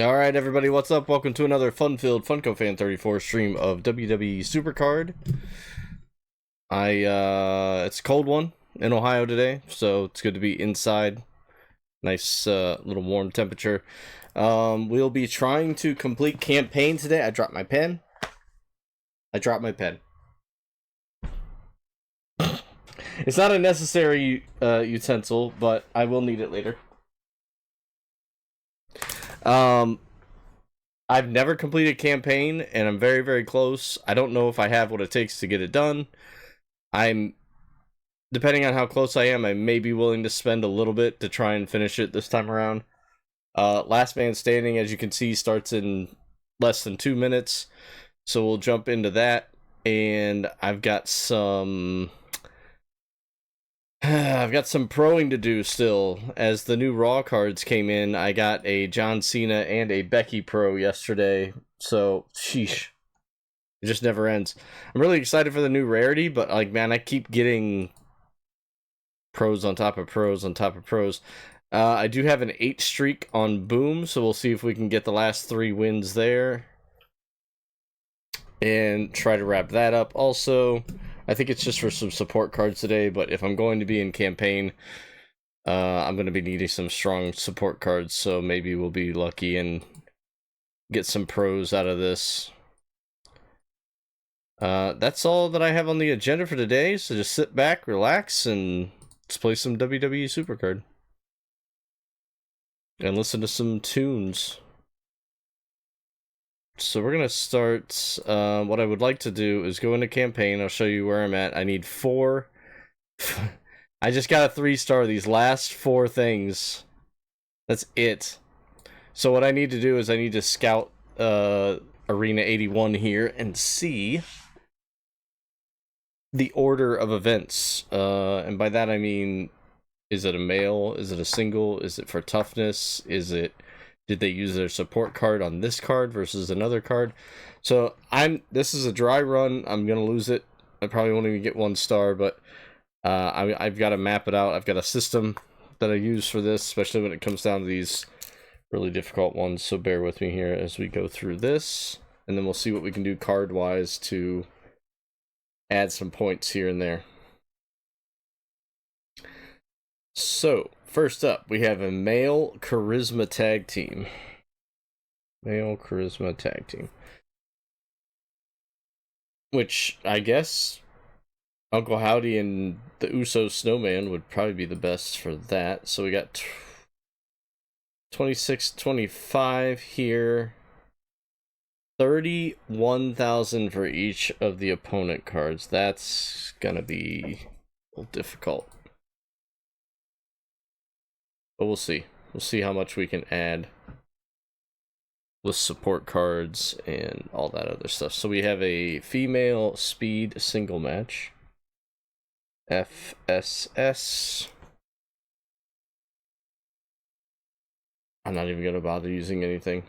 Alright everybody, what's up? Welcome to another fun-filled Funko Fan 34 stream of WWE SuperCard. It's a cold one in Ohio today, so it's good to be inside. Nice little warm temperature. We'll be trying to complete campaign today. I dropped my pen. It's not a necessary utensil, but I will need it later. I've never completed campaign, and I'm very, very close. I don't know if I have what it takes to get it done. Depending on how close I am, I may be willing to spend a little bit to try and finish it this time around. Last Man Standing, as you can see, starts in less than 2 minutes, so we'll jump into that. And I've got some proing to do still. As the new Raw cards came in, I got a John Cena and a Becky Pro yesterday. So, sheesh. It just never ends. I'm really excited for the new rarity, but, like, man, I keep getting pros on top of pros on top of pros. I do have an 8 streak on Boom, so we'll see if we can get the last 3 wins there. And try to wrap that up. Also, I think it's just for some support cards today, but if I'm going to be in campaign, I'm going to be needing some strong support cards, so maybe we'll be lucky and get some pros out of this. That's all that I have on the agenda for today, so just sit back, relax, and let's play some WWE SuperCard. And listen to some tunes. So we're going to start, what I would like to do is go into campaign. I'll show you where I'm at. I need 4. I just got a 3-star these last 4 things. That's it. So what I need to do is I need to scout Arena 81 here and see the order of events. And by that I mean, is it a male? Is it a single? Is it for toughness? Did they use their support card on this card versus another card? So this is a dry run. I'm gonna lose it. I probably won't even get 1 star, but I've got to map it out. I've got a system that I use for this, especially when it comes down to these really difficult ones. So bear with me here as we go through this, and then we'll see what we can do card-wise to add some points here and there. So, first up, we have a male charisma tag team. Male charisma tag team. Which, I guess, Uncle Howdy and the Uso Snowman would probably be the best for that. So we got 26, 25 here. 31,000 for each of the opponent cards. That's gonna be a little difficult. But we'll see. We'll see how much we can add with support cards and all that other stuff. So we have a female speed single match. FSS. I'm not even going to bother using anything.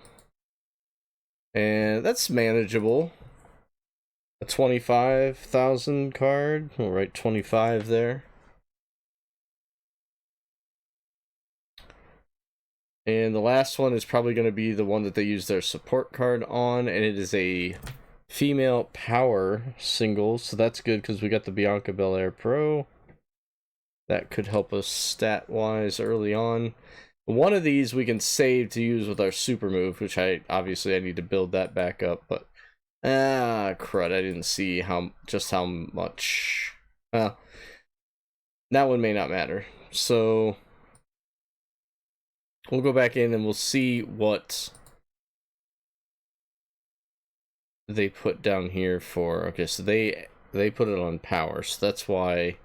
And that's manageable. A 25,000 card. We'll write 25 there. And the last one is probably going to be the one that they use their support card on, and it is a female power single, so that's good because we got the Bianca Belair Pro. That could help us stat-wise early on. One of these we can save to use with our super move, which obviously I need to build that back up, but crud, I didn't see just how much. Well, that one may not matter. So we'll go back in and we'll see what they put down here for. Okay, so they put it on power, so that's why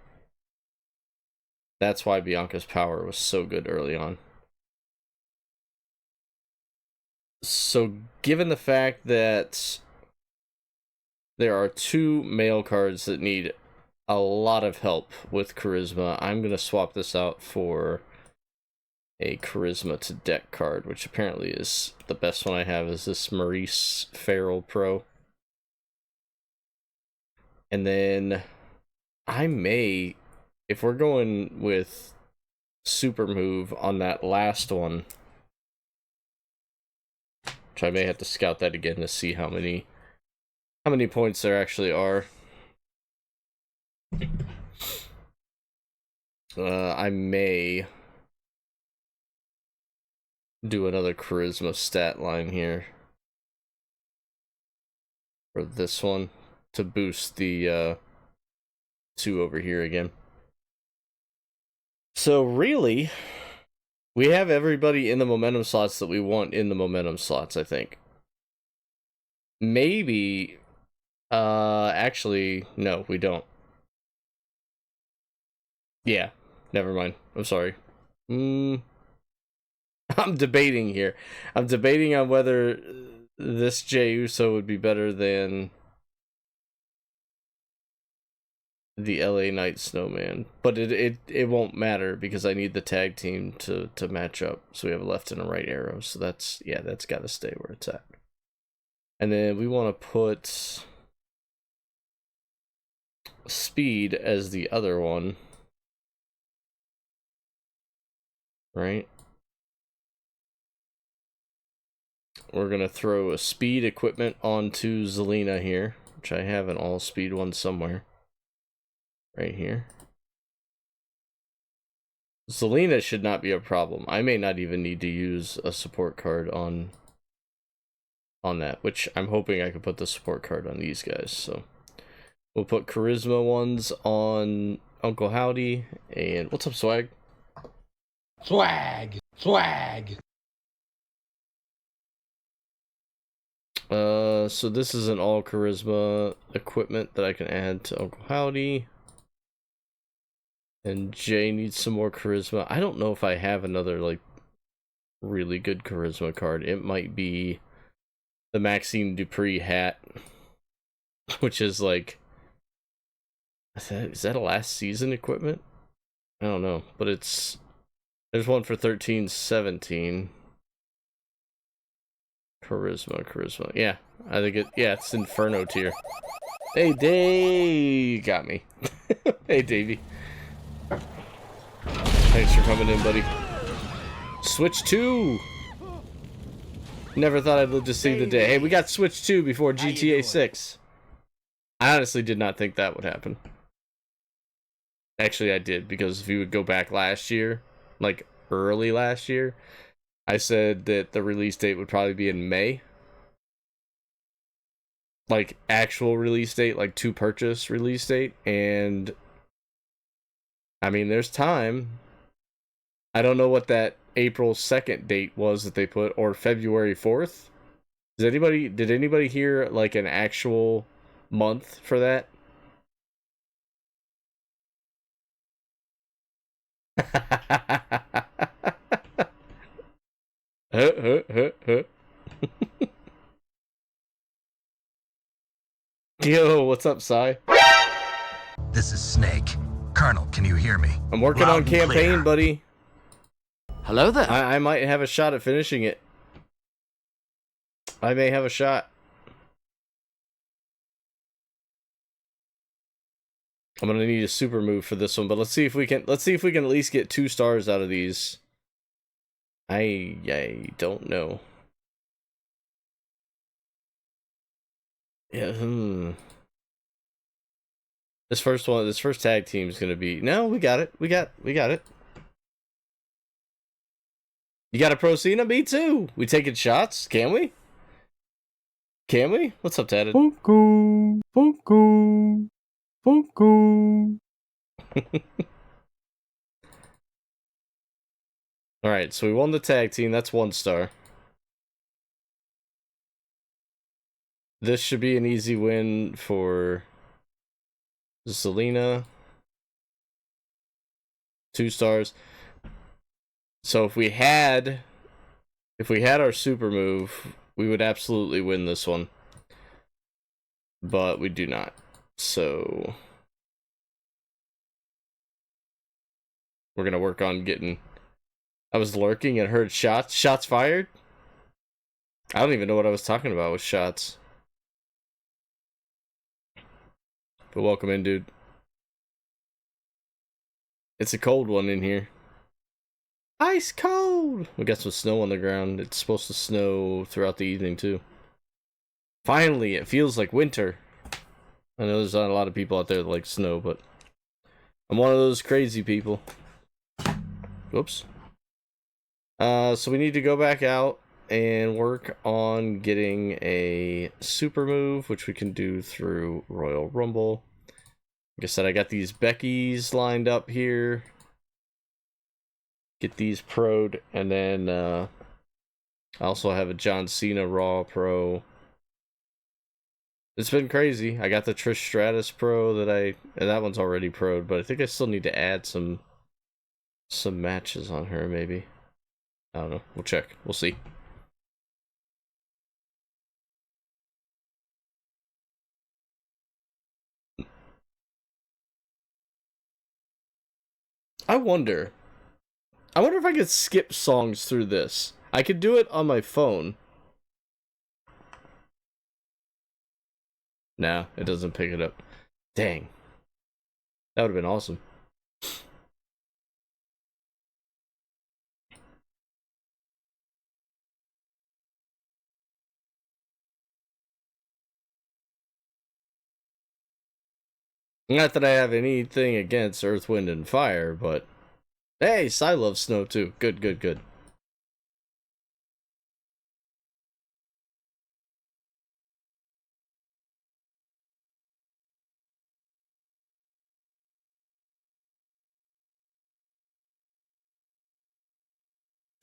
Bianca's power was so good early on. So given the fact that there are 2 male cards that need a lot of help with charisma, I'm going to swap this out for a charisma to deck card, which apparently is the best one I have, is this Maurice Farrell Pro. And then I may, if we're going with super move on that last one, which I may have to scout that again to see how many points there actually are. I may do another charisma stat line here for this one to boost the 2 over here again. So really, we have everybody in the momentum slots that we want in the momentum slots, I think. Maybe, actually, no, we don't. Yeah, never mind. I'm sorry. I'm debating here. I'm debating on whether this Jey Uso would be better than the LA Knight Snowman, but it won't matter because I need the tag team to match up. So we have a left and a right arrow. So that's got to stay where it's at. And then we want to put speed as the other one, right? We're gonna throw a speed equipment onto Zelina here, which I have an all speed one somewhere. Right here. Zelina should not be a problem. I may not even need to use a support card on that, which I'm hoping I can put the support card on these guys. So we'll put charisma ones on Uncle Howdy. And what's up, Swag? Swag. So this is an all charisma equipment that I can add to Uncle Howdy. And Jay needs some more charisma. I don't know if I have another, like, really good charisma card. It might be the Maxine Dupree hat, which is, like, is that a last season equipment? I don't know, but there's one for 1317. Charisma. Yeah, I think it's Inferno tier. Hey, Dave! Got me. Hey, Davey. Thanks for coming in, buddy. Switch 2! Never thought I'd live to see the day. Hey, we got Switch 2 before GTA 6. I honestly did not think that would happen. Actually, I did, because if you would go back last year, like early last year, I said that the release date would probably be in May. Like, actual release date, like to purchase release date, and I mean, there's time. I don't know what that April 2nd date was that they put, or February 4th. Did anybody hear, like, an actual month for that? Yo, what's up, Sai? This is Snake. Colonel, can you hear me? I'm working on campaign, buddy. Hello there. I might have a shot at finishing it. I may have a shot. I'm gonna need a super move for this one, but let's see if we can at least get 2 stars out of these. I don't know. Yeah, This first tag team is gonna be we got it. We got it. You got a Pro Cena? Me too. We taking shots? Can we? What's up, Tatted? Funko. Alright, so we won the tag team. That's 1 star. This should be an easy win for Zelina. 2 stars. So if we had our super move, we would absolutely win this one. But we do not. So we're gonna work on getting. I was lurking and heard shots. Shots fired? I don't even know what I was talking about with shots. But welcome in, dude. It's a cold one in here. Ice cold! cold. We got some snow on the ground. It's supposed to snow throughout the evening too. Finally, it feels like winter. I know there's not a lot of people out there that like snow, but I'm one of those crazy people. Whoops. So we need to go back out and work on getting a super move, which we can do through Royal Rumble. Like I said, I got these Beckys lined up here. Get these pro'd, and then I also have a John Cena Raw Pro. It's been crazy. I got the Trish Stratus Pro that one's already pro'd, but I think I still need to add some matches on her, maybe. I don't know. We'll check. We'll see. I wonder if I could skip songs through this. I could do it on my phone. Nah, it doesn't pick it up. Dang. That would have been awesome. Not that I have anything against Earth, Wind, and Fire, but... Hey, I love snow too. Good, good, good.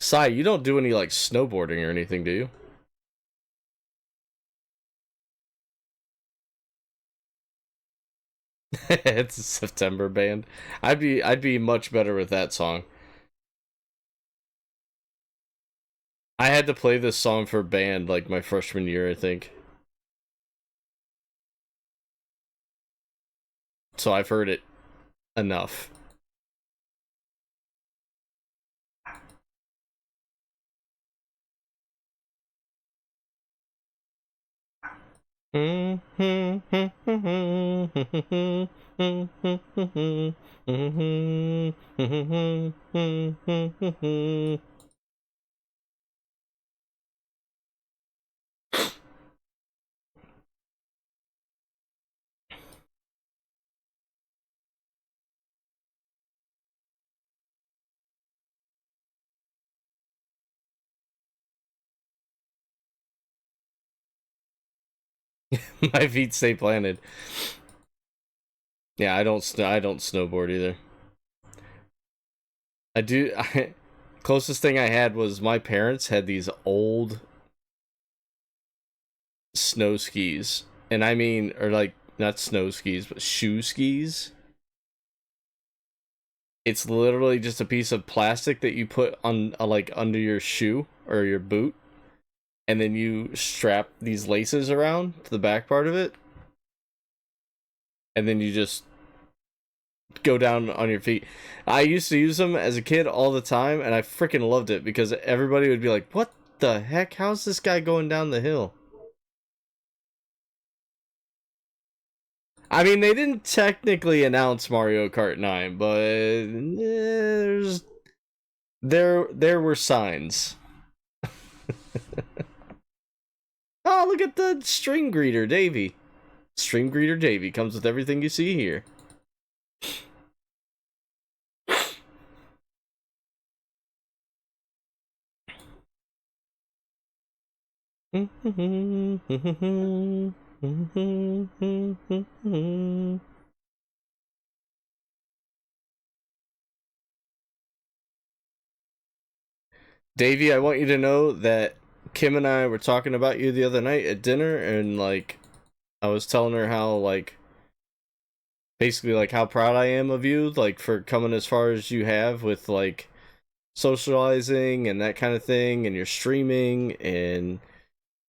Sai, you don't do any, like, snowboarding or anything, do you? It's a September band. I'd be much better with that song. I had to play this song for band, like, my freshman year, I think. So I've heard it enough. My feet stay planted. Yeah, I don't snowboard either. Closest thing I had was my parents had these old snow skis. And I mean, or like, not snow skis, but shoe skis. It's literally just a piece of plastic that you put on, like, under your shoe or your boot. And then you strap these laces around to the back part of it. And then you just go down on your feet. I used to use them as a kid all the time, and I freaking loved it because everybody would be like, what the heck? How's this guy going down the hill? I mean, they didn't technically announce Mario Kart 9, but there were signs. Oh, look at the Stream Greeter, Davey. Stream Greeter Davey comes with everything you see here. Davey, I want you to know that Kim and I were talking about you the other night at dinner, and, like, I was telling her how, like, basically, like, how proud I am of you, like, for coming as far as you have with, like, socializing and that kind of thing, and you're streaming, and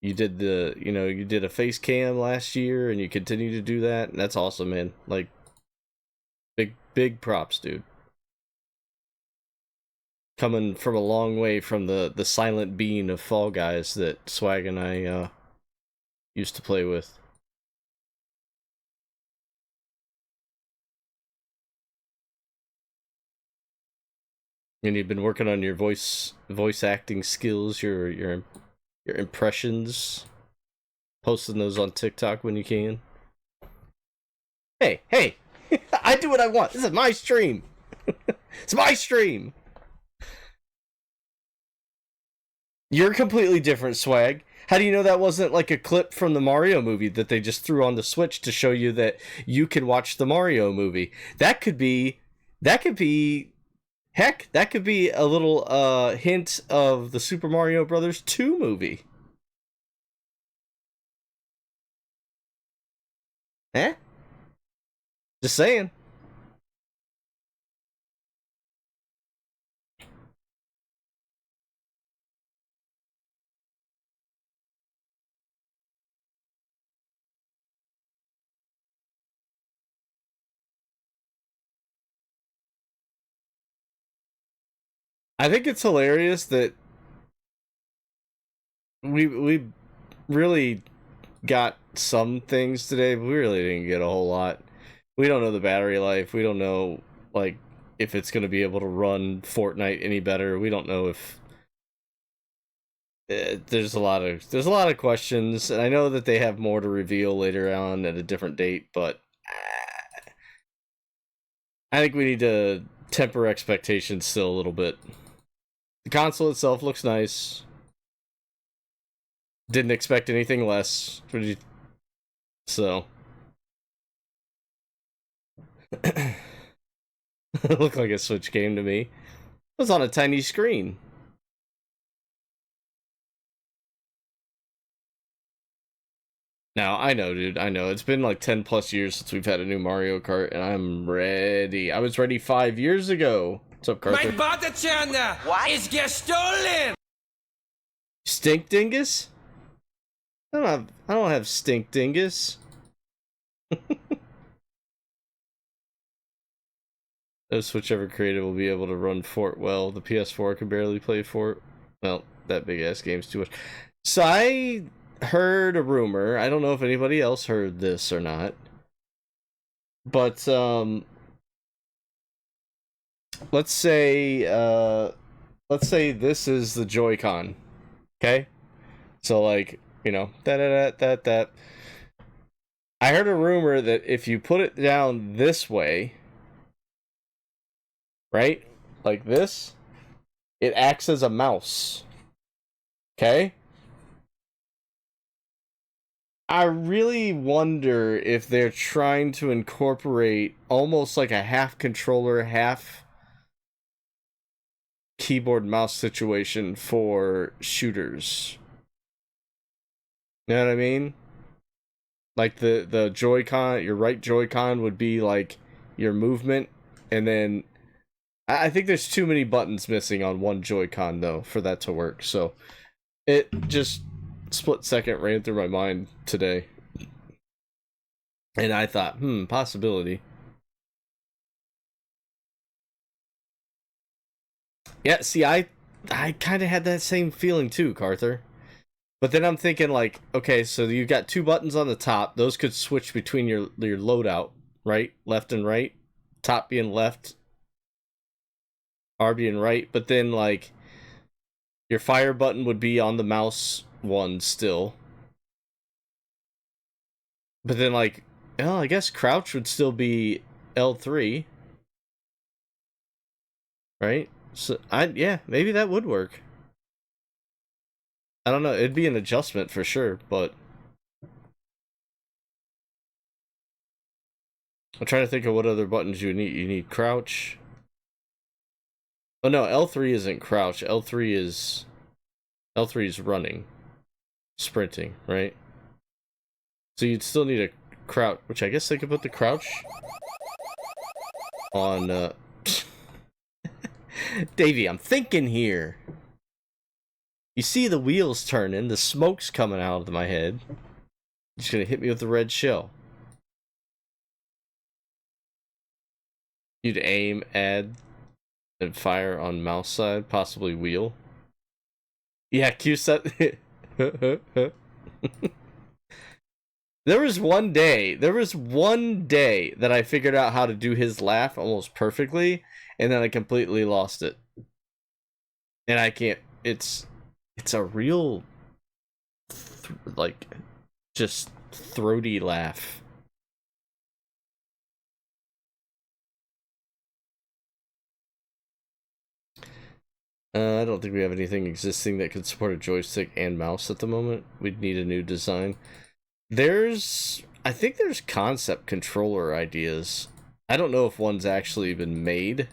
you did you did a face cam last year, and you continue to do that, and that's awesome, man. Like, big props, dude. Coming from a long way from the silent being of Fall Guys that Swag and I used to play with. And you've been working on your voice acting skills, your impressions, posting those on TikTok when you can. Hey, I do what I want. This is my stream. It's my stream. You're completely different, Swag. How do you know that wasn't like a clip from the Mario movie that they just threw on the Switch to show you that you can watch the Mario movie? That could be, heck, that could be a little hint of the Super Mario Brothers 2 movie. Eh? Just saying. I think it's hilarious that we really got some things today, but we really didn't get a whole lot. We don't know the battery life. We don't know like if it's going to be able to run Fortnite any better. We don't know if there's a lot of questions, and I know that they have more to reveal later on at a different date, but I think we need to temper expectations still a little bit. The console itself looks nice. Didn't expect anything less. So. It looked like a Switch game to me. It was on a tiny screen. Now, I know, dude. I know. It's been like 10 plus years since we've had a new Mario Kart, and I'm ready. I was ready 5 years ago. What's up, Carter? My butter churner is gestohlen! Stink Dingus? I don't have Stink Dingus. No Switch ever created will be able to run Fort well. The PS4 can barely play Fort. Well, that big ass game's too much. So I heard a rumor. I don't know if anybody else heard this or not. But let's say this is the Joy-Con. Okay? So like, you know, that. I heard a rumor that if you put it down this way, right? Like this, it acts as a mouse. Okay? I really wonder if they're trying to incorporate almost like a half controller, half keyboard mouse situation for shooters. You know what I mean? Like the Joy-Con, your right Joy-Con would be like your movement, and then I think there's too many buttons missing on one Joy-Con though for that to work. So it just split second ran through my mind today, and I thought, possibility. Yeah, see, I kind of had that same feeling too, Carther. But then I'm thinking like, okay, so you've got two buttons on the top. Those could switch between your loadout, right? Left and right. Top being left, R being right. But then like your fire button would be on the mouse one still. But then like, I guess crouch would still be L3. Right? So maybe that would work. I don't know, it'd be an adjustment for sure, but I'm trying to think of what other buttons you need. You need crouch. Oh no, L3 isn't crouch. L3 is running. Sprinting, right? So you'd still need a crouch, which I guess they could put the crouch on Davey, I'm thinking here. You see the wheels turning, the smoke's coming out of my head. Just gonna hit me with the red shell. You'd aim, add, and fire on mouse side, possibly wheel. Yeah, Q set. There was one day that I figured out how to do his laugh almost perfectly, and then I completely lost it. And I can't, it's a real, like, just throaty laugh. I don't think we have anything existing that could support a joystick and mouse at the moment. We'd need a new design. I think there's concept controller ideas. I don't know if one's actually been made,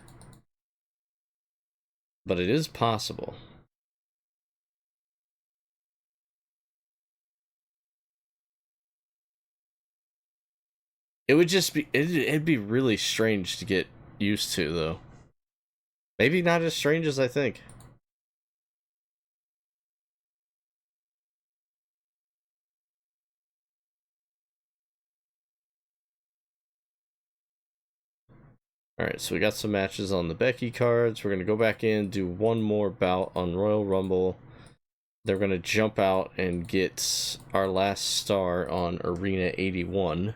but it is possible. It would just be, it'd be really strange to get used to, though. Maybe not as strange as I think. Alright, so we got some matches on the Becky cards. We're going to go back in, do one more bout on Royal Rumble. They're going to jump out and get our last star on Arena 81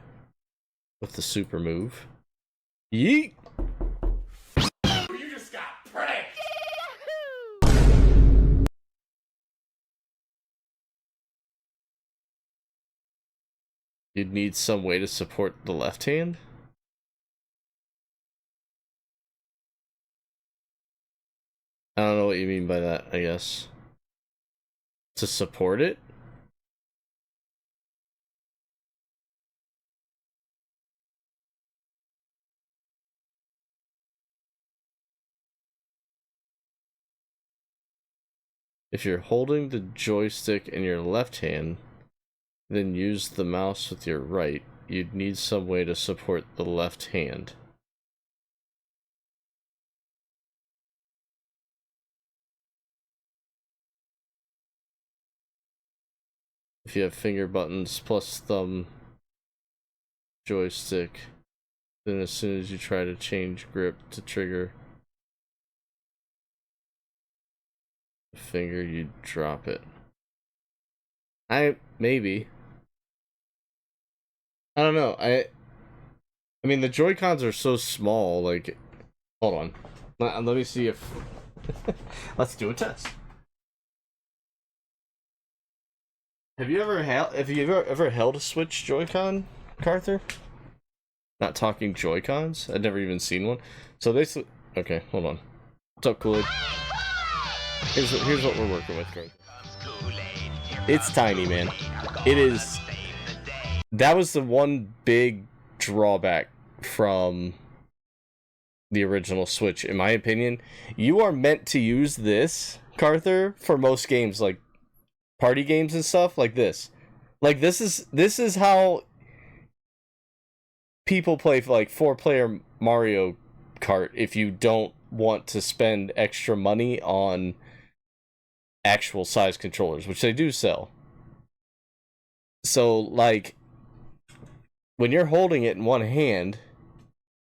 with the super move. Yeet! You just got pranked! You'd need some way to support the left hand? I don't know what you mean by that, I guess. To support it? If you're holding the joystick in your left hand, then use the mouse with your right, you'd need some way to support the left hand. If you have finger buttons plus thumb joystick, then as soon as you try to change grip to trigger the finger, you drop it. Maybe. I don't know. I mean, the Joy-Cons are so small, like, hold on. Let me see if let's do a test. Have you ever held a Switch Joy-Con, Carther? Not talking Joy-Cons? I'd never even seen one. So basically, okay, hold on. What's up, Kool-Aid? Here's what we're working with, Carther. It's tiny, man. It is. That was the one big drawback from the original Switch, in my opinion. You are meant to use this, Carther, for most games, like party games and stuff like this. Like this is how people play like 4-player Mario Kart if you don't want to spend extra money on actual size controllers, which they do sell. So like when you're holding it in one hand,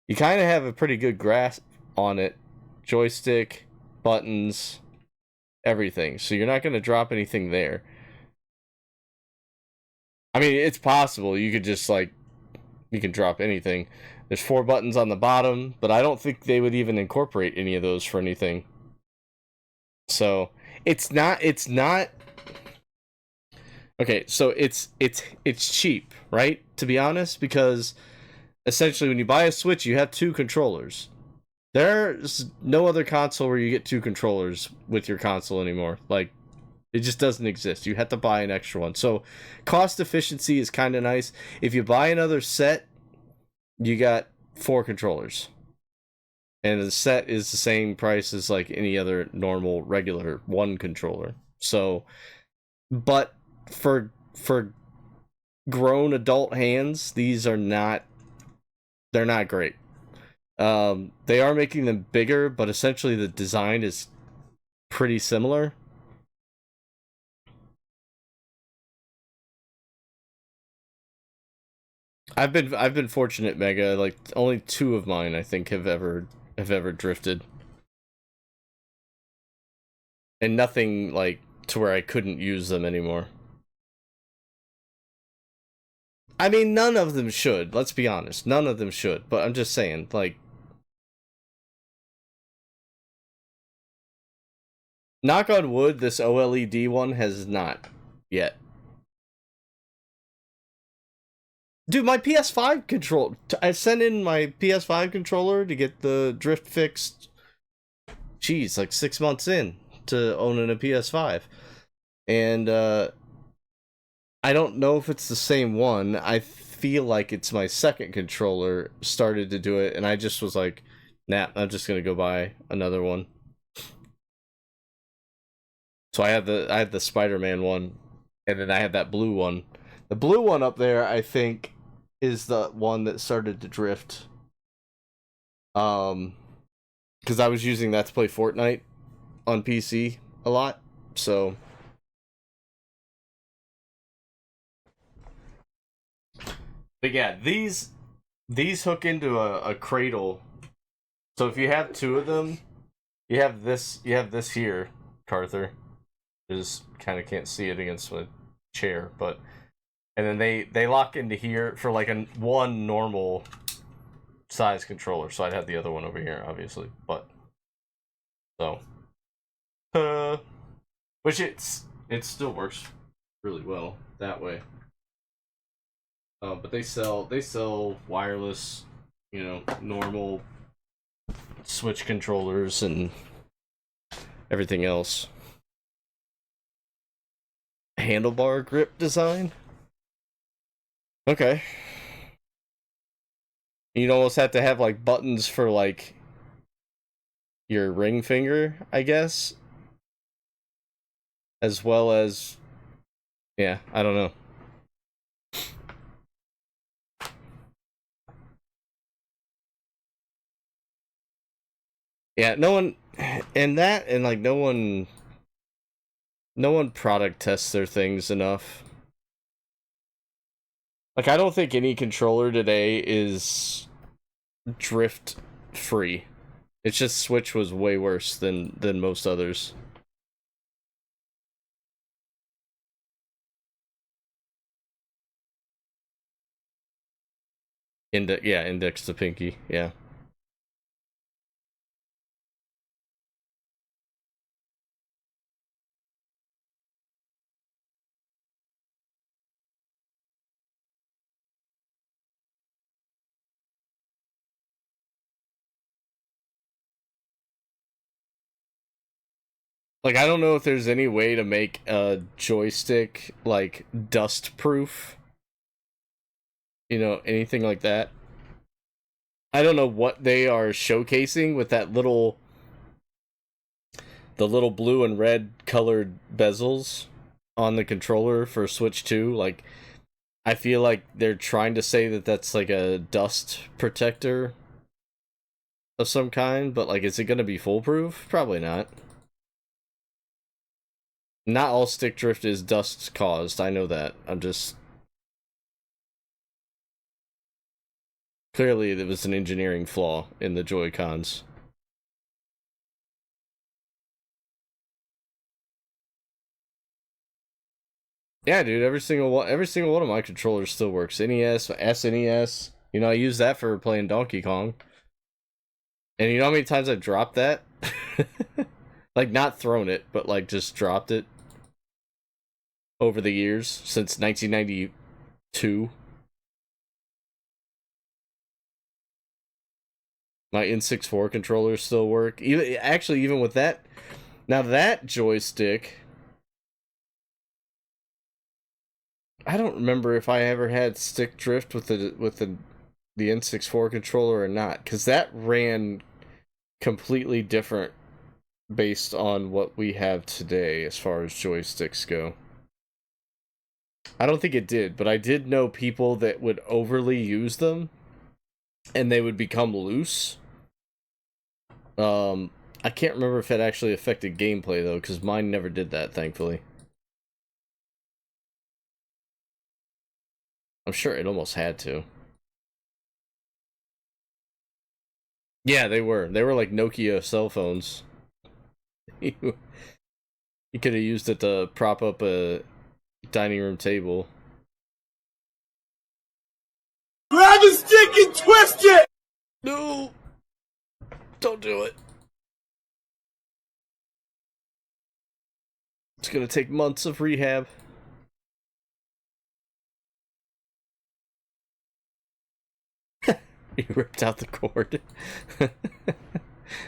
you kind of have a pretty good grasp on it. Joystick, buttons, everything. So you're not going to drop anything there. I mean, it's possible. You could just, like, you can drop anything. There's 4 buttons on the bottom, but I don't think they would even incorporate any of those for anything. So, it's not... Okay, so it's cheap, right? To be honest, because essentially when you buy a Switch, you have 2 controllers. There's no other console where you get 2 controllers with your console anymore. Like, it just doesn't exist. You have to buy an extra one. So, cost efficiency is kind of nice. If you buy another set, you got 4 controllers. And the set is the same price as like any other normal, regular 1 controller. So, but for grown adult hands, these are not, they're not great. They are making them bigger, but essentially the design is pretty similar. I've been fortunate, Mega. Like only 2 of mine, I think, have ever drifted, and nothing like to where I couldn't use them anymore. I mean, none of them should. Let's be honest. None of them should. But I'm just saying, like, knock on wood, this OLED one has not yet. Dude, my PS5 control... I sent in my PS5 controller to get the drift fixed. Jeez, like 6 months in to owning a PS5. And, I don't know if it's the same one. I feel like it's my second controller started to do it, and I just was like, nah, I'm just gonna go buy another one. So I had the Spider-Man one, and then I had that blue one. The blue one up there, I think, is the one that started to drift. Because I was using that to play Fortnite on PC a lot, so... But yeah, these hook into a cradle. So if you have two of them, you have this here, Carther. Just kind of can't see it against my chair, but and then they lock into here for like one normal size controller. So I'd have the other one over here, obviously, but so which it still works really well that way. But they sell wireless, you know, normal Switch controllers and everything else. Handlebar grip design? Okay. You'd almost have to have like buttons for like your ring finger, I guess. As well as, yeah, I don't know. Yeah, no one, and like no one product tests their things enough. Like, I don't think any controller today is drift free. It's just Switch was way worse than most others. Index to pinky, yeah. Like, I don't know if there's any way to make a joystick, like, dust-proof. You know, anything like that. I don't know what they are showcasing with that the little blue and red colored bezels on the controller for Switch 2. Like, I feel like they're trying to say that that's, like, a dust protector of some kind, but, like, is it going to be foolproof? Probably not. Not all stick drift is dust caused, I know that. I'm just... Clearly, there was an engineering flaw in the Joy-Cons. Yeah, dude, every single one of my controllers still works. NES, SNES, you know, I use that for playing Donkey Kong. And you know how many times I've dropped that? Like, not thrown it, but, like, just dropped it over the years since 1992. My N64 controllers still work. Even with that, now that joystick, I don't remember if I ever had stick drift with the N64 controller or not, because that ran completely different based on what we have today as far as joysticks go. I don't think it did, but I did know people that would overly use them and they would become loose. I can't remember if it actually affected gameplay though, because mine never did that, thankfully. I'm sure it almost had to. Yeah, they were. They were like Nokia cell phones. You could have used it to prop up a dining room table. twisted! No! Don't do it. It's gonna take months of rehab. He ripped out the cord.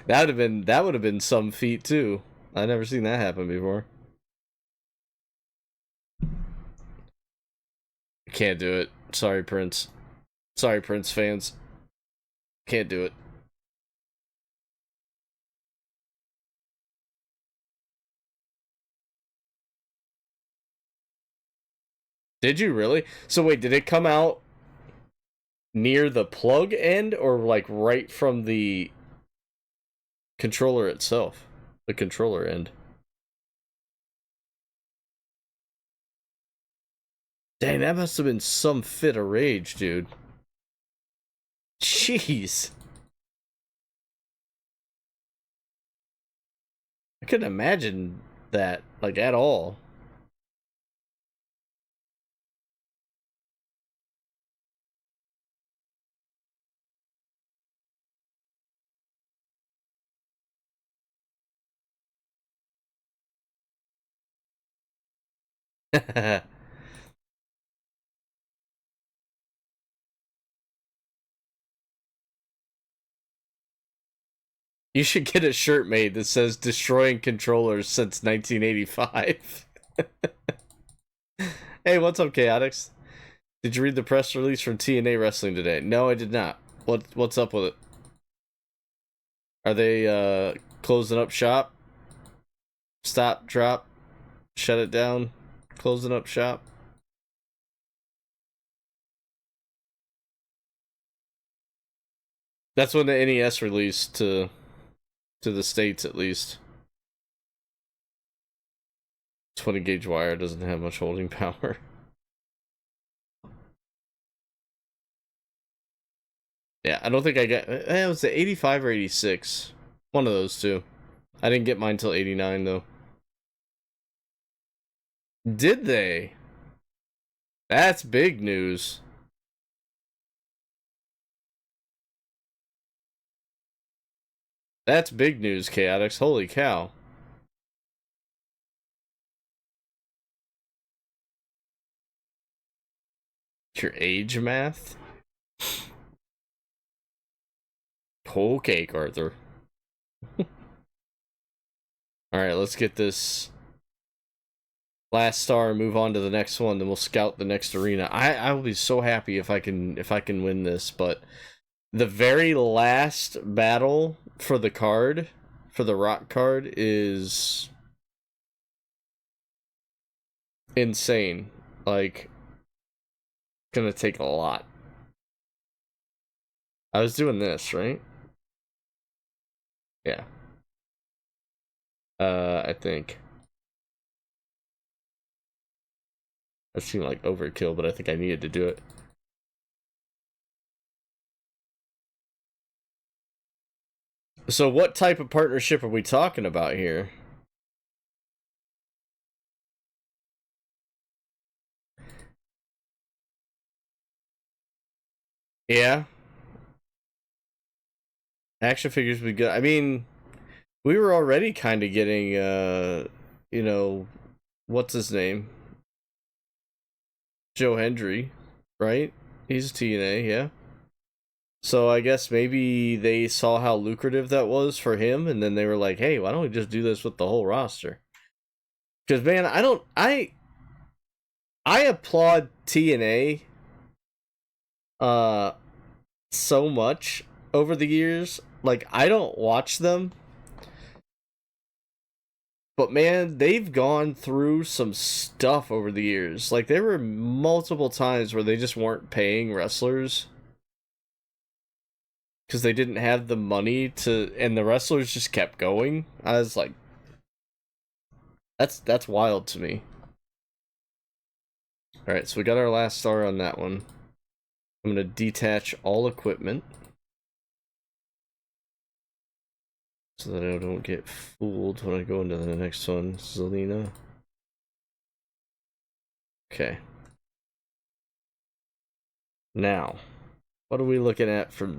That would have been some feat too. I've never seen that happen before. Can't do it. Sorry, Prince. Sorry, Prince fans. Can't do it. Did you really? So wait, did it come out near the plug end or like right from the controller itself? The controller end. Dang, that must have been some fit of rage, dude. Jeez. I couldn't imagine that, like, at all. You should get a shirt made that says destroying controllers since 1985. Hey, what's up, Chaotix? Did you read the press release from TNA Wrestling today? No, I did not. What's up with it? Are they closing up shop? Stop, drop, shut it down, closing up shop? That's when the NES released to the States, at least. 20 gauge wire doesn't have much holding power. Yeah, I don't think I got... It was the 85 or 86. One of those two. I didn't get mine till 89, though. Did they? That's big news. That's big news, Chaotix. Holy cow. Your age math? Whole cake, Arthur. Alright, let's get this last star and move on to the next one, then we'll scout the next arena. I will be so happy if I can win this, but the very last battle for the card, for the rock card, is insane. Like, gonna take a lot. I was doing this, right? Yeah. I think. That seemed like overkill, but I think I needed to do it. So what type of partnership are we talking about here? Yeah. Action figures would be good. I mean, we were already kind of getting, you know, what's his name? Joe Hendry, right? He's a TNA, yeah. So I guess maybe they saw how lucrative that was for him, and then they were like, hey, why don't we just do this with the whole roster? Because, man, I applaud TNA so much over the years. Like, I don't watch them, but man, they've gone through some stuff over the years. Like, there were multiple times where they just weren't paying wrestlers because they didn't have the money to, and the wrestlers just kept going. I was like, that's wild to me. Alright, so we got our last star on that one. I'm gonna detach all equipment so that I don't get fooled when I go into the next one. Zelina. Okay. Now, What are we looking at for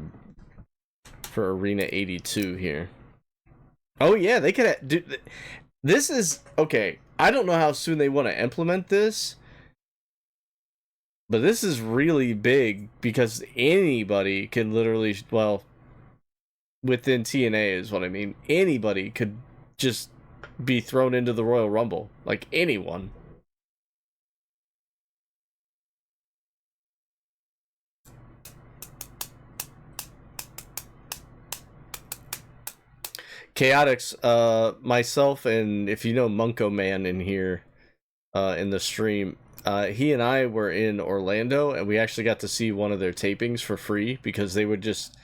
Arena 82 here? Oh yeah, they could. Dude, this is okay. I don't know how soon they want to implement this, but this is really big because anybody can literally, well, within TNA is what I mean. Anybody could just be thrown into the Royal Rumble, like anyone. Chaotix, myself, and if you know Munko Man in here, in the stream, he and I were in Orlando, and we actually got to see one of their tapings for free because they would just.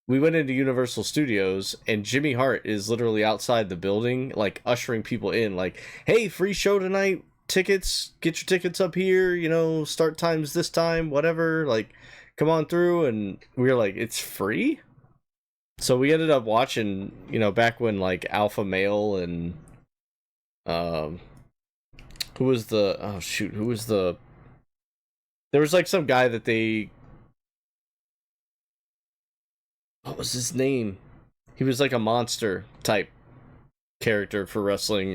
We went into Universal Studios, and Jimmy Hart is literally outside the building, like ushering people in, like, "Hey, free show tonight, tickets, get your tickets up here, you know, start times this time, whatever, like, come on through." And we were like, "It's free?" So we ended up watching, you know, back when like Alpha Male and who was the there was like some guy that they, what was his name? He was like a monster type character for wrestling.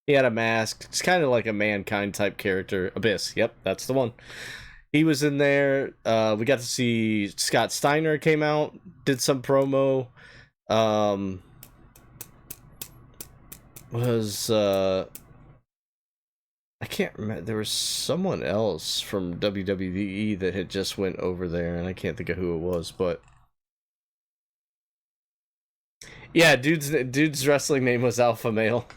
He had a mask. It's kind of like a Mankind type character. Abyss. Yep, that's the one. He was in there. We got to see Scott Steiner came out, did some promo. I can't remember. There was someone else from WWE that had just went over there, and I can't think of who it was, but yeah, dude's wrestling name was Alpha Male.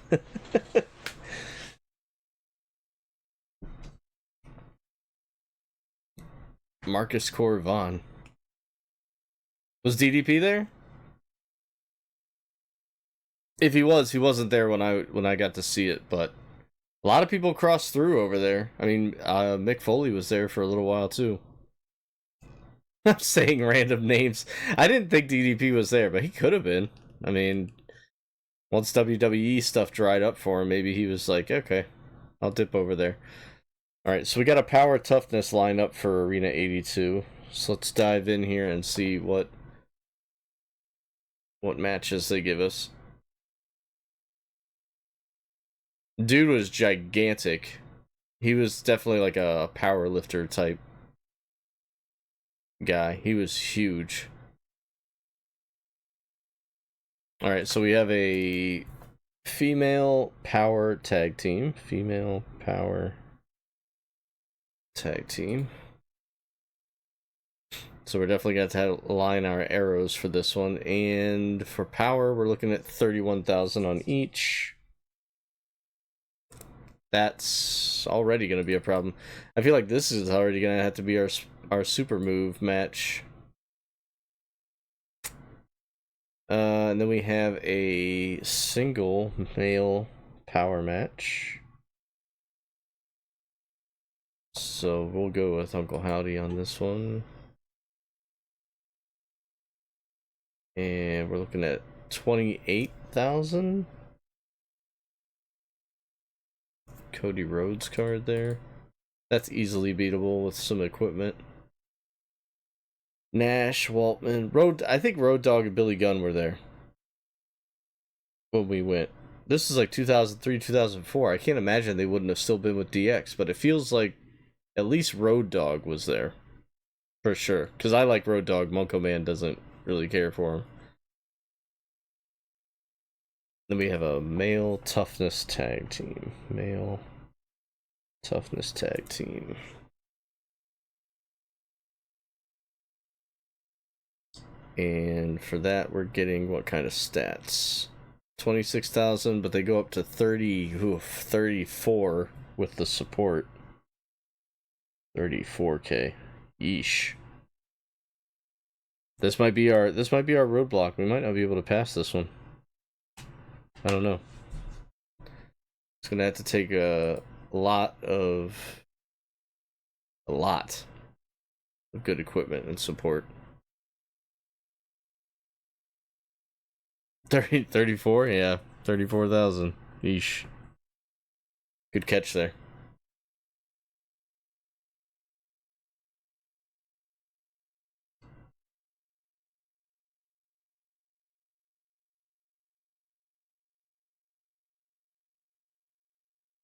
Marcus Corvon. Was DDP there? If he was, he wasn't there when I got to see it, but a lot of people crossed through over there. I mean, Mick Foley was there for a little while too. I'm saying random names. I didn't think DDP was there, but he could have been. I mean, once WWE stuff dried up for him, maybe he was like, okay, I'll dip over there. Alright, so we got a power toughness lineup for Arena 82. So let's dive in here and see what matches they give us. Dude was gigantic. He was definitely like a power lifter type guy. He was huge. Alright, so we have a female power tag team. Female power tag team. So we're definitely going to have to align our arrows for this one. And for power, we're looking at 31,000 on each. That's already going to be a problem. I feel like this is already going to have to be our super move match. And then we have a single male power match. So we'll go with Uncle Howdy on this one. And we're looking at 28,000. Cody Rhodes card there. That's easily beatable with some equipment. Nash, Waltman, I think Road Dogg and Billy Gunn were there when we went. This is like 2003, 2004. I can't imagine they wouldn't have still been with DX, but it feels like at least Road Dogg was there. For sure. Because I like Road Dogg. Munko Man doesn't really care for him. Then we have a male toughness tag team. Male toughness tag team. And for that, we're getting what kind of stats? 26,000, but they go up to 34 with the support. 34k. Yeesh. This might be our roadblock. We might not be able to pass this one. I don't know. It's gonna have to take a lot of good equipment and support. 34? Yeah, 34,000. Yeesh. Good catch there.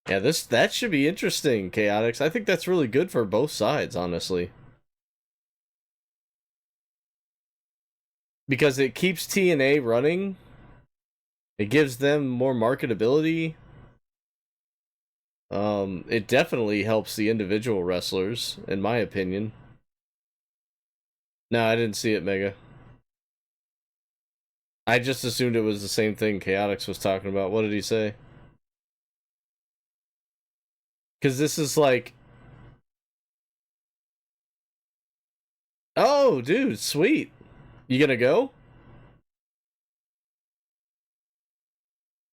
Yeah, that should be interesting, Chaotix. I think that's really good for both sides, honestly. Because it keeps TNA running. It gives them more marketability. It definitely helps the individual wrestlers, in my opinion. No, I didn't see it, Mega. I just assumed it was the same thing Chaotix was talking about. What did he say? Because this is like... Oh, dude, sweet. You gonna go?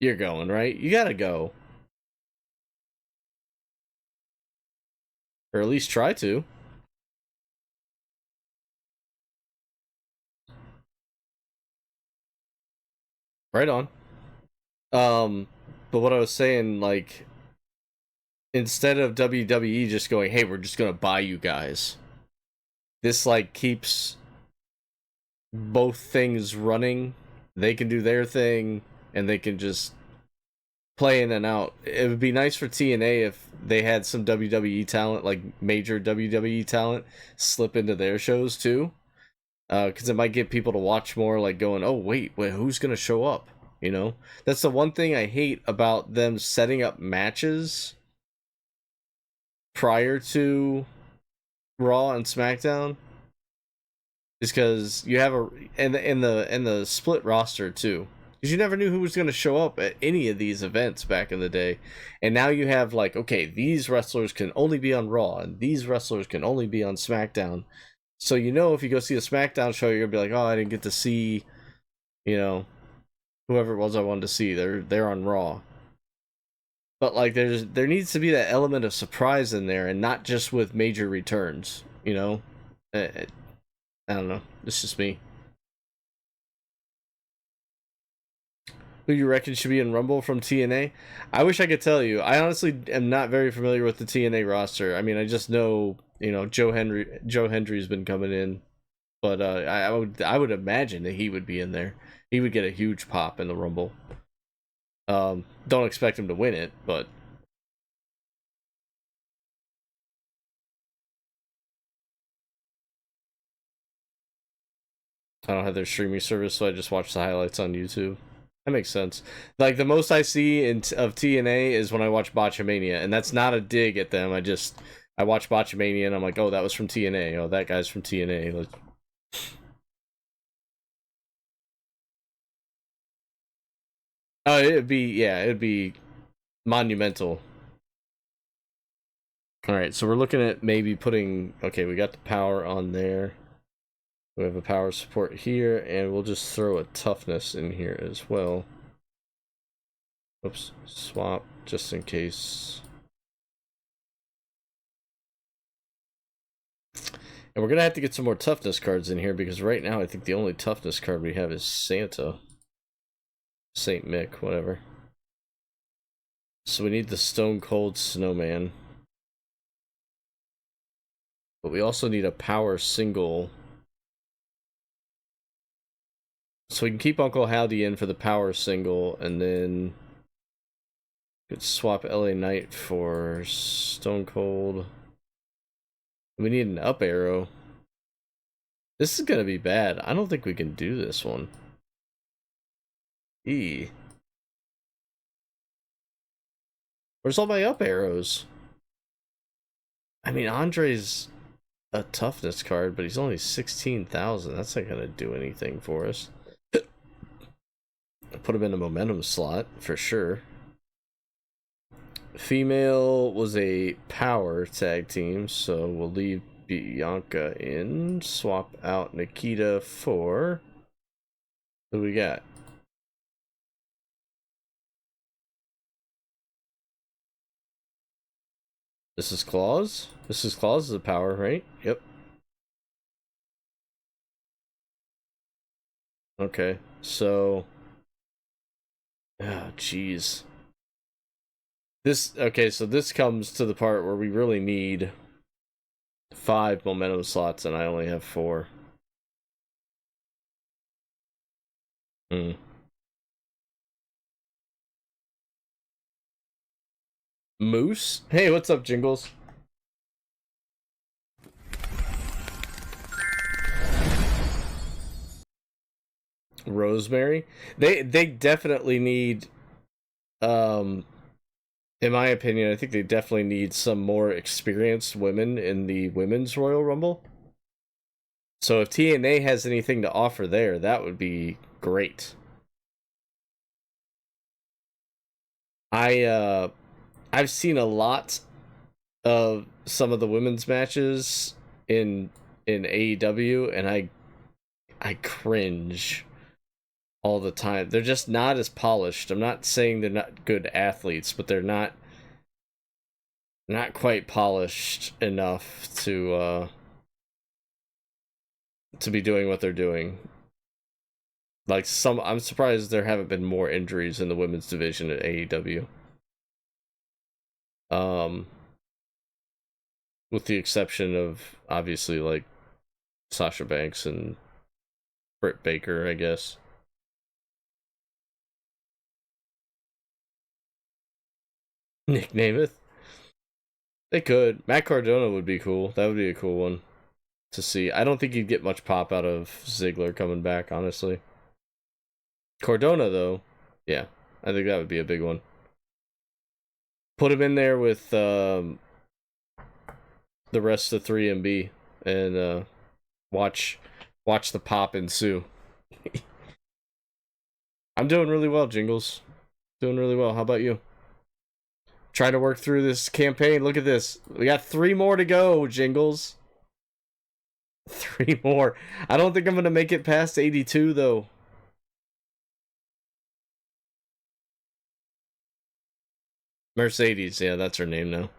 You're going, right? You gotta go. Or at least try to. Right on. But what I was saying, like, instead of WWE just going, hey, we're just gonna buy you guys, this, like, keeps both things running. They can do their thing, and they can just play in and out. It would be nice for TNA if they had some WWE talent, like major WWE talent, slip into their shows too. Because it might get people to watch more, like going, oh, wait, who's going to show up? You know? That's the one thing I hate about them setting up matches prior to Raw and SmackDown. Is because you have in the split roster too. Because you never knew who was going to show up at any of these events back in the day. And now you have, like, okay, these wrestlers can only be on Raw, and these wrestlers can only be on SmackDown. So you know if you go see a SmackDown show, you're going to be like, oh, I didn't get to see, you know, whoever it was I wanted to see. They're on Raw. But, like, there needs to be that element of surprise in there, and not just with major returns, you know? I don't know. It's just me. Who you reckon should be in Rumble from TNA? I wish I could tell you. I honestly am not very familiar with the TNA roster. I mean, I just know, you know, Joe Hendry's been coming in, but I would imagine that he would be in there. He would get a huge pop in the Rumble. Don't expect him to win it, but I don't have their streaming service, so I just watch the highlights on YouTube. That makes sense. Like, the most I see of TNA is when I watch Botchamania, and that's not a dig at them. I watch Botchamania, and I'm like, oh, that was from TNA. Oh, that guy's from TNA. Oh, it'd be monumental. All right, so we're looking at maybe putting. Okay, we got the power on there. We have a power support here, and we'll just throw a toughness in here as well. Oops, swap just in case. And we're gonna have to get some more toughness cards in here because right now I think the only toughness card we have is Santa. Saint Mick, whatever. So we need the Stone Cold Snowman. But we also need a power single. So we can keep Uncle Howdy in for the power single, and then could swap LA Knight for Stone Cold. We need an up arrow. This is gonna be bad. I don't think we can do this one. E. Where's all my up arrows? I mean, Andre's a toughness card, but he's only 16,000. That's not gonna do anything for us. Put him in a momentum slot for sure. Female was a power tag team, so we'll leave Bianca in. Swap out Nikita for. Who we got? This is Claus? This is Claus is a power, right? Yep. Okay, so. Oh, jeez. Okay, so this comes to the part where we really need 5 momentum slots, and I only have 4. Hmm. Moose? Hey, what's up, Jingles? Rosemary? They definitely need, in my opinion, I think they definitely need some more experienced women in the women's Royal Rumble. So if TNA has anything to offer there, that would be great. I've seen a lot of some of the women's matches in AEW, and I cringe all the time. They're just not as polished. I'm not saying they're not good athletes, but they're not quite polished enough to be doing what they're doing. Like I'm surprised there haven't been more injuries in the women's division at AEW. With the exception of obviously like Sasha Banks and Britt Baker, I guess. Nick Namath. They could. Matt Cardona would be cool. That would be a cool one to see. I don't think you'd get much pop out of Ziggler coming back, honestly. Cardona, though, yeah, I think that would be a big one. Put him in there with the rest of 3MB and watch the pop ensue. I'm doing really well, Jingles. Doing really well. How about you? Trying to work through this campaign. Look at this. We got 3 more to go, Jingles. 3 more. I don't think I'm going to make it past 82, though. Mercedes, yeah, that's her name now.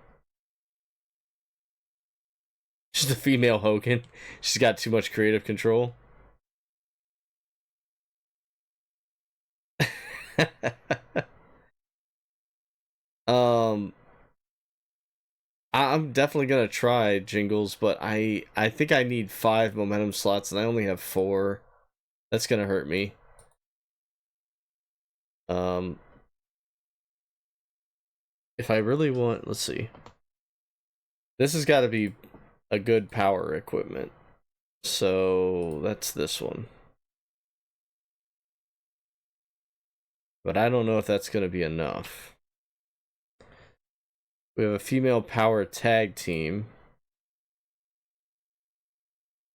She's a female Hogan. She's got too much creative control. I'm definitely gonna try Jingles, but I think I need 5 momentum slots and I only have 4. That's gonna hurt me. If I really want, let's see. This has got to be a good power equipment. So that's this one. But I don't know if that's gonna be enough. We have a female power tag team.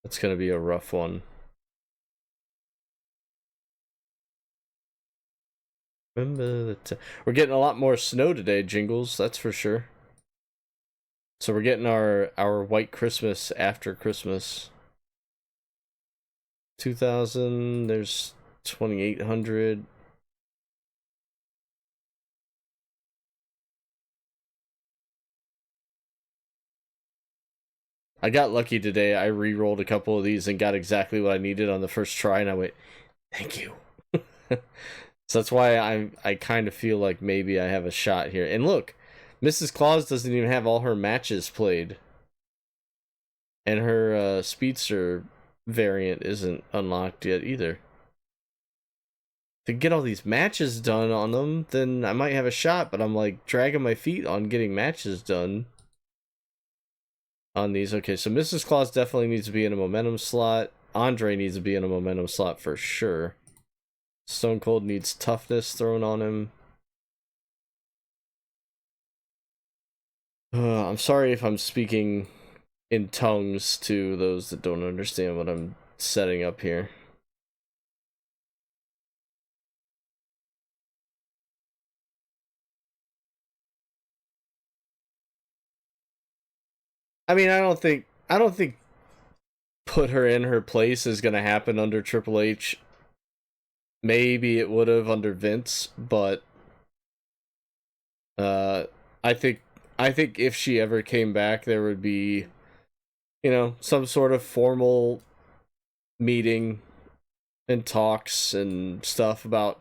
That's gonna be a rough one. Remember the we're getting a lot more snow today, Jingles, that's for sure. So we're getting our white Christmas after Christmas. 2,000, there's 2,800. I got lucky today. I re-rolled a couple of these and got exactly what I needed on the first try, and I went, thank you. So that's why I kind of feel like maybe I have a shot here. And look, Mrs. Claus doesn't even have all her matches played. And her Speedster variant isn't unlocked yet either. To get all these matches done on them, then I might have a shot, but I'm like dragging my feet on getting matches done on these. Okay, so Mrs. Claus definitely needs to be in a momentum slot. Andre needs to be in a momentum slot for sure. Stone Cold needs toughness thrown on him. I'm sorry if I'm speaking in tongues to those that don't understand what I'm setting up here. I mean, I don't think put her in her place is going to happen under Triple H. Maybe it would have under Vince, but I think if she ever came back, there would be, some sort of formal meeting and talks and stuff about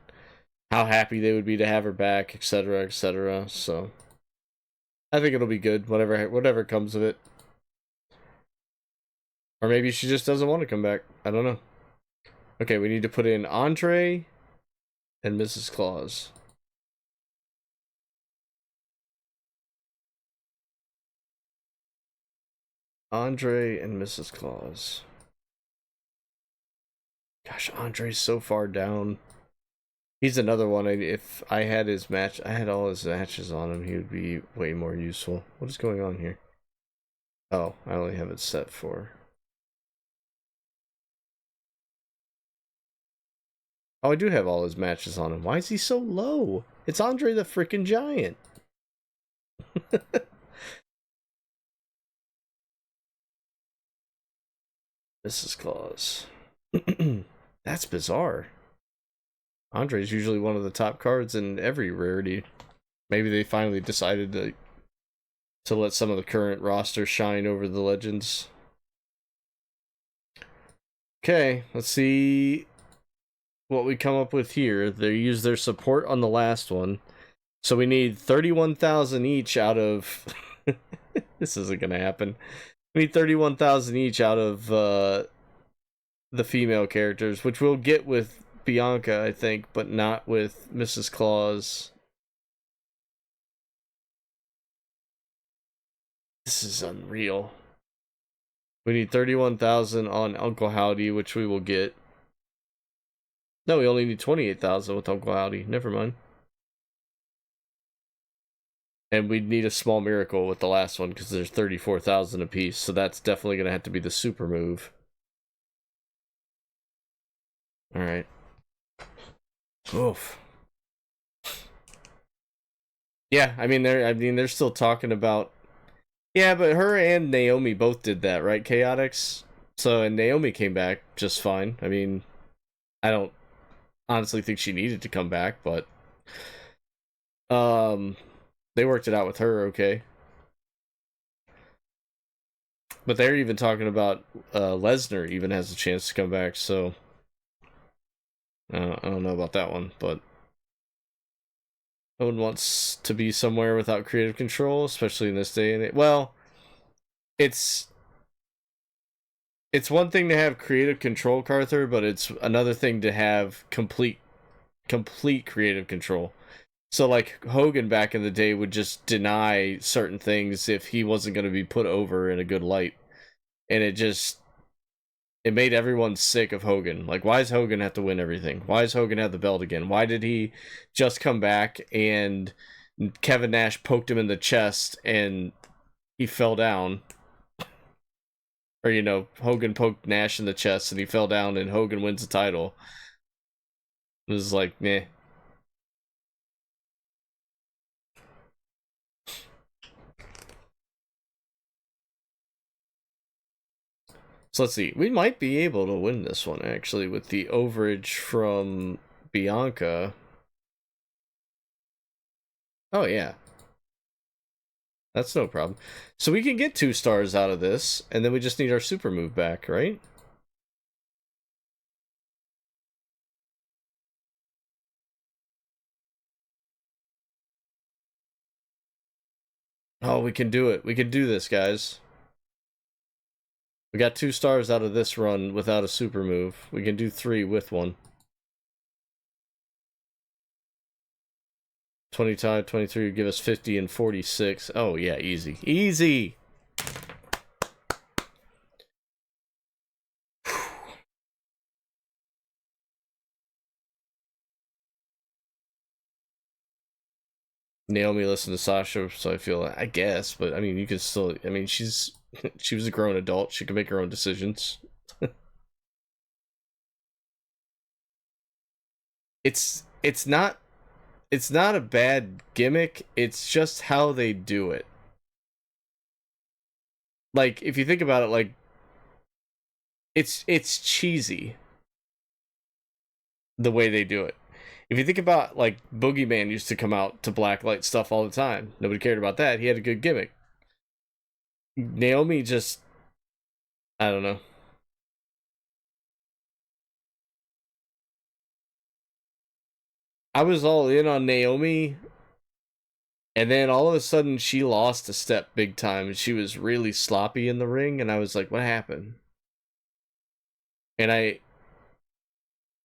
how happy they would be to have her back, etc., etc. So I think it'll be good, whatever comes of it. Or maybe she just doesn't want to come back. I don't know. Okay, we need to put in Andre and Mrs. Claus. Andre and Mrs. Claus. Gosh, Andre's so far down. He's another one. If I had his match, I had all his matches on him, he would be way more useful. What is going on here? Oh, I only have it set for. Oh, I do have all his matches on him. Why is he so low? It's Andre the freaking Giant. Mrs. Claus. That's bizarre. Andre's usually one of the top cards in every rarity. Maybe they finally decided to let some of the current roster shine over the legends. Okay, let's see what we come up with here. They used their support on the last one. So we need 31,000 each out of... This isn't going to happen. We need 31,000 each out of the female characters, which we'll get with Bianca, I think, but not with Mrs. Claus. This is unreal. We need 31,000 on Uncle Howdy, which we will get. No, we only need 28,000 with Uncle Howdy. Never mind. And we'd need a small miracle with the last one because there's 34,000 apiece. So that's definitely going to have to be the super move. Alright. Oof. Yeah, I mean they're still talking about. Yeah, but her and Naomi both did that, right? Chaotix. So and Naomi came back just fine. I mean, I don't honestly think she needed to come back, but they worked it out with her, okay. But they're even talking about Lesnar even has a chance to come back, so I don't know about that one, but no one wants to be somewhere without creative control, especially in this day and age. Well, it's one thing to have creative control, Carther, but it's another thing to have complete creative control. So like Hogan back in the day would just deny certain things if he wasn't going to be put over in a good light. And it made everyone sick of Hogan. Like, why does Hogan have to win everything? Why does Hogan have the belt again? Why did he just come back and Kevin Nash poked him in the chest and he fell down? Or, you know, Hogan poked Nash in the chest and he fell down and Hogan wins the title. It was like, meh. So let's see. We might be able to win this one, actually, with the overage from Bianca. Oh, yeah. That's no problem. So we can get 2 stars out of this, and then we just need our super move back, right? Oh, we can do it. We can do this, guys. We got 2 stars out of this run without a super move. We can do 3 with one. 25, 23 would give us 50 and 46. Oh, yeah, easy. Easy! Naomi listened to Sasha, so I feel, I guess, but I mean, you can still, I mean, she was a grown adult. She can make her own decisions. it's not a bad gimmick. It's just how they do it. Like, if you think about it, like, it's cheesy the way they do it. If you think about, like, Boogeyman used to come out to blacklight stuff all the time. Nobody cared about that. He had a good gimmick. Naomi just, I don't know. I was all in on Naomi, and then all of a sudden she lost a step big time, and she was really sloppy in the ring, and I was like, what happened? And I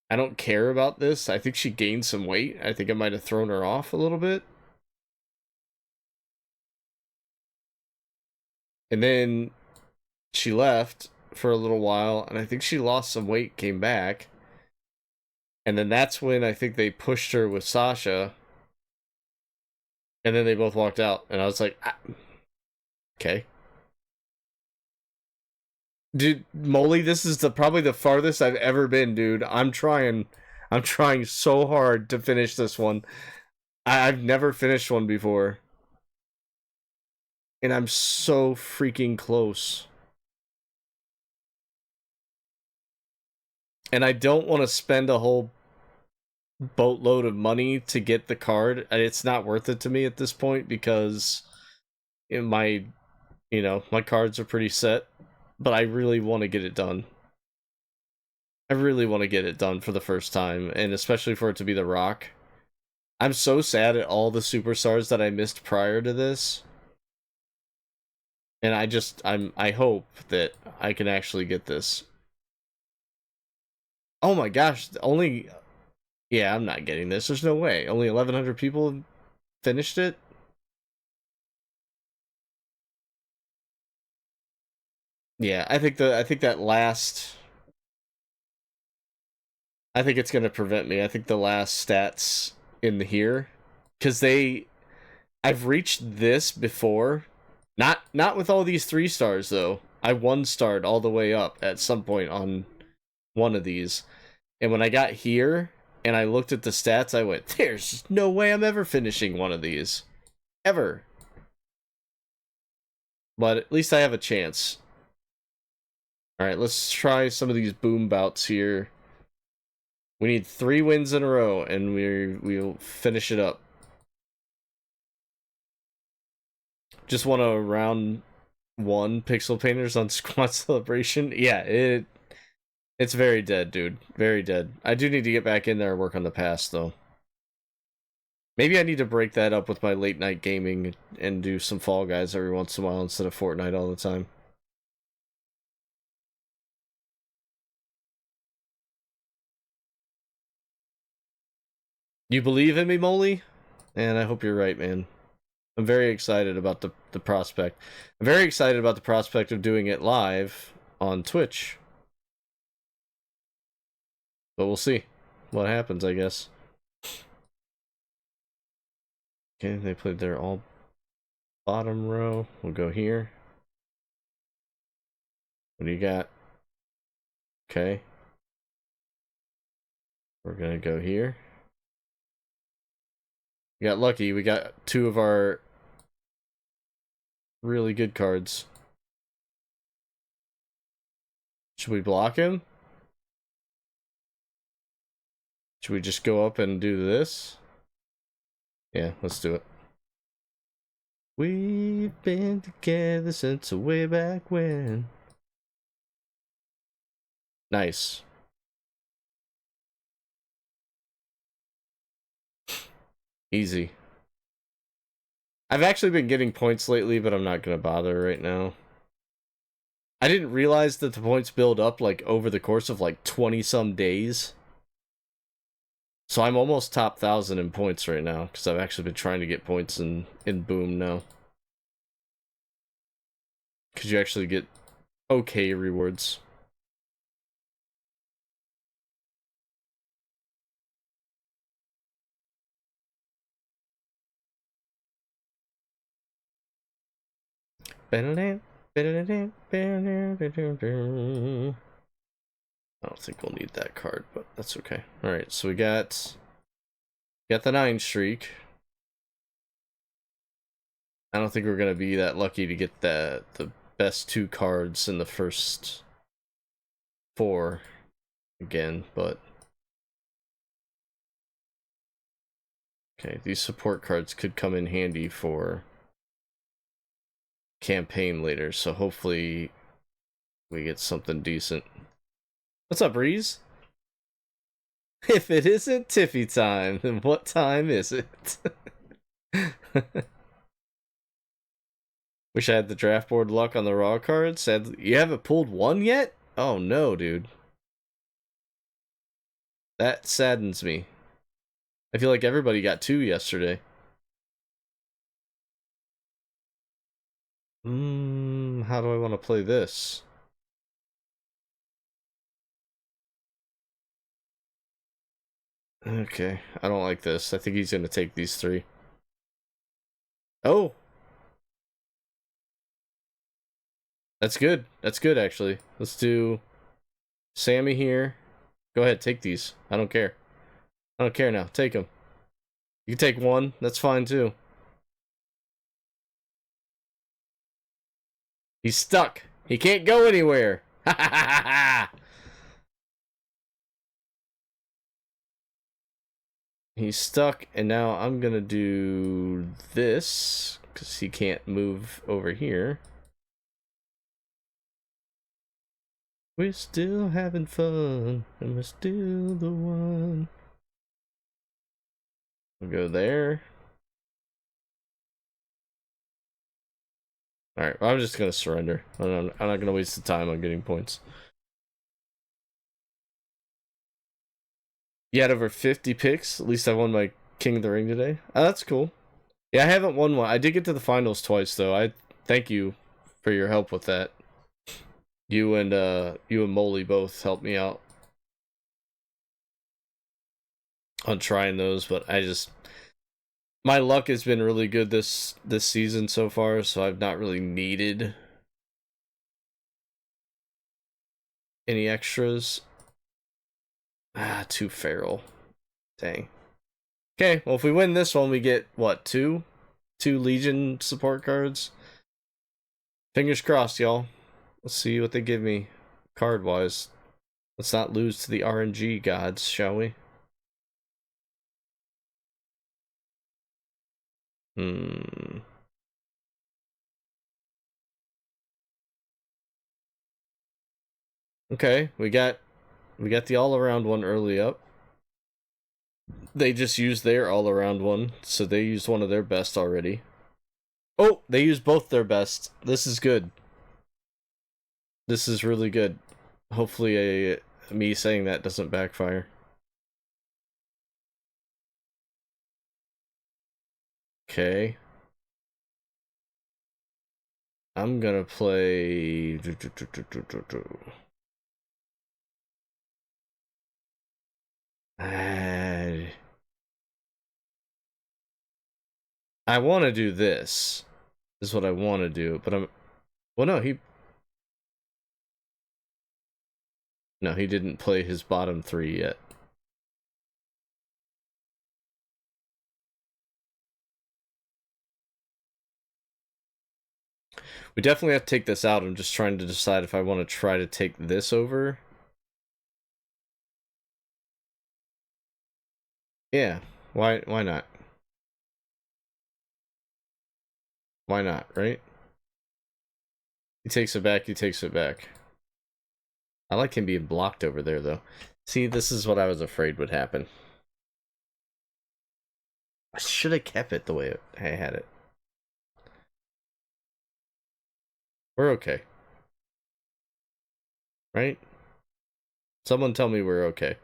don't care about this. I think she gained some weight. I think I might have thrown her off a little bit. And then she left for a little while, and I think she lost some weight, came back. And then that's when I think they pushed her with Sasha. And then they both walked out. And I was like, okay. Dude, Molly, this is probably the farthest I've ever been, dude. I'm trying so hard to finish this one. I've never finished one before. And I'm so freaking close. And I don't want to spend a whole boatload of money to get the card. It's not worth it to me at this point because my cards are pretty set, but I really want to get it done. I really want to get it done for the first time, and especially for it to be The Rock. I'm so sad at all the superstars that I missed prior to this. And I hope that I can actually get this. Oh my gosh, yeah, I'm not getting this. There's no way. Only 1,100 people finished it? Yeah, I think that last... I think it's going to prevent me. I think the last stats in here... Because I've reached this before. Not with all these 3 stars, though. I 1-starred all the way up at some point on one of these. And when I got here... and I looked at the stats, I went, there's no way I'm ever finishing one of these. Ever. But at least I have a chance. Alright, let's try some of these boom bouts here. We need 3 wins in a row, and we'll finish it up. Just want a round 1 Pixel Painters on Squad Celebration. Yeah, it's very dead, dude. Very dead. I do need to get back in there and work on the past, though. Maybe I need to break that up with my late night gaming and do some Fall Guys every once in a while instead of Fortnite all the time. You believe in me, Molly? And I hope you're right, man. I'm very excited about the prospect. I'm very excited about the prospect of doing it live on Twitch. But we'll see what happens, I guess. Okay, they played their all bottom row. We'll go here. What do you got? Okay. We're gonna go here. We got lucky. We got 2 of our really good cards. Should we block him? Should we just go up and do this? Yeah, let's do it. We've been together since way back when. Nice. Easy. I've actually been getting points lately, but I'm not gonna bother right now. I didn't realize that the points build up like over the course of like 20-some days. So I'm almost top 1,000 in points right now, because I've actually been trying to get points in Boom now. Because you actually get okay rewards. I don't think we'll need that card, but that's okay. Alright, so we got the 9 streak. I don't think we're gonna be that lucky to get the best 2 cards in the first 4 again, but okay, these support cards could come in handy for campaign later, so hopefully we get something decent. What's up, Breeze? If it isn't Tiffy time, then what time is it? Wish I had the draft board luck on the raw cards. Sadly, you haven't pulled 1 yet? Oh no, dude. That saddens me. I feel like everybody got 2 yesterday. How do I want to play this? Okay, I don't like this. I think he's gonna take these three. Oh! That's good. That's good, actually. Let's do Sammy here. Go ahead, take these. I don't care. I don't care now. Take them. You can take one. That's fine, too. He's stuck. He can't go anywhere. Ha ha ha ha! He's stuck, and now I'm gonna do this, because he can't move over here. We're still having fun, and we're still the one. We'll go there. Alright, well, I'm just gonna surrender. I'm not gonna waste the time on getting points. You had over 50 picks. At least I won my King of the Ring today. Oh, that's cool. Yeah, I haven't won one. I did get to the finals twice, though. I thank you for your help with that. You and Molly both helped me out on trying those, but my luck has been really good this season so far, so I've not really needed any extras. Ah, 2 feral. Dang. Okay, well, if we win this one, we get, what, 2 Legion support cards? Fingers crossed, y'all. Let's see what they give me card-wise. Let's not lose to the RNG gods, shall we? Okay, we got the all-around one early up. They just used their all-around one, so they used one of their best already. Oh, they used both their best. This is good. This is really good. Hopefully me saying that doesn't backfire. Okay. I'm gonna play... I want to do this. This is what I want to do, but well, no, he didn't play his bottom 3 yet. We definitely have to take this out. I'm just trying to decide if I want to try to take this over. Yeah, why not? Why not, right? He takes it back, he takes it back. I like him being blocked over there, though. See, this is what I was afraid would happen. I should have kept it the way I had it. We're okay. Right? Someone tell me we're okay.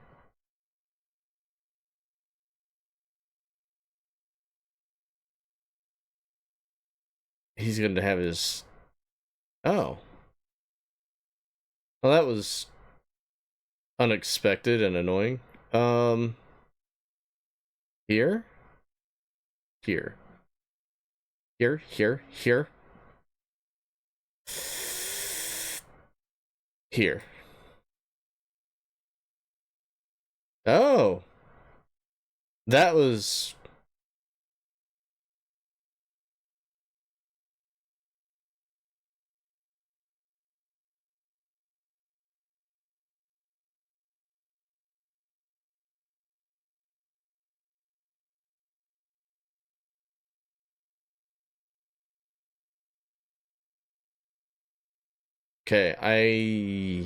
He's going to have his... Oh. Well, that was unexpected and annoying. Here? Here. Here, here, here. Here. Oh. That was... Okay, I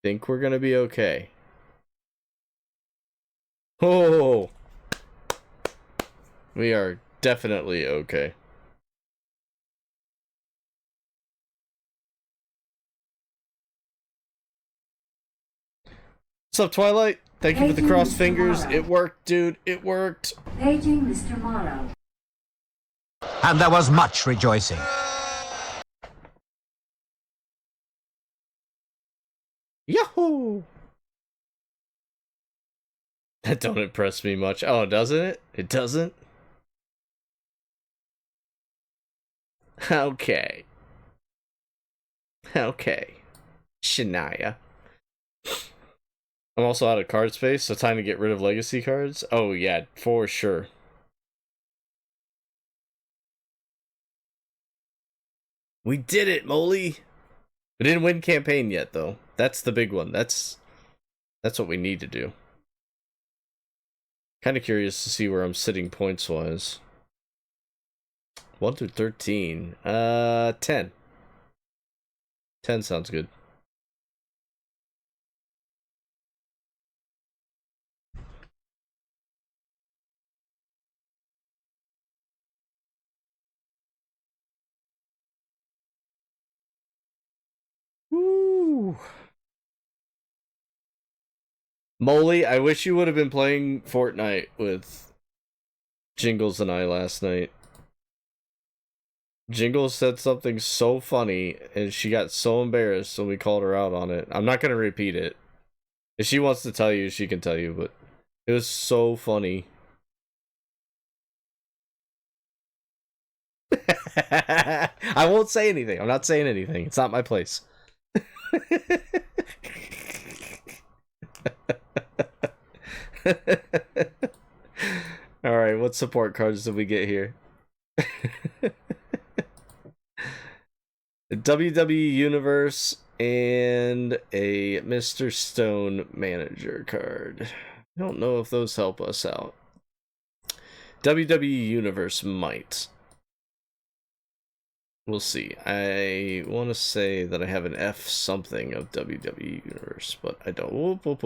think we're gonna be okay. Oh, we are definitely okay. What's up, Twilight? Thank you for the crossed fingers. It worked, dude. It worked. Paging Mr. Morrow. And there was much rejoicing. Yahoo! That don't impress me much. Oh, doesn't it? It doesn't? Okay. Okay. Shania. I'm also out of card space, so time to get rid of legacy cards. Oh, yeah, for sure. We did it, Molly! We didn't win campaign yet, though. That's the big one. That's what we need to do. Kind of curious to see where I'm sitting points-wise. 1 through 13. 10. 10 sounds good. Woo! Molly, I wish you would have been playing Fortnite with Jingles and I last night. Jingles said something so funny, and she got so embarrassed when we called her out on it. I'm not going to repeat it. If she wants to tell you, she can tell you, but it was so funny. I won't say anything. I'm not saying anything. It's not my place. Alright, what support cards did we get here? The WWE Universe and a Mr. Stone manager card. I don't know if those help us out. WWE Universe might. We'll see. I want to say that I have an F something of WWE Universe, but I don't. No.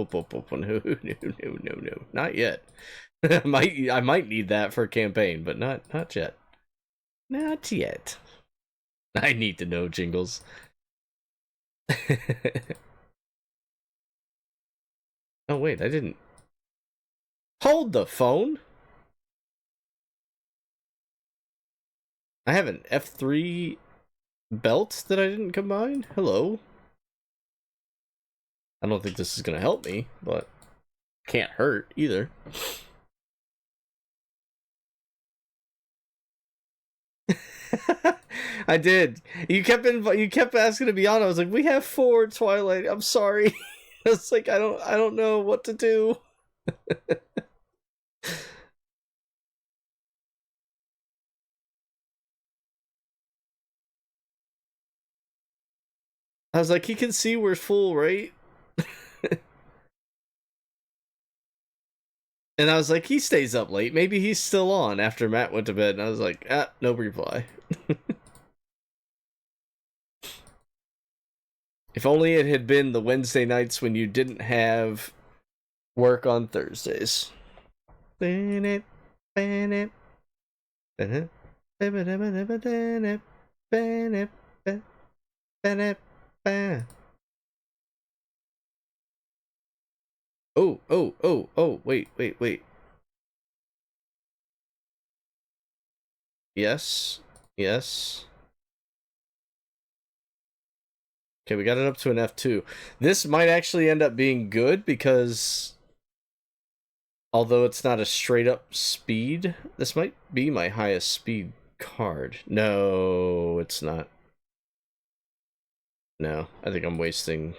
Not yet. I might need that for a campaign, but not yet. Not yet. I need to know, Jingles. Oh, wait, I didn't. Hold the phone! I have an F3 belt that I didn't combine? Hello? I don't think this is gonna help me, but can't hurt either. I did. You kept asking to be on. I was like, we have 4 Twilight. I'm sorry. It's like I don't know what to do. I was like, he can see we're full, right? And I was like, he stays up late. Maybe he's still on after Matt went to bed. And I was like, no reply. If only it had been the Wednesday nights when you didn't have work on Thursdays. Oh, wait. Yes. Okay, we got it up to an F2. This might actually end up being good because although it's not a straight up speed, this might be my highest speed card. No, it's not. No, I think I'm wasting.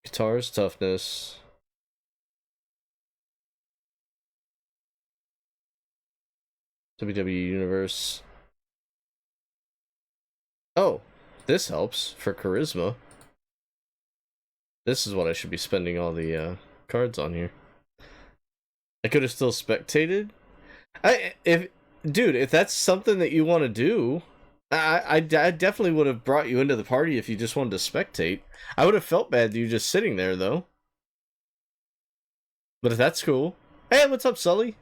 Guitar's toughness. WWE Universe. Oh, this helps for charisma. This is what I should be spending all the cards on here. I could have still spectated. Dude, if that's something that you want to do, I definitely would have brought you into the party if you just wanted to spectate. I would have felt bad that you just sitting there though. But if that's cool. Hey, what's up, Sully?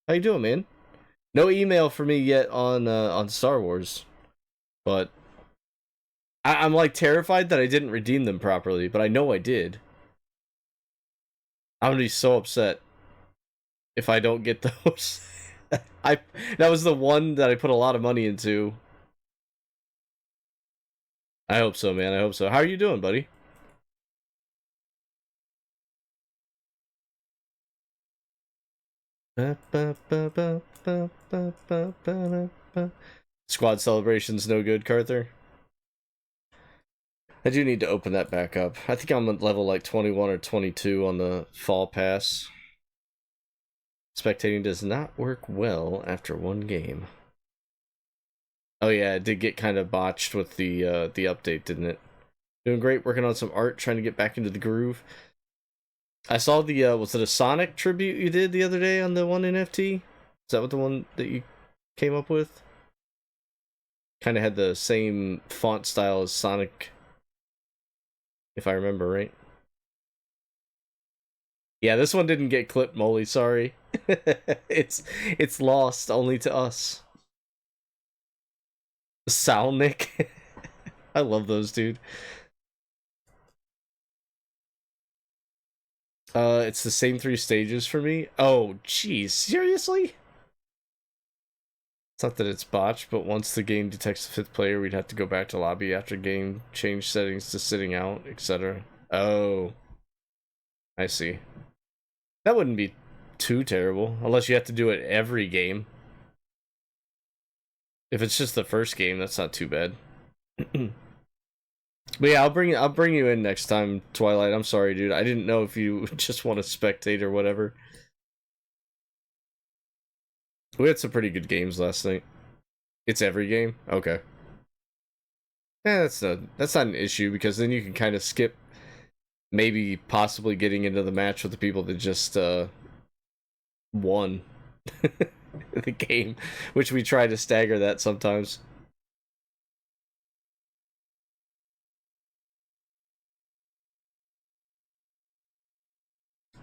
How you doing, man? No email for me yet on Star Wars, but I'm like terrified that I didn't redeem them properly, but I know I did. I'm gonna be so upset if I don't get those. I that was the one that I put a lot of money into. I hope so, man. I hope so. How are you doing, buddy? Squad celebrations no good, Carther. I do need to open that back up. I think I'm at level like 21 or 22 on the fall pass. Spectating does not work well after one game. Oh yeah, it did get kind of botched with the update, didn't it? Doing great, working on some art, trying to get back into the groove. I saw the was it a Sonic tribute you did the other day on the one NFT? Is that what the one that you came up with? Kind of had the same font style as Sonic, if I remember right. Yeah, this one didn't get clipped, Molly, sorry. it's lost only to us. Salnick. I love those, dude. It's the same 3 stages for me. Oh, jeez, seriously? It's not that it's botched, but once the game detects the 5th player, we'd have to go back to lobby after game, change settings to sitting out, etc. Oh. I see. That wouldn't be too terrible, unless you have to do it every game. If it's just the first game, that's not too bad. But yeah, I'll bring you in next time, Twilight. I'm sorry, dude. I didn't know if you just want to spectate or whatever. We had some pretty good games last night. It's every game? Okay. Yeah, that's not an issue, because then you can kind of skip maybe possibly getting into the match with the people that just won the game, which we try to stagger that sometimes.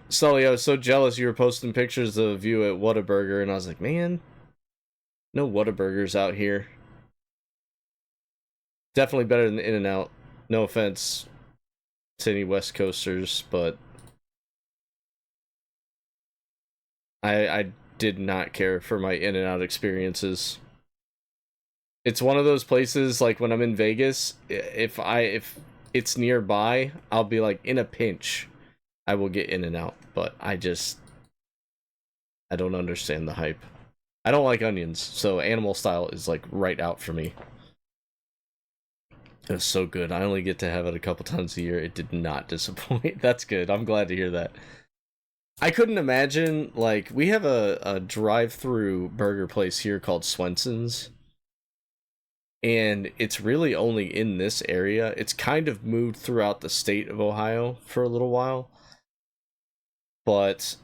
Sully, I was so jealous you were posting pictures of you at Whataburger, and I was like, man, no Whataburgers out here. Definitely better than In-N-Out. No offense to any West Coasters, but I did not care for my In-N-Out experiences. It's one of those places, like when I'm in Vegas, if it's nearby, I'll be like, in a pinch, I will get In-N-Out, but I don't understand the hype. I don't like onions, so animal style is like right out for me. It was so good. I only get to have it a couple times a year. It did not disappoint. That's good. I'm glad to hear that. I couldn't imagine, like, we have a drive-through burger place here called Swenson's, and it's really only in this area. It's kind of moved throughout the state of Ohio for a little while, but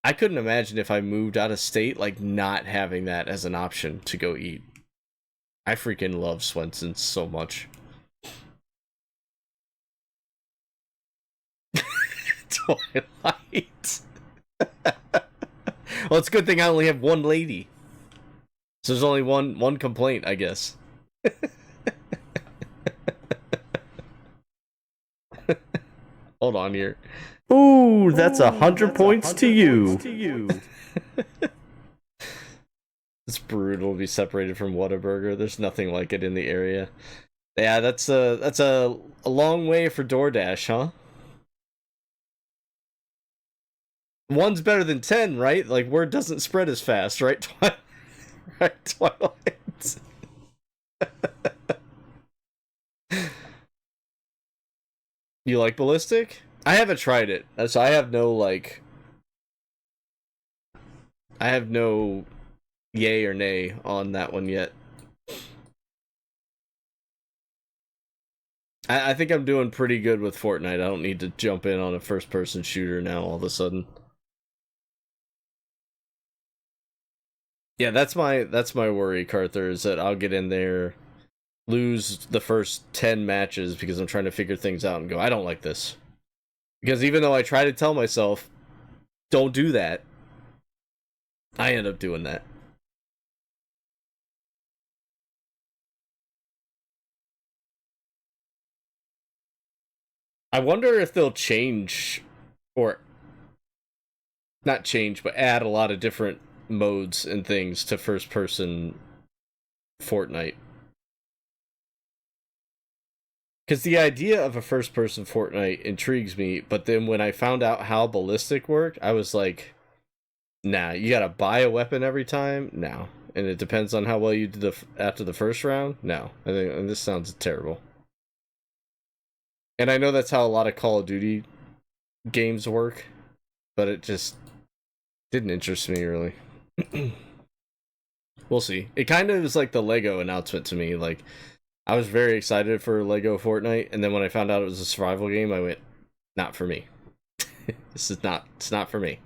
I couldn't imagine if I moved out of state, like, not having that as an option to go eat. I freaking love Swenson's so much. Twilight. Well, it's a good thing I only have one lady. So there's only one complaint, I guess. Hold on here. Ooh, that's 100 points to you. It's brutal to be separated from Whataburger. There's nothing like it in the area. Yeah, that's a long way for DoorDash, huh? One's better than 10, right? Like, word doesn't spread as fast, right? Right, Twilight. You like Ballistic? I haven't tried it, so I have no, like... I have no yay or nay on that one yet. I think I'm doing pretty good with Fortnite. I don't need to jump in on a first-person shooter now all of a sudden. Yeah, that's my worry, Carther, is that I'll get in there, lose the first 10 matches because I'm trying to figure things out and go, I don't like this. Because even though I try to tell myself, don't do that, I end up doing that. I wonder if they'll change, or not change, but add a lot of different modes and things to first person Fortnite. Because the idea of a first person Fortnite intrigues me, but then when I found out how ballistic worked, I was like, nah, you gotta buy a weapon every time? No. And it depends on how well you did after the first round? No. I think and this sounds terrible. And I know that's how a lot of Call of Duty games work, but it just didn't interest me really. We'll see. It kind of is like the Lego announcement to me. Like, I was very excited for Lego Fortnite, and then when I found out it was a survival game, I went, not for me. It's not for me.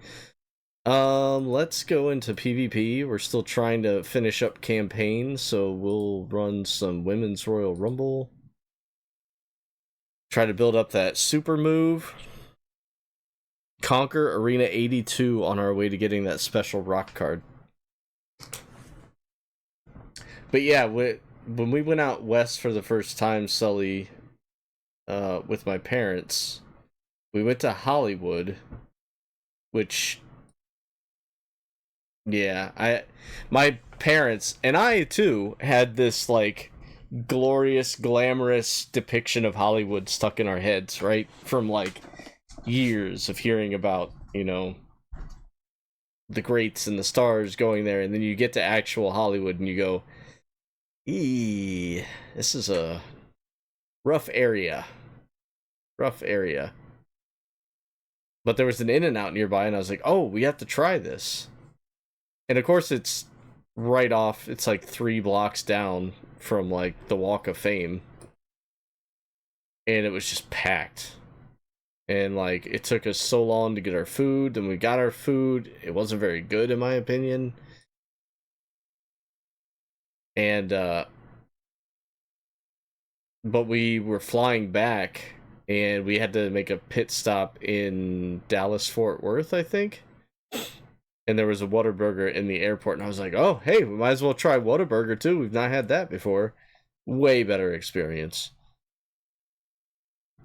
Let's go into PvP. We're still trying to finish up campaign, so we'll run some Women's Royal Rumble. Try to build up that super move. Conquer Arena 82 on our way to getting that special rock card. But yeah, when we went out west for the first time, Sully, with my parents, we went to Hollywood, which, yeah, my parents, and I too, had this, like, glorious, glamorous depiction of Hollywood stuck in our heads, right? From, like, years of hearing about, you know, the greats and the stars going there, and then you get to actual Hollywood and you go, this is a rough area. Rough area. But there was an In-N-Out nearby, and I was like, oh, we have to try this. And of course, it's right off, it's like 3 blocks down from, like, the Walk of Fame. And it was just packed. And, like, it took us so long to get our food, and we got our food. It wasn't very good, in my opinion. And, but we were flying back, and we had to make a pit stop in Dallas-Fort Worth, I think. And there was a Whataburger in the airport, and I was like, oh, hey, we might as well try Whataburger, too. We've not had that before. Way better experience.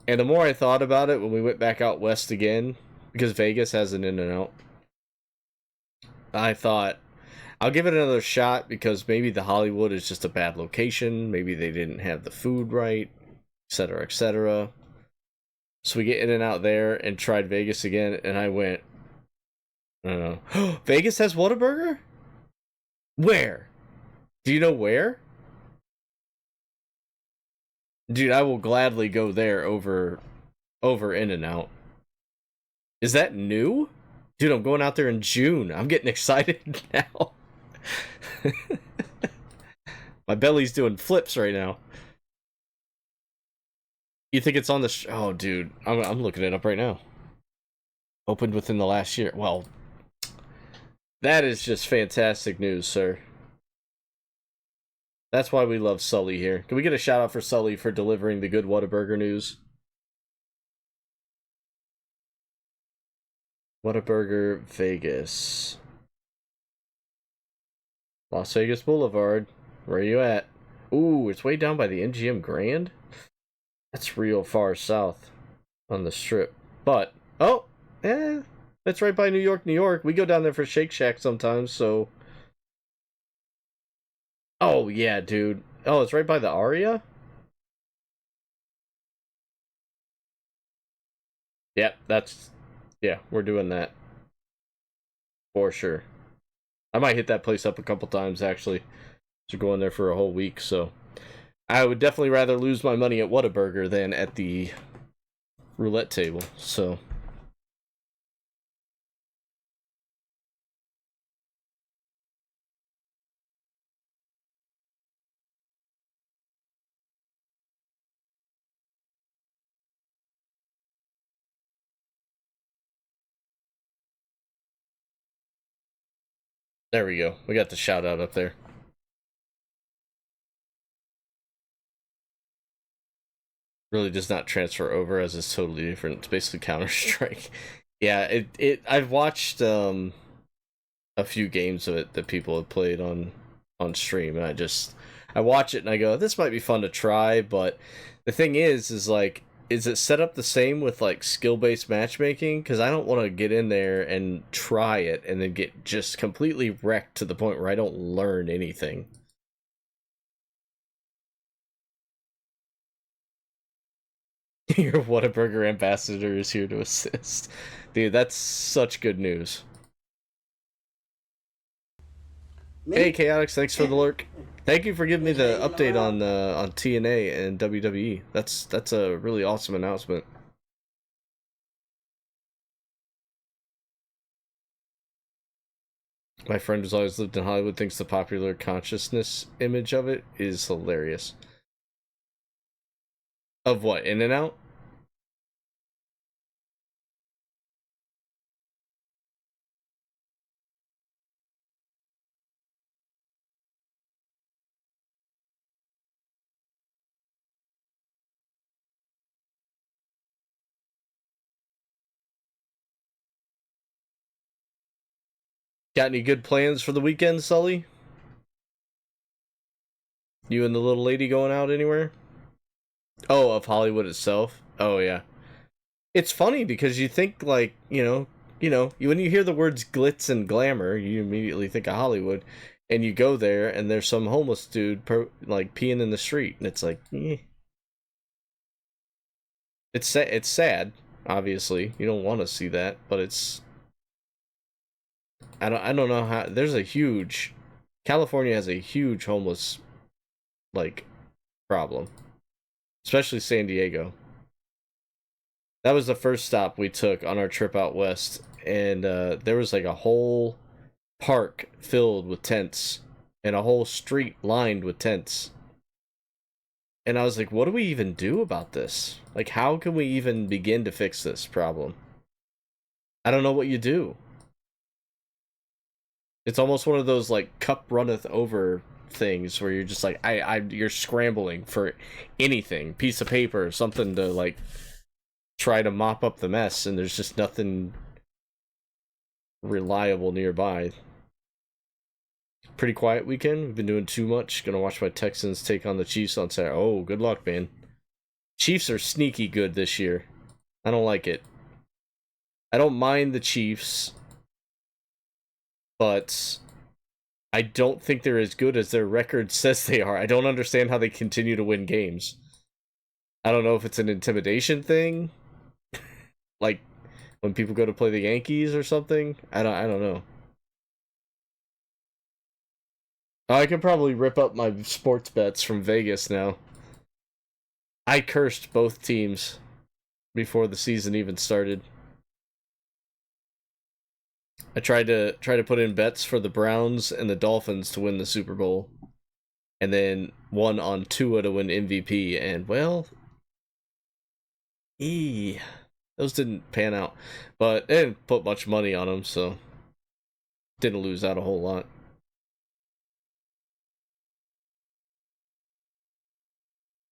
And the more I thought about it, when we went back out west again, because Vegas has an In-N-Out, I thought, I'll give it another shot, because maybe the Hollywood is just a bad location, maybe they didn't have the food right, etc., etc. So we get In-N-Out there and tried Vegas again, and I went, I don't know, Vegas has Whataburger? Where? Do you know where? Dude, I will gladly go there over In-N-Out. Is that new? Dude, I'm going out there in June. I'm getting excited now. My belly's doing flips right now. You think it's on the oh, dude, I'm looking it up right now. Opened within the last year. Well, that is just fantastic news, sir. That's why we love Sully here. Can we get a shout out for Sully for delivering the good Whataburger news? Whataburger Vegas. Las Vegas Boulevard. Where are you at? Ooh, it's way down by the MGM Grand? That's real far south on the strip. But, oh, that's right by New York, New York. We go down there for Shake Shack sometimes, so... Oh, yeah, dude. Oh, it's right by the Aria? Yep, yeah, we're doing that. For sure. I might hit that place up a couple times, actually. To go in there for a whole week, so... I would definitely rather lose my money at Whataburger than at the roulette table, so... There we go. We got the shout out up there. Really does not transfer over, as it's totally different. It's basically Counter-Strike. Yeah, I've watched a few games of it that people have played on stream, and I watch it and I go, this might be fun to try, but the thing is like, is it set up the same with like skill-based matchmaking? Because I don't want to get in there and try it and then get just completely wrecked to the point where I don't learn anything. Your Whataburger ambassador is here to assist. Dude, that's such good news. Hey, Chaotix, thanks for the lurk. Thank you for giving me the update on TNA and WWE. That's a really awesome announcement. My friend who's always lived in Hollywood thinks the popular consciousness image of it is hilarious. Of what? In-N-Out? Got any good plans for the weekend, Sully? You and the little lady going out anywhere? Oh, of Hollywood itself? Oh, yeah. It's funny because you think, like, when you hear the words glitz and glamour, you immediately think of Hollywood, and you go there, and there's some homeless dude, like, peeing in the street, and it's like, eh. It's sad, obviously. You don't want to see that, but it's... I don't know how... California has a huge homeless, like, problem. Especially San Diego. That was the first stop we took on our trip out west, and there was like a whole park filled with tents and a whole street lined with tents. And I was like, what do we even do about this? Like, how can we even begin to fix this problem? I don't know what you do. It's almost one of those like cup runneth over things where you're just like, you're scrambling for anything, piece of paper, something to like try to mop up the mess, and there's just nothing reliable nearby. Pretty quiet weekend. We've been doing too much. Gonna watch my Texans take on the Chiefs on Saturday. Oh, good luck, man. Chiefs are sneaky good this year. I don't like it. I don't mind the Chiefs, but I don't think they're as good as their record says they are. I don't understand how they continue to win games. I don't know if it's an intimidation thing, like when people go to play the Yankees or something. I don't know. I could probably rip up my sports bets from Vegas now. I cursed both teams before the season even started. I tried to put in bets for the Browns and the Dolphins to win the Super Bowl, and then one on Tua to win MVP, and well, those didn't pan out, but I didn't put much money on them, so didn't lose out a whole lot.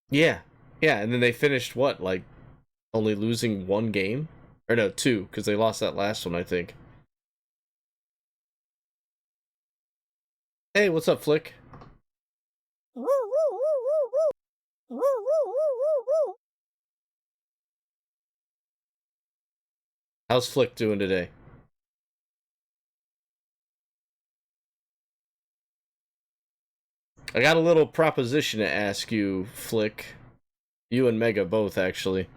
Yeah, and then they finished what, like only losing one game, or no, two, because they lost that last one, I think. Hey, what's up, Flick? How's Flick doing today? I got a little proposition to ask you, Flick. You and Mega both, actually.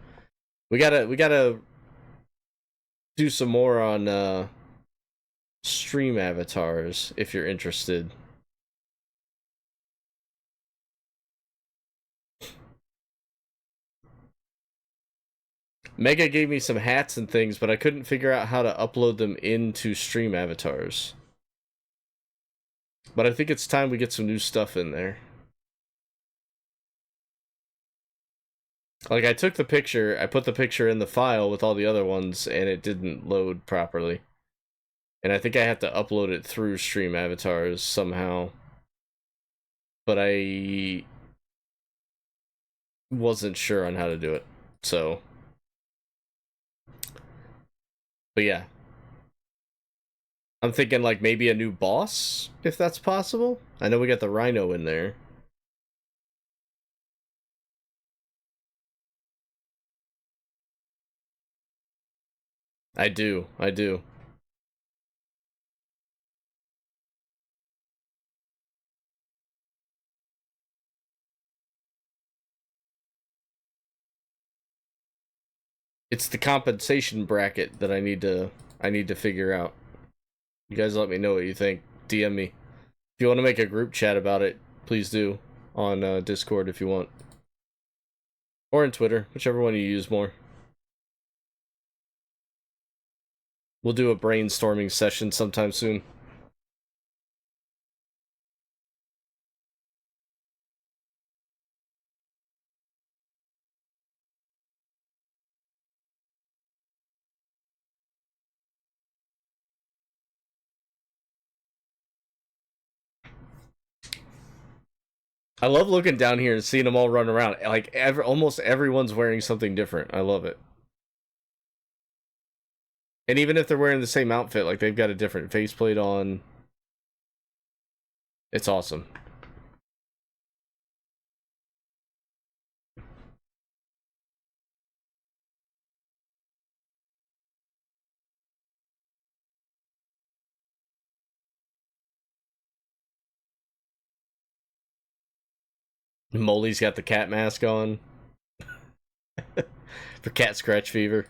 We gotta do some more on stream avatars if you're interested. Mega gave me some hats and things, but I couldn't figure out how to upload them into stream avatars. But I think it's time we get some new stuff in there. Like, I took the picture, I put the picture in the file with all the other ones, and it didn't load properly. And I think I have to upload it through stream avatars somehow. But I wasn't sure on how to do it, so... But yeah. I'm thinking, like, maybe a new boss, if that's possible. I know we got the Rhino in there. I do. I do. It's the compensation bracket that I need to figure out. You guys let me know what you think. DM me. If you want to make a group chat about it, please do. On Discord if you want. Or on Twitter, whichever one you use more. We'll do a brainstorming session sometime soon. I love looking down here and seeing them all run around. Like, almost everyone's wearing something different. I love it. And even if they're wearing the same outfit, like, they've got a different faceplate on. It's awesome. Molly's got the cat mask on. For cat scratch fever.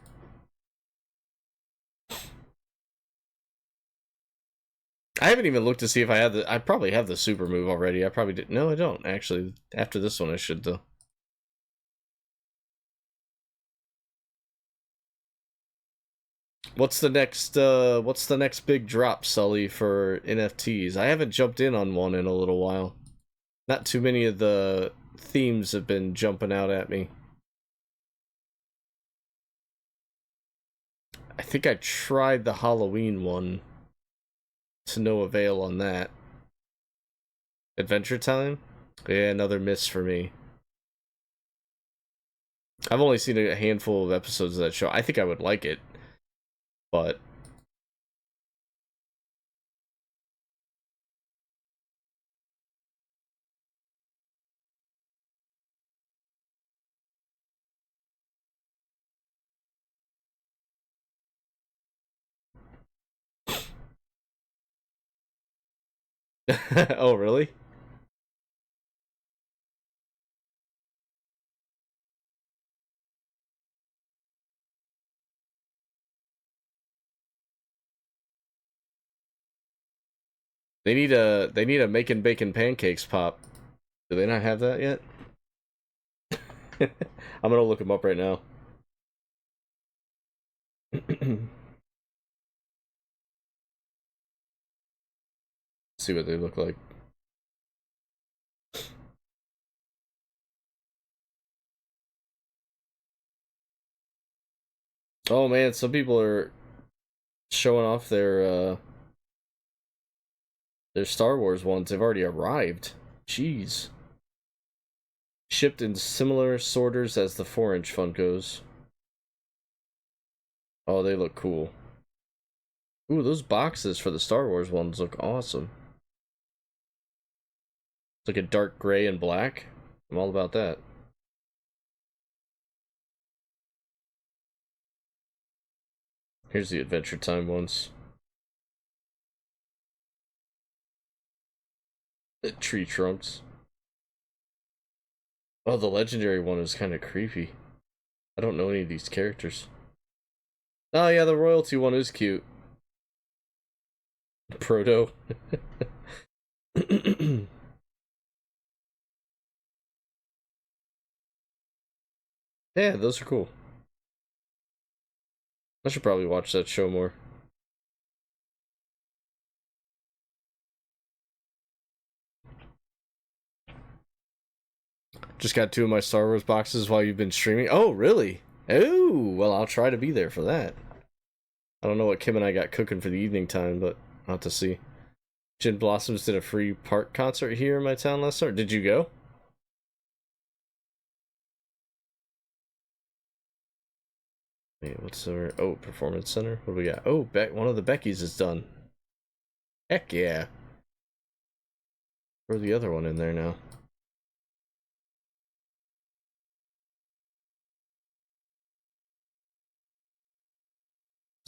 I haven't even looked to see if I have I probably have the super move already. I probably did. No, I don't, actually. After this one, I should, though. What's the next big drop, Sully, for NFTs? I haven't jumped in on one in a little while. Not too many of the themes have been jumping out at me. I think I tried the Halloween one. To no avail on that. Adventure Time? Yeah, another miss for me. I've only seen a handful of episodes of that show. I think I would like it. But... oh, really? They need a making bacon pancakes pop. Do they not have that yet? I'm gonna look them up right now. See what they look like. Oh man, some people are showing off their Star Wars ones. They've already arrived. Jeez. Shipped in similar sorters as the 4-inch Funkos. Oh, they look cool. Ooh, those boxes for the Star Wars ones look awesome. It's like a dark gray and black. I'm all about that. Here's the Adventure Time ones. The tree trunks. Oh, the legendary one is kind of creepy. I don't know any of these characters. Oh yeah, the royalty one is cute. Proto. Yeah, those are cool. I should probably watch that show more. Just got 2 of my Star Wars boxes while you've been streaming. Oh, really? Oh, well, I'll try to be there for that. I don't know what Kim and I got cooking for the evening time, but I'll have to see. Gin Blossoms did a free park concert here in my town last summer. Did you go? Wait, what's our... Oh, Performance Center? What do we got? Oh, one of the Beckys is done. Heck yeah. Throw the other one in there now.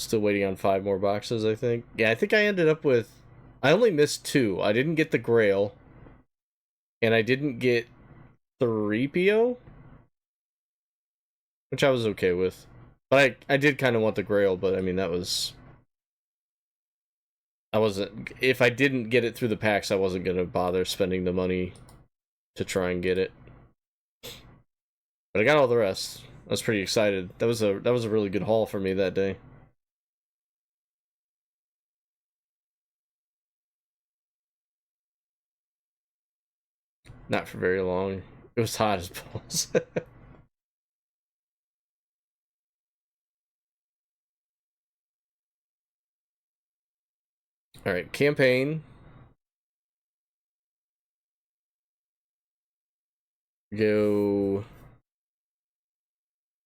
Still waiting on 5 more boxes, I think. Yeah, I think I ended up with... I only missed 2. I didn't get the Grail. And I didn't get 3PO? Which I was okay with. But I did kind of want the Grail, but I mean, that was... I wasn't... If I didn't get it through the packs, I wasn't going to bother spending the money to try and get it. But I got all the rest. I was pretty excited. That was a really good haul for me that day. Not for very long. It was hot as balls. Alright, campaign. Go...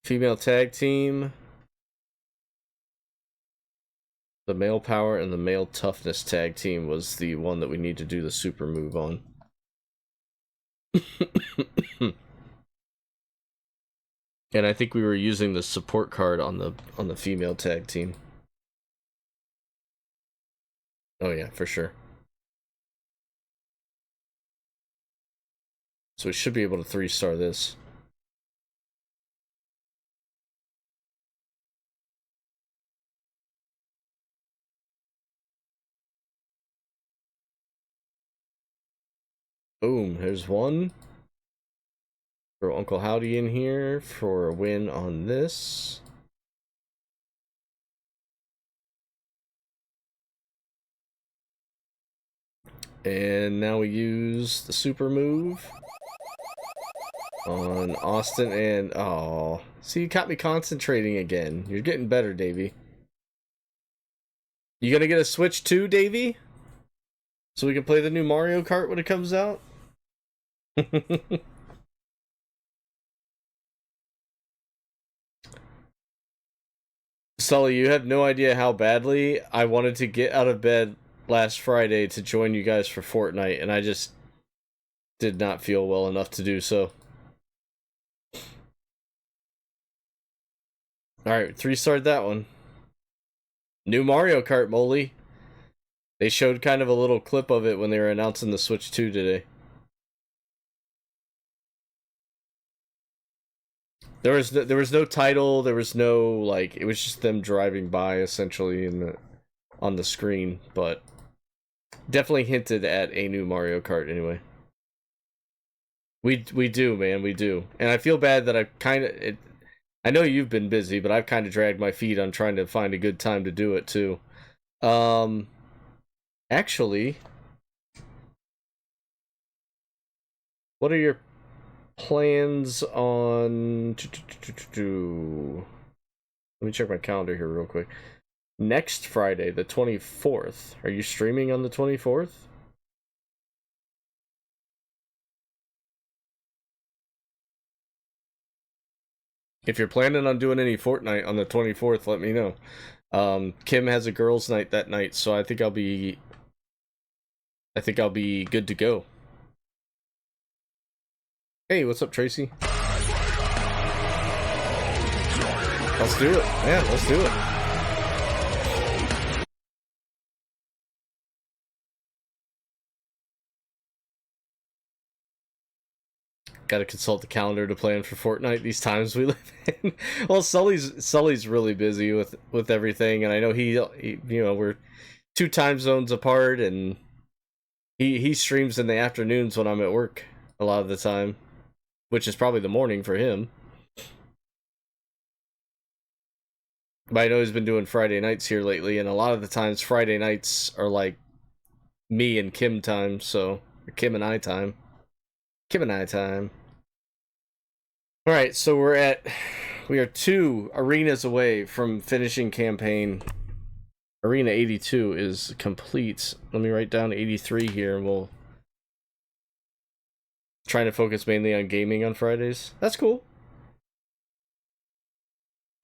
Female tag team. The male power and the male toughness tag team was the one that we need to do the super move on. And I think we were using the support card on the female tag team. Oh yeah, for sure. So we should be able to 3-star this. Boom, there's one. Throw Uncle Howdy in here for a win on this. And now we use the super move on Austin and... Oh, see, you caught me concentrating again. You're getting better, Davey. You gonna get a Switch too, Davey? So we can play the new Mario Kart when it comes out? Sully, you have no idea how badly I wanted to get out of bed last Friday to join you guys for Fortnite, and I just did not feel well enough to do so. Alright, 3-starred that one. New Mario Kart, Molly. They showed kind of a little clip of it when they were announcing the Switch 2 today. There was no title, there was no, like, it was just them driving by, essentially, on the screen, but definitely hinted at a new Mario Kart, anyway. We do, man, we do. And I feel bad that I know you've been busy, but I've kind of dragged my feet on trying to find a good time to do it, too. Actually, what are your plans on... Let me check my calendar here real quick. Next Friday, the 24th. Are you streaming on the 24th? If you're planning on doing any Fortnite on the 24th, let me know. Kim has a girls' night that night, so I think I'll be good to go. Hey, what's up, Tracy? Let's do it. Yeah, let's do it. Gotta consult the calendar to plan for Fortnite these times we live in. Well, Sully's really busy with everything, and I know he you know, we're 2 time zones apart, and he streams in the afternoons when I'm at work a lot of the time, which is probably the morning for him. But I know he's been doing Friday nights here lately, and a lot of the times Friday nights are like me and Kim time, so Kim and I time. Alright, so we are 2 arenas away from finishing campaign. Arena 82 is complete. Let me write down 83 here, and we'll trying to focus mainly on gaming on Fridays. That's cool.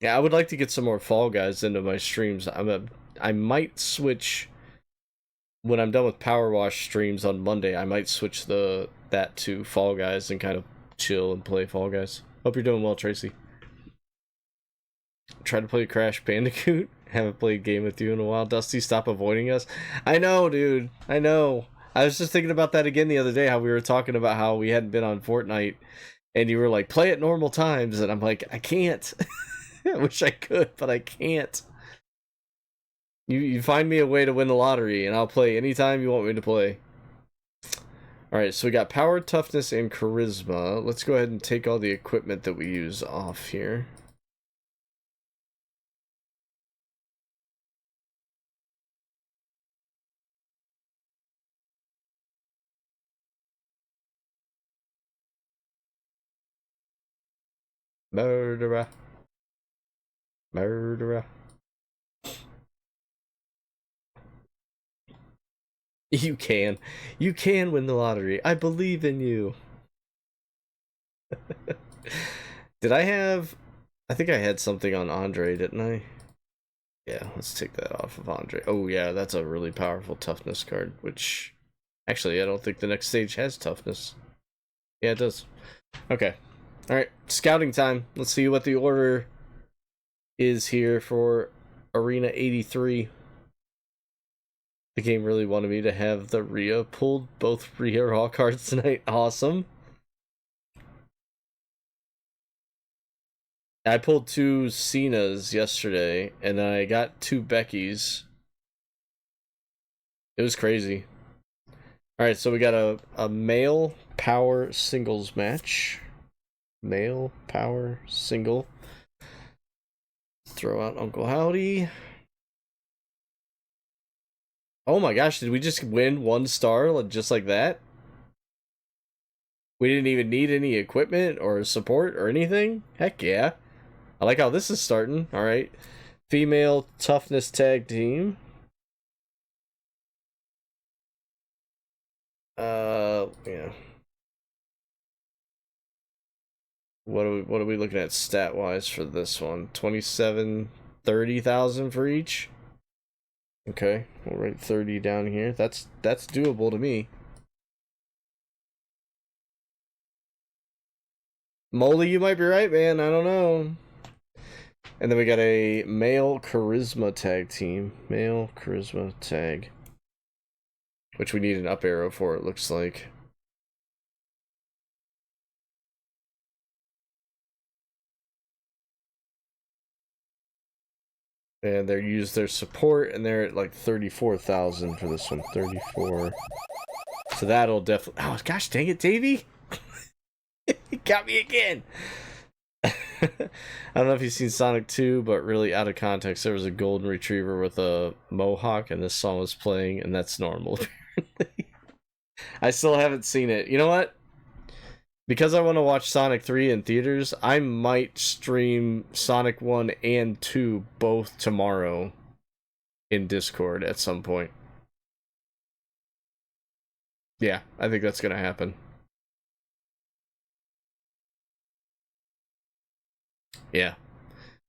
Yeah, I would like to get some more Fall Guys into my streams. I might switch when I'm done with Power Wash streams on Monday. I might switch that to Fall Guys and kind of chill and play Fall Guys. Hope you're doing well, Tracy. Try to play Crash Bandicoot. Haven't played game with you in a while. Dusty, stop avoiding us. I know, dude. I know. I was just thinking about that again the other day, how we were talking about how we hadn't been on Fortnite, and you were like, play at normal times, and I'm like, I can't. I wish I could, but I can't. You find me a way to win the lottery, and I'll play anytime you want me to play. Alright, so we got power, toughness, and charisma. Let's go ahead and take all the equipment that we use off here. Murderer. Murderer. You can. You can win the lottery. I believe in you. Did I have... I think I had something on Andre, didn't I? Yeah, let's take that off of Andre. Oh yeah, that's a really powerful toughness card, which... Actually, I don't think the next stage has toughness. Yeah, it does. Okay. Alright, scouting time. Let's see what the order is here for Arena 83. The game really wanted me to have the Rhea pulled. Both Rhea Raw cards tonight. Awesome. I pulled 2 Cenas yesterday, and then I got 2 Beckys. It was crazy. Alright, so we got a male power singles match. Male power single. Throw out Uncle Howdy. Oh my gosh, did we just win 1 star just like that? We didn't even need any equipment or support or anything? Heck yeah. I like how this is starting. Alright. Female toughness tag team. Yeah. What are we looking at stat wise for this one? 27, 30,000 for each. Okay, we'll write 30 down here. That's doable to me. Molly, you might be right, man. I don't know. And then we got a male charisma tag team. Male charisma tag. Which we need an up arrow for, it looks like. And they use their support, and they're at like 34,000 for this one. 34. So that'll definitely... Oh, gosh dang it, Davey! You got me again! I don't know if you've seen Sonic 2, but really out of context, there was a golden retriever with a mohawk, and this song was playing, and that's normal, apparently. I still haven't seen it. You know what? Because I want to watch Sonic 3 in theaters, I might stream Sonic 1 and 2 both tomorrow in Discord at some point. Yeah, I think that's going to happen. Yeah.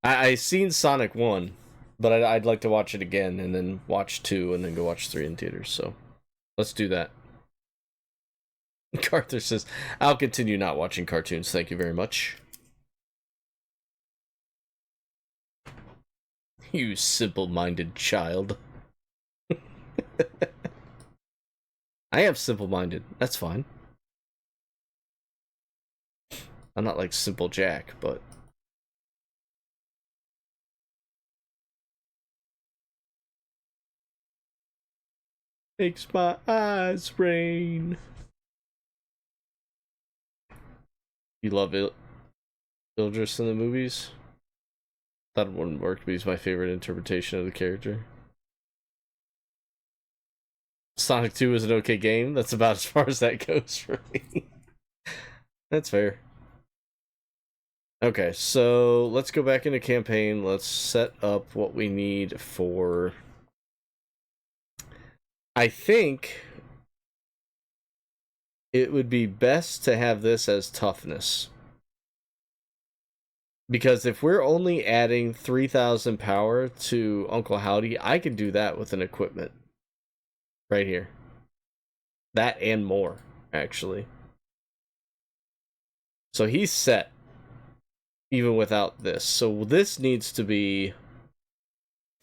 I seen Sonic 1, but I'd like to watch it again and then watch 2 and then go watch 3 in theaters, so let's do that. Carter says, I'll continue not watching cartoons, thank you very much. You simple-minded child. I am simple-minded, that's fine. I'm not like Simple Jack, but... Makes my eyes rain. You love Idris in the movies? That wouldn't work, but he's my favorite interpretation of the character. Sonic 2 is an okay game. That's about as far as that goes for me. That's fair. Okay, so let's go back into campaign. Let's set up what we need for... I think it would be best to have this as toughness. Because if we're only adding 3,000 power to Uncle Howdy, I can do that with an equipment. Right here. That and more, actually. So he's set. Even without this. So this needs to be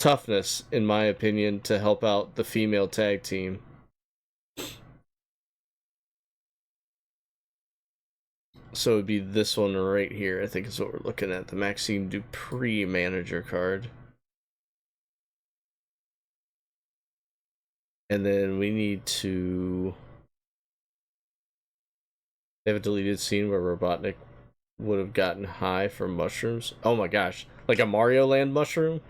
toughness, in my opinion, to help out the female tag team. So it would be this one right here, I think is what we're looking at. The Maxine Dupree manager card. And then we need to... They have a deleted scene where Robotnik would have gotten high from mushrooms. Oh my gosh. Like a Mario Land mushroom?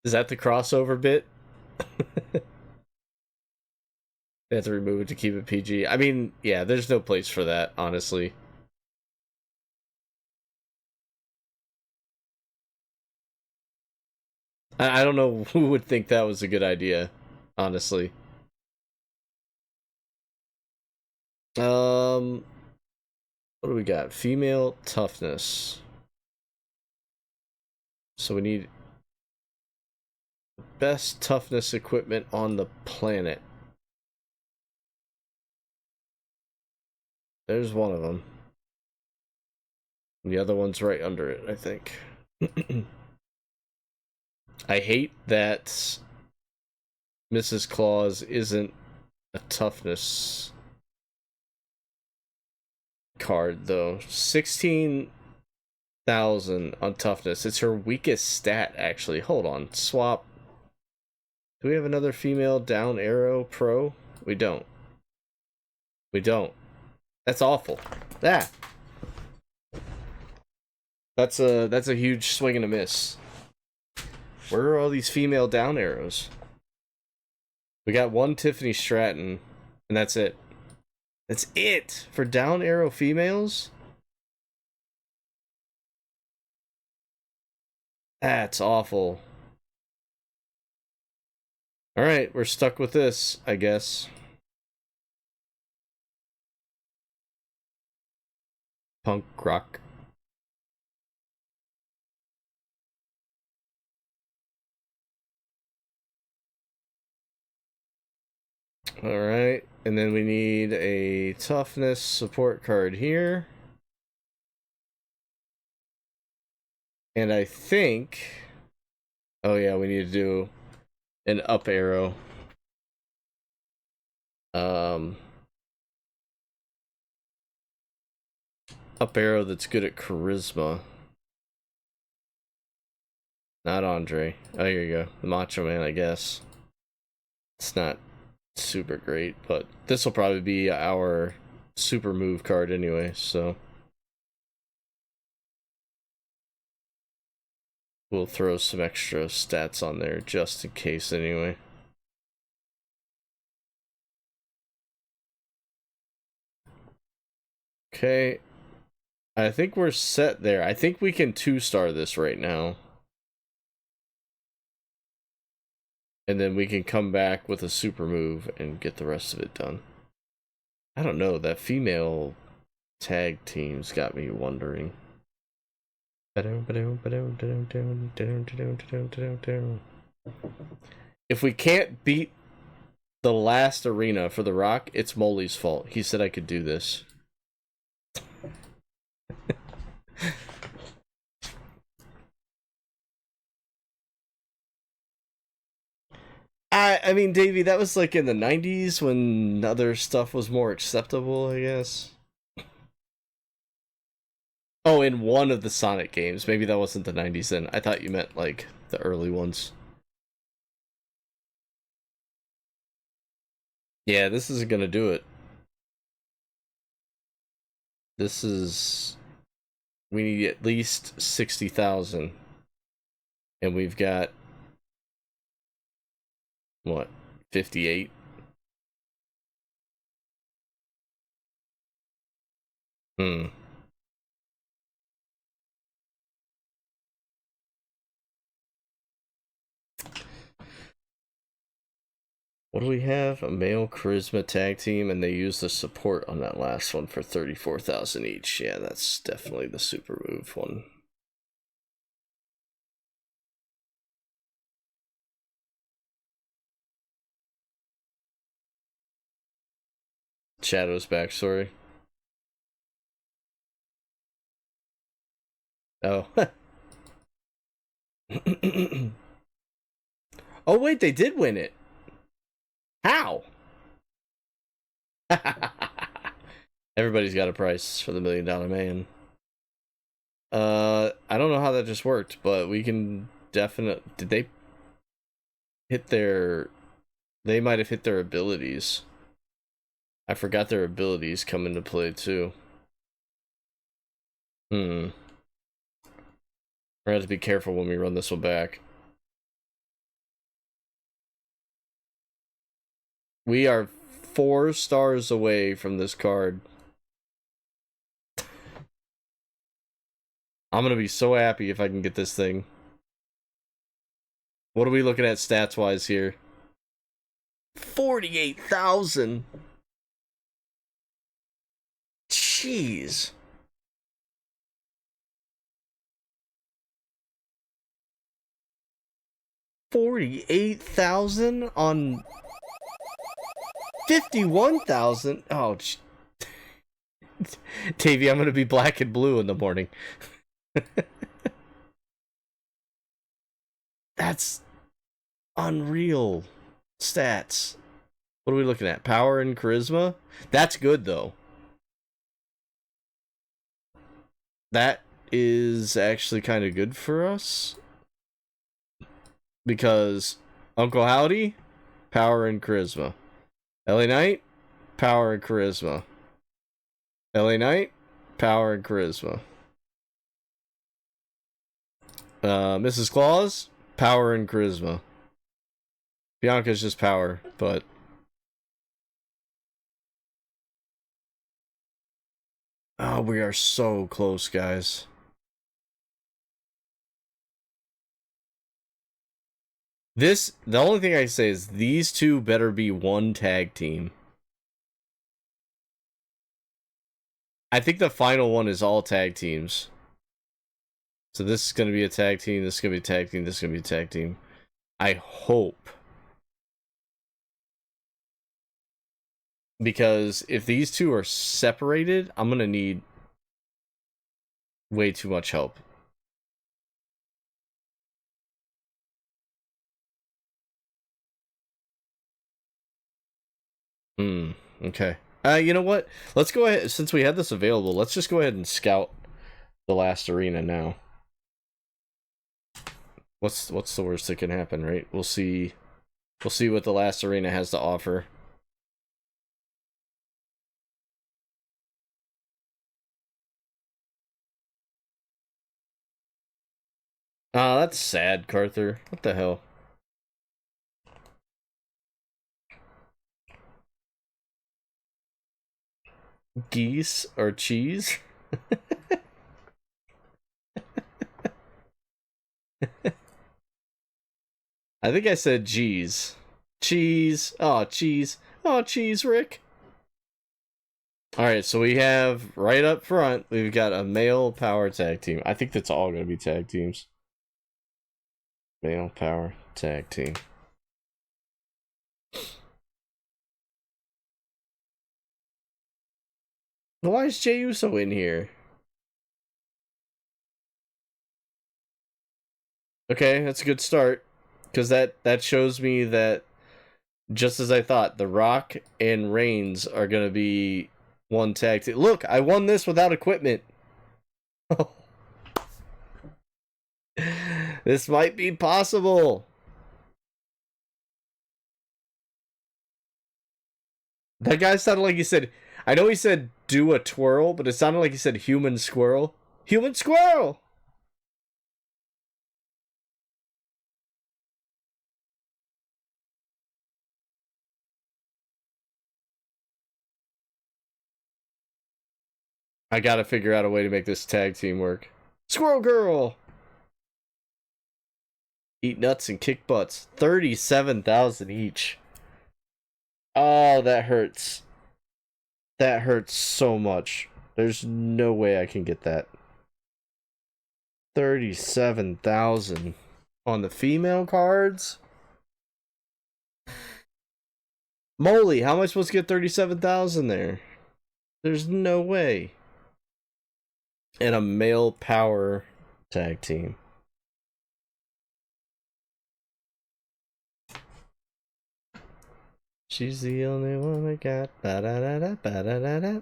Is that the crossover bit? They have to remove it to keep it PG. I mean, yeah, there's no place for that, honestly. I don't know who would think that was a good idea, honestly. What do we got? Female toughness. So we need best toughness equipment on the planet. There's one of them. The other one's right under it, I think. I hate that Mrs. Claus isn't a toughness card, though. 16,000 on toughness. It's her weakest stat, actually. Hold on. Swap. Do we have another female down arrow pro? We don't. We don't. That's awful. Ah. That's a huge swing and a miss. Where are all these female down arrows? We got one Tiffany Stratton, and that's it. That's it for down arrow females? That's awful. Alright, we're stuck with this, I guess. Punk rock. Alright, and then we need a toughness support card here. And I think... Oh yeah, we need to do an up arrow. Up arrow that's good at charisma. Not Andre. Oh, here you go. The Macho Man, I guess. It's not super great, but this will probably be our super move card anyway, so we'll throw some extra stats on there just in case anyway. Okay, I think we're set there. I think we can 2-star this right now. And then we can come back with a super move and get the rest of it done. I don't know, that female tag team's got me wondering. If we can't beat the last arena for The Rock, it's Molly's fault. He said I could do this. I mean, Davey, that was like in the 90s when other stuff was more acceptable, I guess. Oh, in one of the Sonic games. Maybe that wasn't the 90s then. I thought you meant like the early ones. Yeah, this isn't gonna do it. This is... We need at least 60,000. And we've got... What? 58? Hmm. What do we have? A male charisma tag team, and they use the support on that last one for 34,000 each. Yeah, that's definitely the super move one. Shadow's backstory. Oh. Oh wait, they did win it. How? Everybody's got a price for the $1 Million Man. I don't know how that just worked, but we can definitely. Did they hit their? They might have hit their abilities. I forgot their abilities come into play too. We're gonna have to be careful when we run this one back. We are 4 stars away from this card. I'm gonna be so happy if I can get this thing. What are we looking at stats wise here? 48,000. Jeez. $48,000 on 51,000. Oh, Tavy, I'm gonna be black and blue in the morning. That's unreal stats. What are we looking at? Power and charisma? That's good though. That is actually kind of good for us. Because Uncle Howdy, power and charisma. LA Knight, power and charisma. LA Knight, power and charisma. Mrs. Claus, power and charisma. Bianca's just power, but oh, we are so close, guys. The only thing I say is these two better be one tag team. I think the final one is all tag teams. So this is going to be a tag team, this is going to be a tag team, this is going to be a tag team. I hope. Because if these two are separated, I'm going to need way too much help. Okay. You know what? Let's go ahead, since we had this available, let's just go ahead and scout the last arena now. What's the worst that can happen, right? We'll see what the last arena has to offer. Oh, that's sad, Carther. What the hell? Geese or cheese? I think I said G's. Cheese. Oh, cheese. Oh, cheese, Rick. Alright, so we have right up front, we've got a male power tag team. I think that's all going to be tag teams. Male power tag team. Why is Jey Uso in here? Okay, that's a good start. Because that shows me that, just as I thought, The Rock and Reigns are going to be one tag team. Look, I won this without equipment. This might be possible. That guy sounded like he said, I know he said do a twirl, but it sounded like he said human squirrel. Human squirrel! I gotta figure out a way to make this tag team work. Squirrel Girl! Eat nuts and kick butts. 37,000 each. Oh, that hurts. That hurts so much. There's no way I can get that. 37,000 on the female cards? Moly, how am I supposed to get 37,000 there? There's no way. And a male power tag team. She's the only one I got. Ba-da-da-da, ba-da-da-da.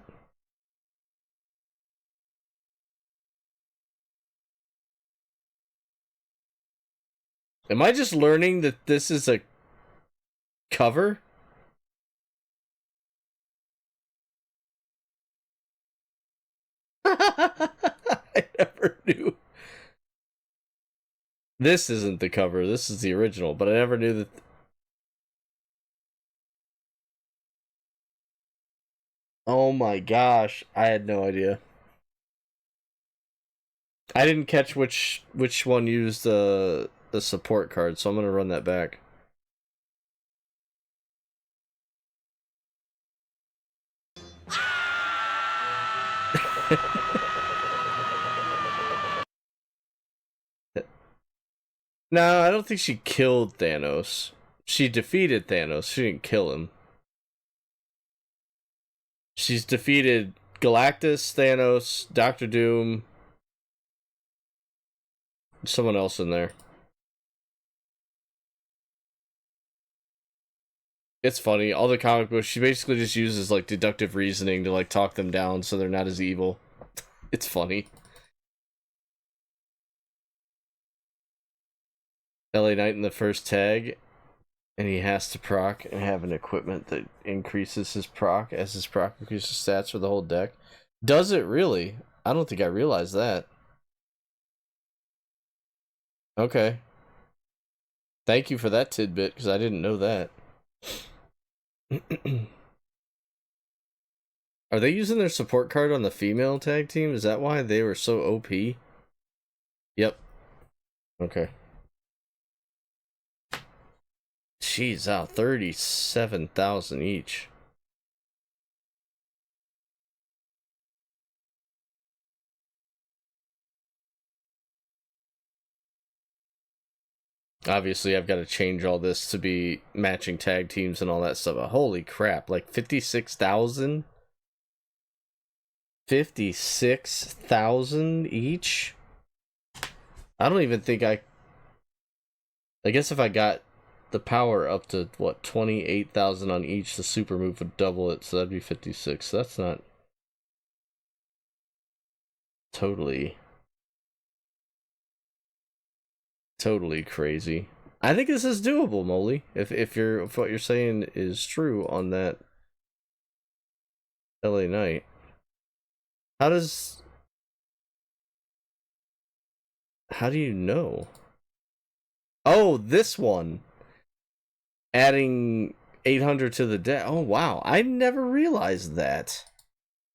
Am I just learning that this is a cover? I never knew. This isn't the cover. This is the original, but I never knew that. Oh my gosh, I had no idea. I didn't catch which one used the support card, so I'm gonna run that back. No, I don't think she killed Thanos. She defeated Thanos. She didn't kill him. She's defeated Galactus, Thanos, Doctor Doom, someone else in there. It's funny. All the comic books, she basically just uses like deductive reasoning to like talk them down so they're not as evil. It's funny. LA Knight in the first tag, and he has to proc and have an equipment that increases his proc as his proc increases stats for the whole deck. Does it really? I don't think I realized that. Okay. Thank you for that tidbit, because I didn't know that. Are they using their support card on the female tag team? Is that why they were so OP? Yep. Okay. Jeez, out 37,000 each. Obviously, I've got to change all this to be matching tag teams and all that stuff. But holy crap, like 56,000? 56,000 each? I don't even think I guess if I got the power up to, what, 28,000 on each, the super move would double it, so that'd be 56. That's not totally crazy. I think this is doable, Molly. If what you're saying is true on that LA Knight. How do you know? Oh, this one. Adding 800 to the deck. Oh wow, I never realized that.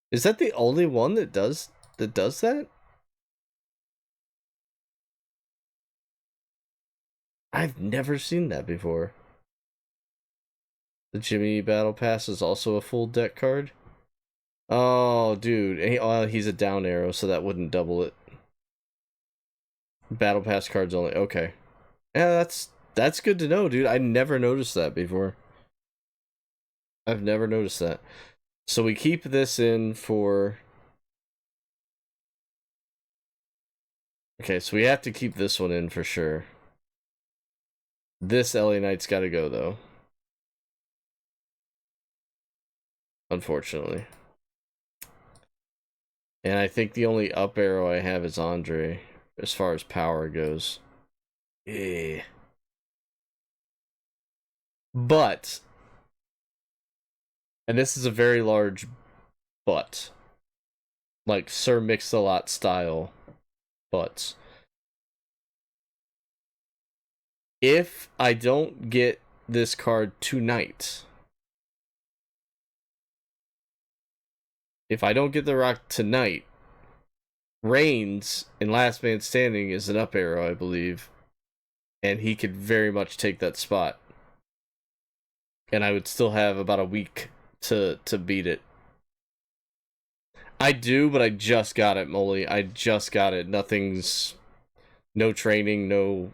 Is that the only one that does that? I've never seen that before. The Jimmy Battle Pass is also a full deck card. Oh, dude. He's a down arrow, so that wouldn't double it. Battle Pass cards only. Okay. Yeah, that's good to know, dude. I never noticed that before. I've never noticed that. So we keep this in for... Okay, so we have to keep this one in for sure. This LA Knight's gotta go, though. Unfortunately. And I think the only up arrow I have is Andre, as far as power goes. Yeah. But, and this is a very large but, like Sir Mix-a-Lot style buts. If I don't get this card tonight, if I don't get the rock tonight, Reigns in Last Man Standing is an up arrow, I believe, and he could very much take that spot. And I would still have about a week to beat it. I do, but I just got it, Molly. I just got it. No training, no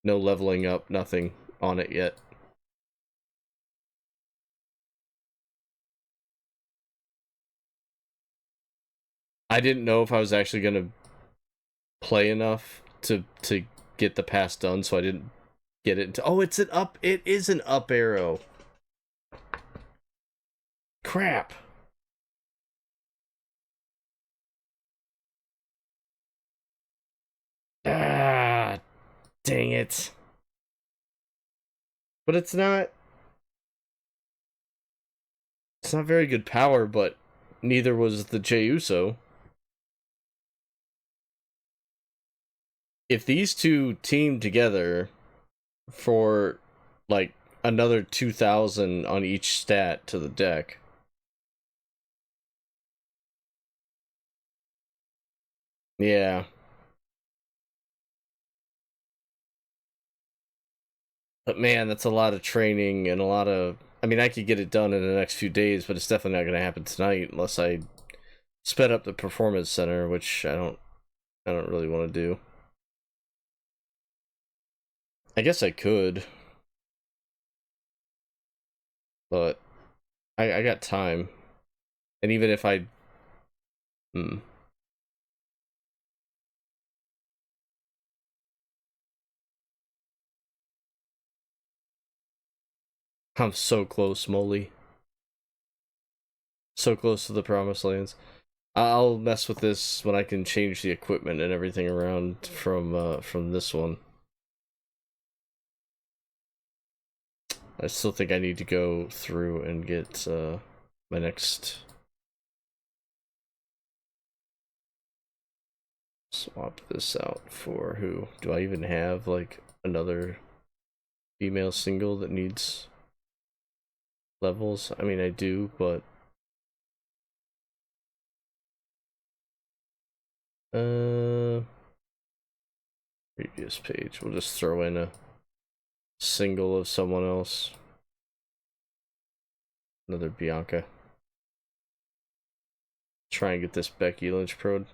leveling up, nothing on it yet. I didn't know if I was actually gonna play enough to get the pass done, so I didn't get it into... Oh, it is an up arrow. Crap. Ah, dang it. But it's not very good power, but neither was the Jey Uso. If these two team together for like another 2,000 on each stat to the deck, yeah. But man, that's a lot of training and a lot of. I mean, I could get it done in the next few days, but it's definitely not going to happen tonight unless I sped up the performance center, which I don't really want to do. I guess I could, but I got time, and even if I, I'm so close, Molly. So close to the promised lands. I'll mess with this when I can change the equipment and everything around from this one. I still think I need to go through and get my next. Swap this out for who? Do I even have like another female single that needs levels? I mean, I do, but previous page. We'll just throw in a single of someone else. Another Bianca. Try and get this Becky Lynch prod.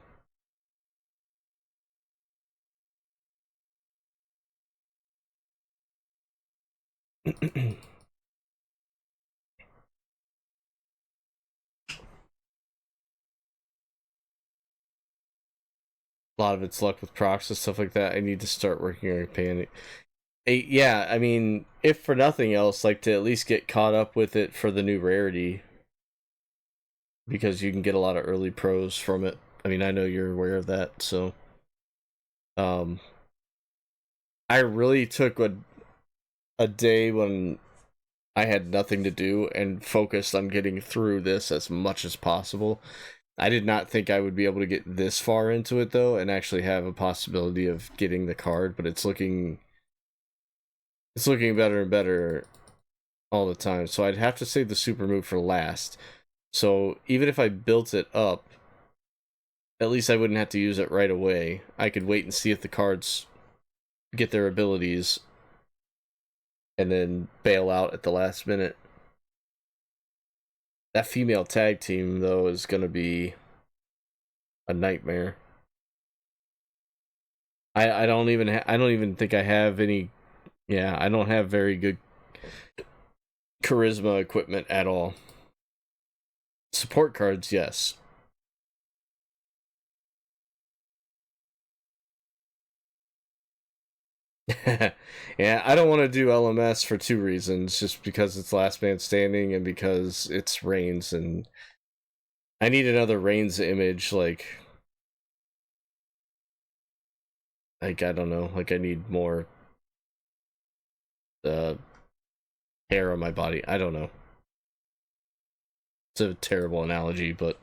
A lot of it's luck with procs and stuff like that. I need to start working on paying. Yeah, I mean, if for nothing else, like to at least get caught up with it for the new rarity, because you can get a lot of early pros from it. I mean, I know you're aware of that, so I really took a day when I had nothing to do and focused on getting through this as much as possible. I did not think I would be able to get this far into it though and actually have a possibility of getting the card, but it's looking better and better all the time. So I'd have to save the super move for last. So even if I built it up, at least I wouldn't have to use it right away. I could wait and see if the cards get their abilities and then bail out at the last minute. That female tag team though is going to be a nightmare. I don't even I don't even think I have any. Yeah, I don't have very good charisma equipment at all. Support cards, yes. Yeah, I don't want to do LMS for two reasons. Just because it's last man standing and because it's Reigns, and I need another Reigns image, like I don't know, like I need more hair on my body. I don't know. It's a terrible analogy, but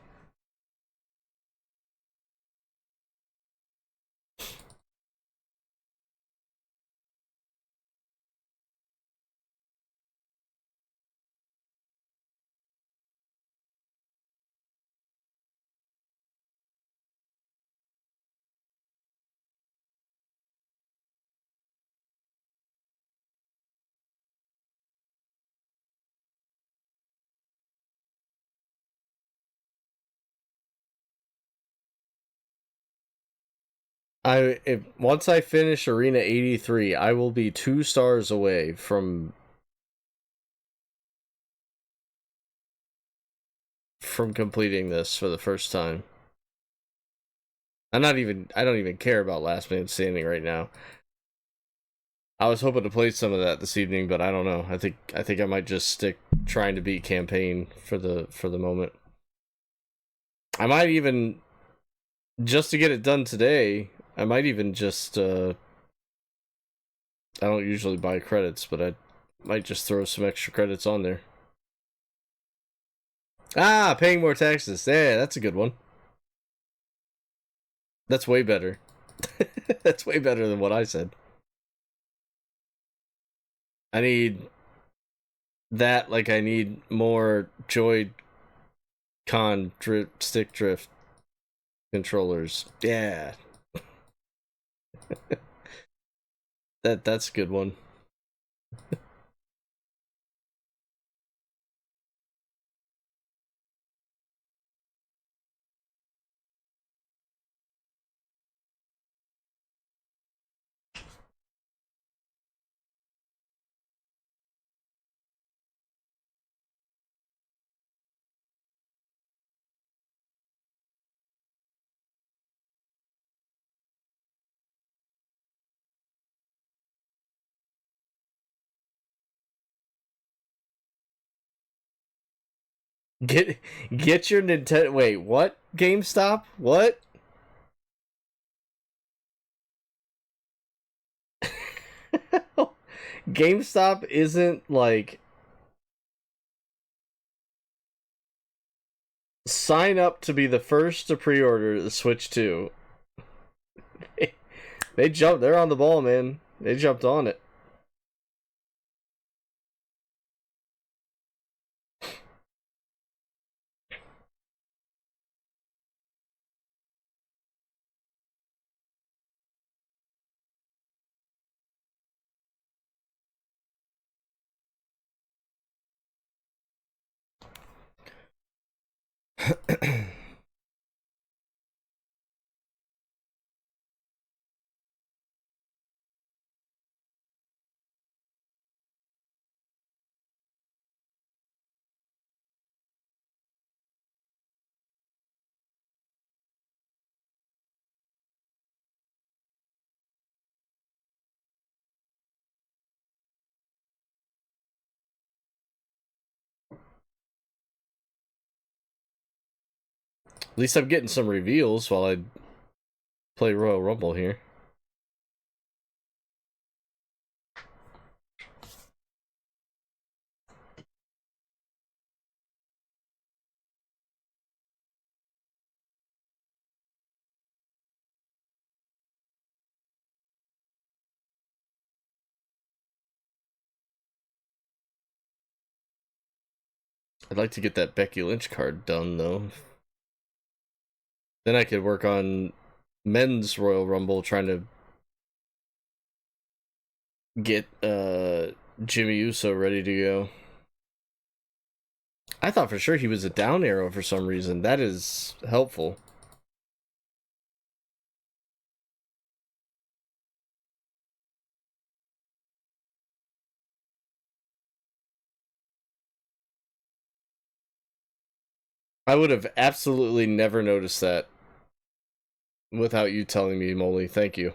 once I finish Arena 83, I will be 2 stars away from completing this for the first time. I don't even care about last man standing right now. I was hoping to play some of that this evening, but I don't know. I think I might just stick trying to beat campaign for the moment. I might even, just to get it done today, I might even just I don't usually buy credits, but I might just throw some extra credits on there. Ah, paying more taxes. Yeah, that's a good one. That's way better. That's way better than what I said. I need that, like I need more Joy-Con stick drift controllers. Yeah. That's a good one. Get get your Nintendo. Wait, what? GameStop? What? GameStop isn't like sign up to be the first to pre-order the Switch 2. They jumped. They're on the ball, man. They jumped on it. At least I'm getting some reveals while I play Royal Rumble here. I'd like to get that Becky Lynch card done, though. Then I could work on men's Royal Rumble, trying to get Jimmy Uso ready to go. I thought for sure he was a down arrow for some reason. That is helpful. I would have absolutely never noticed that without you telling me, Molly. Thank you.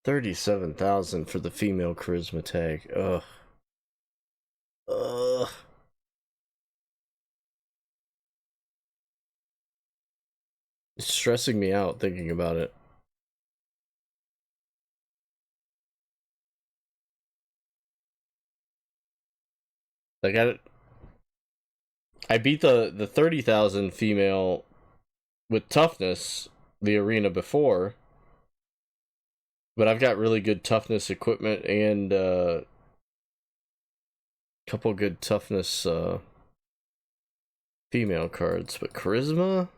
$37,000 for the female charisma tag. Ugh. Ugh. It's stressing me out thinking about it. Like I beat the 30,000 female with toughness the arena before, but I've got really good toughness equipment and couple good toughness female cards. But charisma,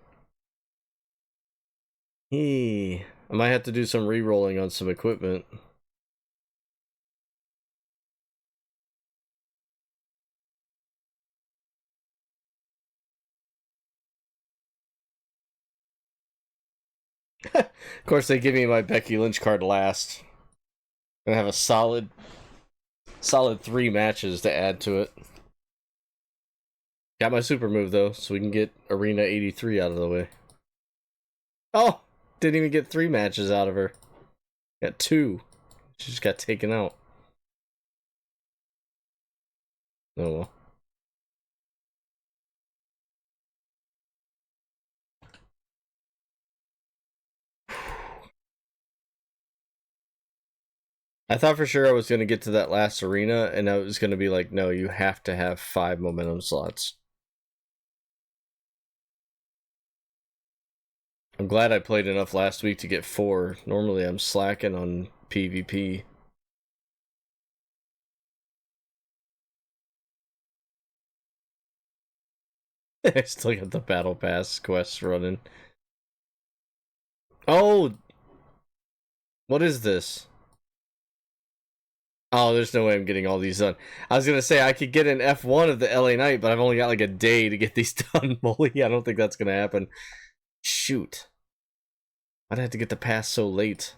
Hey, I might have to do some re-rolling on some equipment. Of course, they give me my Becky Lynch card last. And have a solid 3 matches to add to it. Got my super move though, so we can get Arena 83 out of the way. Oh, didn't even get 3 matches out of her. Got 2. She just got taken out. Oh well. I thought for sure I was going to get to that last arena, and I was going to be like, no, you have to have 5 momentum slots. I'm glad I played enough last week to get 4. Normally I'm slacking on PvP. I still got the Battle Pass quests running. Oh! What is this? Oh, there's no way I'm getting all these done. I was gonna say I could get an F1 of the LA Knight, but I've only got like a day to get these done, Molly. I don't think that's gonna happen. Shoot. Why'd I have to get the pass so late?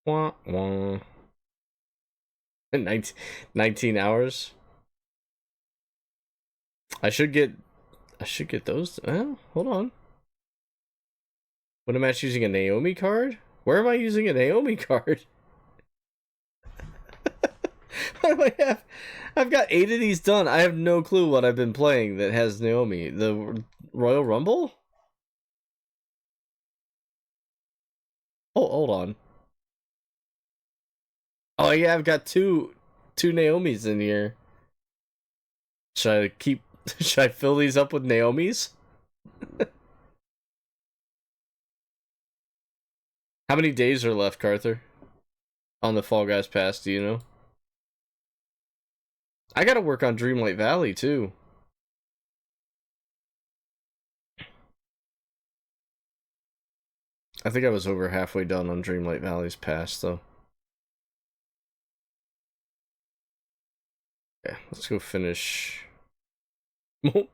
Wah, wah. 19 hours? I should get those. Oh, hold on. What am I using, a Naomi card? Where am I using a Naomi card? What do I have? I've got 8 of these done. I have no clue what I've been playing that has Naomi. The Royal Rumble? Oh, hold on. Oh yeah, I've got two Naomis in here. Should I keep? Should I fill these up with Naomis? How many days are left, Carther? On the Fall Guys Pass, do you know? I gotta work on Dreamlight Valley too. I think I was over halfway done on Dreamlight Valley's Pass though. Yeah, let's go finish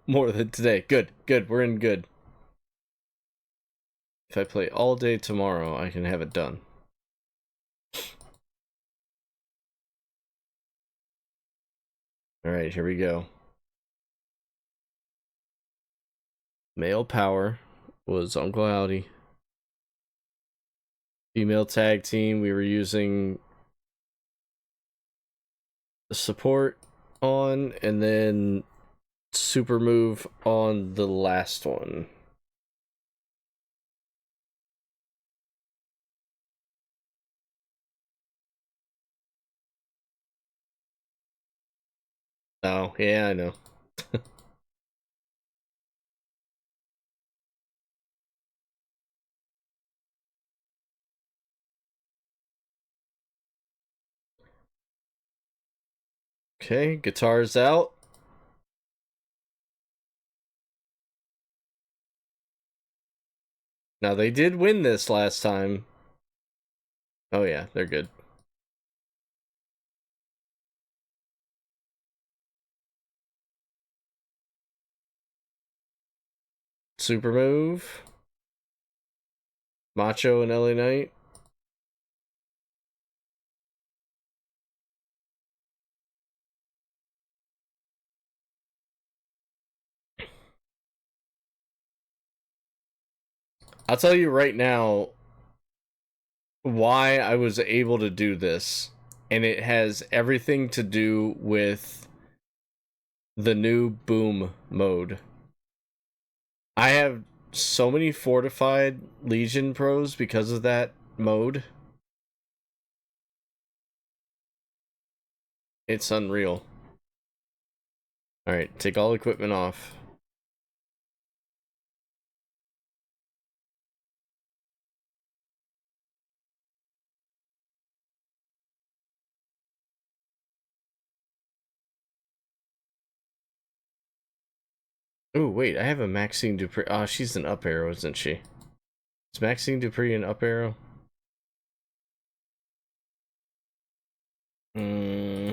more than today. Good, good, we're in good. If I play all day tomorrow, I can have it done. Alright, here we go. Male power was Uncle Howdy. Female tag team, we were using support on, and then super move on the last one. Oh, yeah, I know. Okay, guitar's out. Now, they did win this last time. Oh yeah, they're good. Super move. Macho and LA Knight. I'll tell you right now why I was able to do this. And it has everything to do with the new boom mode. I have so many fortified Legion pros because of that mode. It's unreal. Alright, take all equipment off. Oh, wait, I have a Maxine Dupree. Oh, she's an up arrow, isn't she? Is Maxine Dupree an up arrow? Hmm.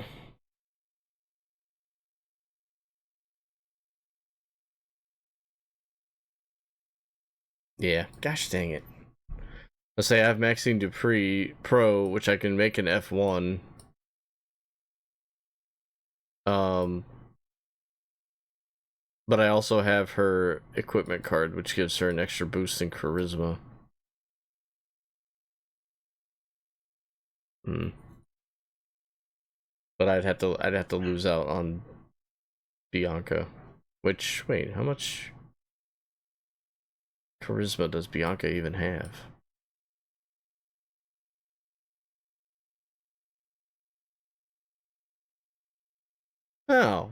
Yeah, gosh dang it. Let's say I have Maxine Dupree Pro, which I can make an F1. Um, but I also have her equipment card, which gives her an extra boost in charisma. Hmm. But I'd have to lose out on Bianca. Which, wait, how much charisma does Bianca even have? Oh.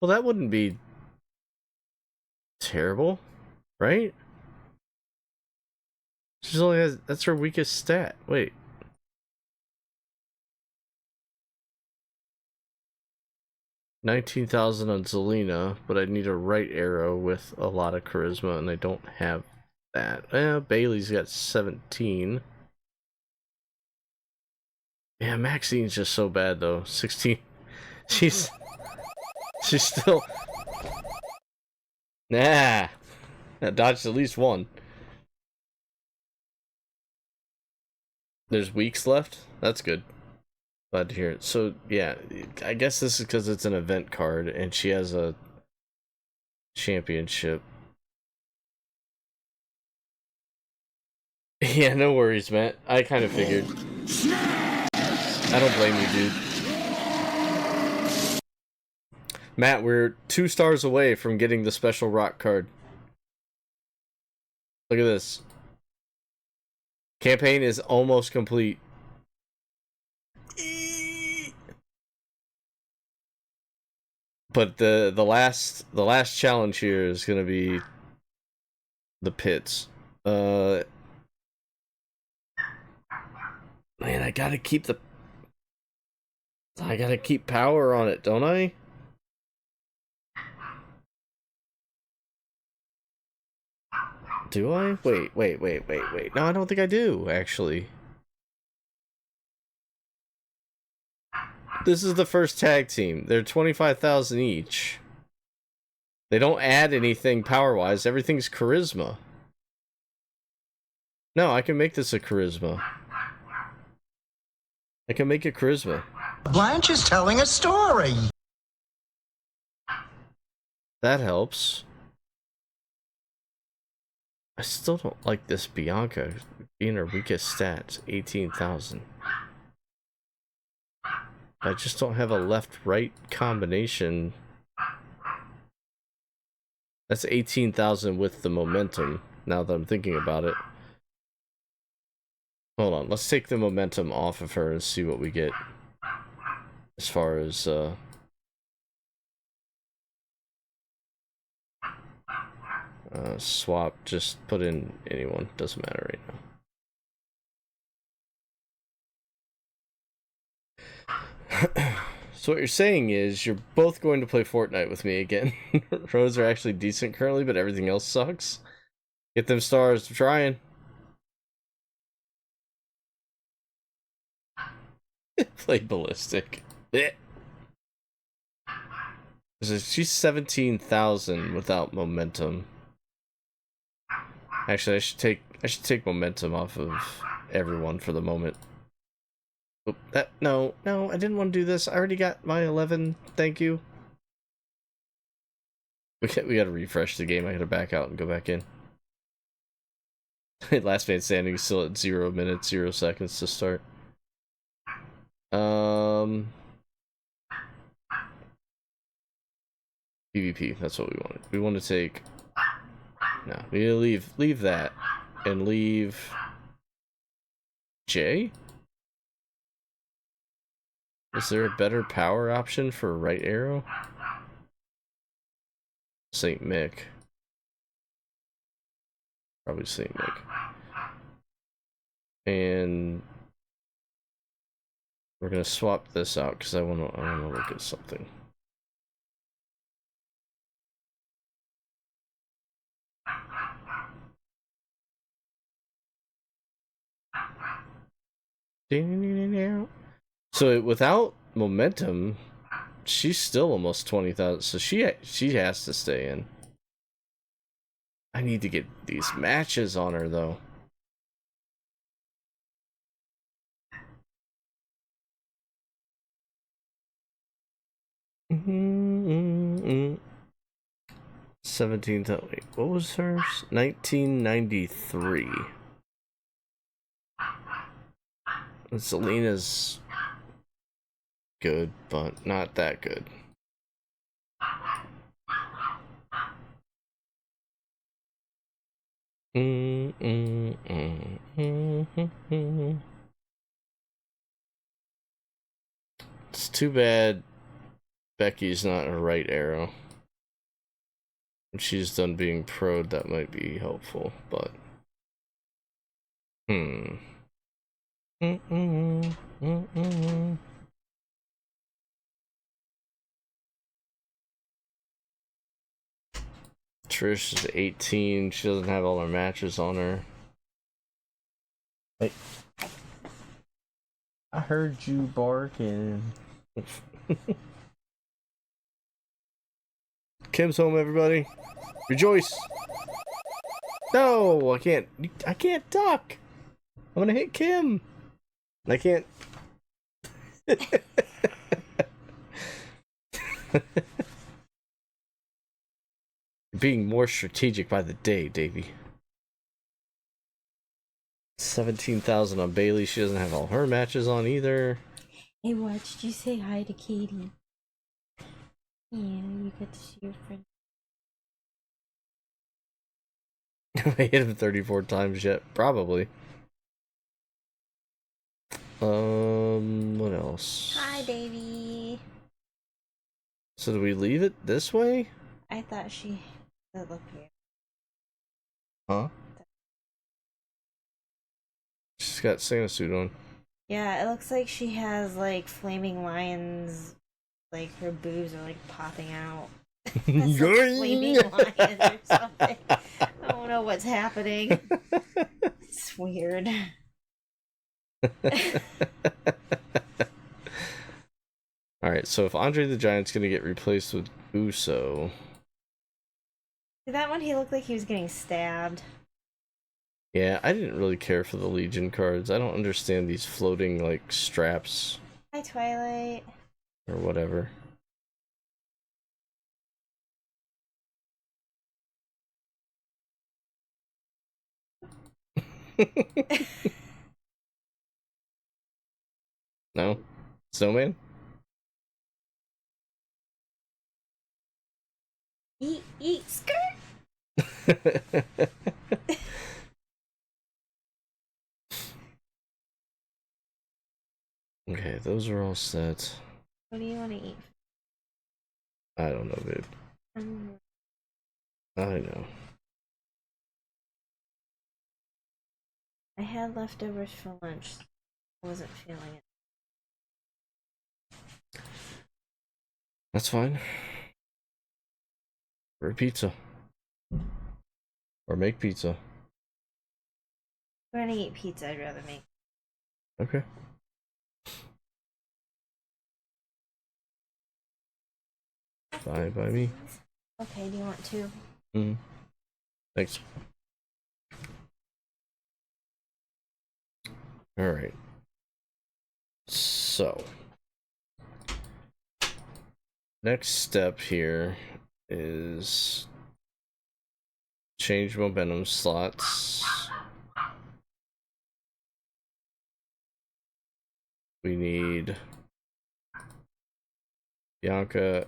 Well, that wouldn't be terrible, right? She only has, that's her weakest stat. Wait. 19,000 on Zelina, but I need a right arrow with a lot of charisma, and I don't have that. Bailey's got 17. Yeah, Maxine's just so bad though. 16. She's still. Nah. That dodged at least one. There's weeks left? That's good. Glad to hear it. So, yeah, I guess this is because it's an event card, and she has a championship. Yeah, no worries, Matt. I kind of figured. I don't blame you, dude. Matt, we're 2 stars away from getting the special rock card. Look at this. Campaign is almost complete. But the last challenge here is gonna be the pits. Man, I gotta keep power on it, don't I? Do I? Wait. No, I don't think I do, actually. This is the first tag team. They're 25,000 each. They don't add anything power-wise. Everything's charisma. No, I can make this a charisma. I can make it charisma. Blanche is telling a story. That helps. I still don't like this Bianca being her weakest stats, 18,000. I just don't have a left-right combination. That's 18,000 with the momentum, now that I'm thinking about it. Hold on, let's take the momentum off of her and see what we get. As far as, swap, just put in anyone, doesn't matter right now. So what you're saying is you're both going to play Fortnite with me again. Roads are actually decent currently, but everything else sucks. Get them stars, I'm trying. Play ballistic. She's 17,000 without momentum. Actually, I should take momentum off of everyone for the moment. Oh, no, I didn't want to do this. I already got my 11. Thank you. We gotta refresh the game. I gotta back out and go back in. Last man standing is still at 0 minutes, 0 seconds to start. PvP, that's what we wanted. We want to take... No, we need to leave that. And leave... J? Is there a better power option for right arrow? St. Mick. Probably St. Mick. And... we're gonna swap this out, because I wanna look at something. So without momentum, she's still almost 20,000. So she has to stay in. I need to get these matches on her though. Mm-hmm. 17th. Wait, what was hers? 1993. And Selena's good, but not that good. It's too bad Becky's not a right arrow. When she's done being pro'd, that might be helpful, but Trish is 18. She doesn't have all her matches on her. Hey, I heard you barking. Kim's home, everybody. Rejoice. No, I can't duck. I'm gonna hit Kim. I can't. Being more strategic by the day, Davey. 17,000 on Bailey. She doesn't have all her matches on either. Hey, watched you say hi to Katie? Yeah, you got to see your friend. I hit him 34 times yet. Probably. What else? Hi, Davey. So do we leave it this way? I thought she would look here. Huh? She's got Santa suit on. Yeah, it looks like she has like flaming lions, like her boobs are like popping out. That's like flaming lions or something. I don't know what's happening. It's weird. Alright, so if Andre the Giant's gonna get replaced with Uso. That one, he looked like he was getting stabbed. Yeah, I didn't really care for the Legion cards. I don't understand these floating, like, straps. Hi, Twilight. Or whatever. No? Snowman? Eat, skirt! Okay, those are all set. What do you want to eat? I don't know, babe. I know. I had leftovers for lunch. I wasn't feeling it. That's fine. Or pizza. Or make pizza. We're gonna eat pizza, I'd rather make. Okay. Fine by me. Okay, do you want to? Thanks. Alright. So. Next step here is change momentum slots. We need Bianca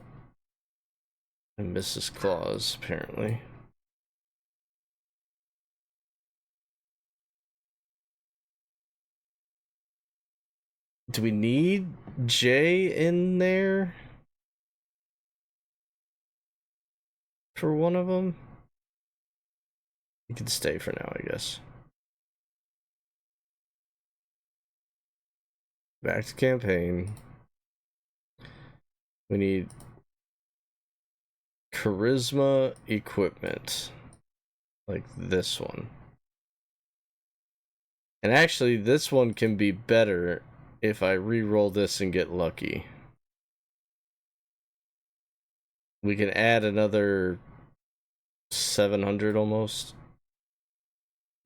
and Mrs. Claus, apparently. Do we need Jay in there for one of them? You can stay for now, I guess. Back to campaign. We need charisma equipment. Like this one. And actually, this one can be better if I re-roll this and get lucky. We can add another 700 almost.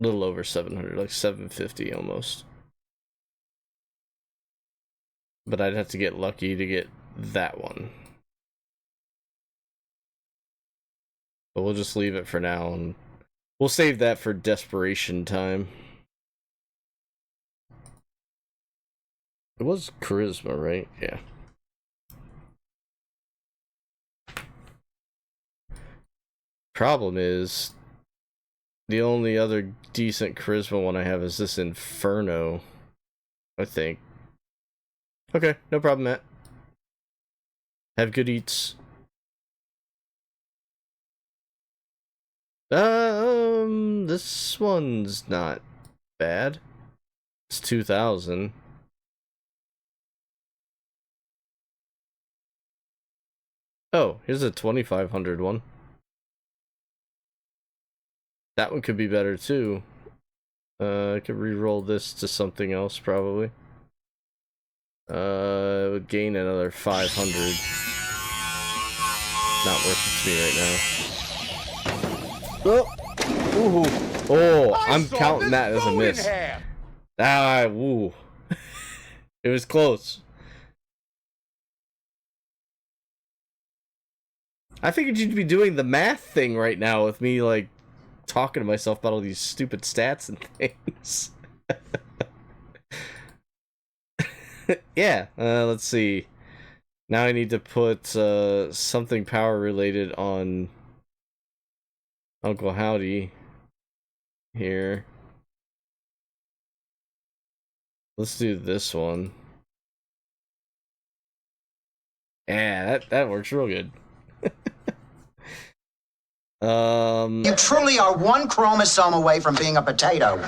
A little over 700, like 750 almost. But I'd have to get lucky to get that one. But we'll just leave it for now, and we'll save that for desperation time. It was charisma, right? Yeah. Problem is, the only other decent charisma one I have is this Inferno, I think. Okay, no problem, Matt. Have good eats. This one's not bad. It's 2,000. Oh, here's a 2,500 one. That one could be better too. I could re-roll this to something else probably. It would gain another 500. Not worth it to me right now. Oh, ooh. Oh, I'm counting that as a miss. Ah, woo. It was close. I figured you'd be doing the math thing right now with me, like, talking to myself about all these stupid stats and things. Yeah, let's see. Now I need to put something power related on Uncle Howdy here. Let's do this one. Yeah, that works real good. You truly are one chromosome away from being a potato.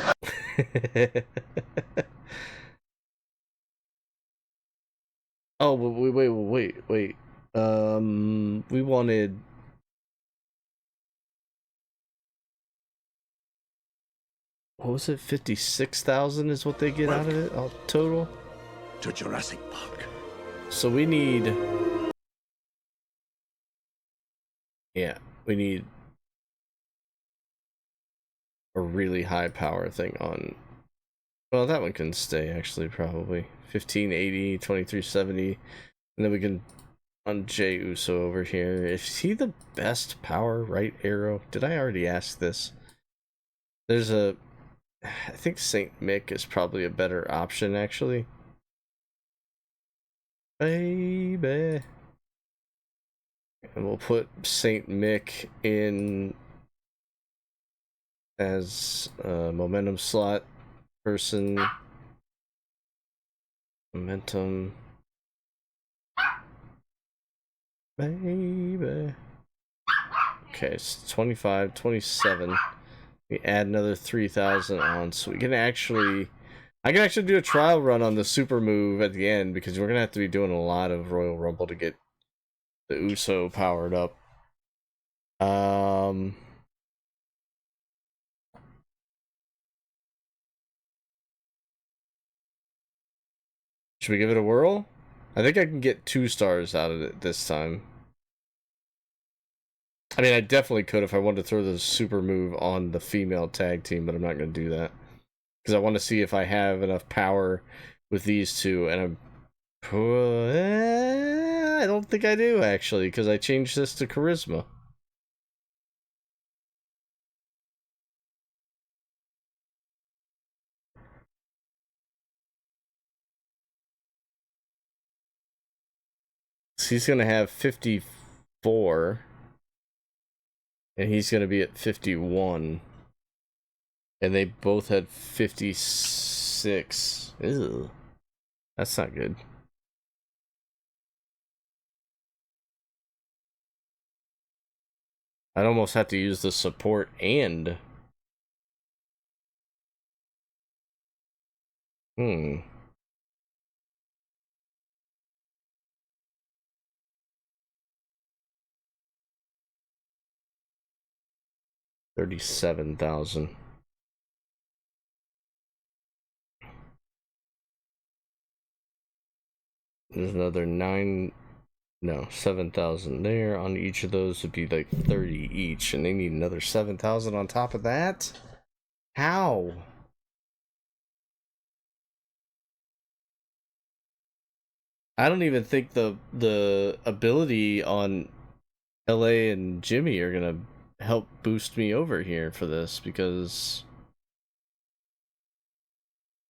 Oh, wait. We wanted. What was it? 56,000 is what they get out of it, all total. To Jurassic Park. So we need. Yeah, we need a really high power thing on. Well, that one can stay actually, probably 1580, 2370, and then we can on Jey Uso over here. Is he the best power right arrow? Did I already ask this? There's a. I think Saint Mick is probably a better option actually. Baby. And we'll put Saint Mick in as a momentum slot person. Momentum. Baby. Okay, it's 25, 27. We add another 3,000 on, so we can actually... I can actually do a trial run on the super move at the end, because we're going to have to be doing a lot of Royal Rumble to get the Uso powered up. Should we give it a whirl? I think I can get 2 stars out of it this time. I mean, I definitely could if I wanted to throw the super move on the female tag team, but I'm not going to do that. Because I want to see if I have enough power with these two, and I don't think I do, actually, because I changed this to charisma. So he's going to have 54, and he's going to be at 51. And they both had 56. Ew. That's not good. I'd almost have to use the support and... Hmm. $37,000. There's another 7,000 there. On each of those would be like 30 each, and they need another 7,000 on top of that? How? I don't even think the ability on LA and Jimmy are gonna help boost me over here for this, because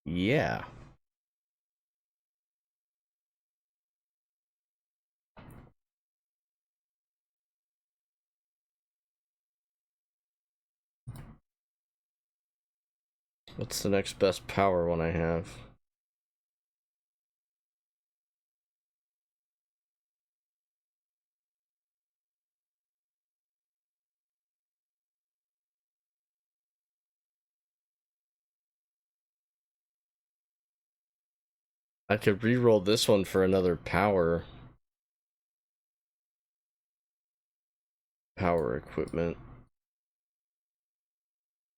yeah. What's the next best power one I have? I could re-roll this one for another power equipment.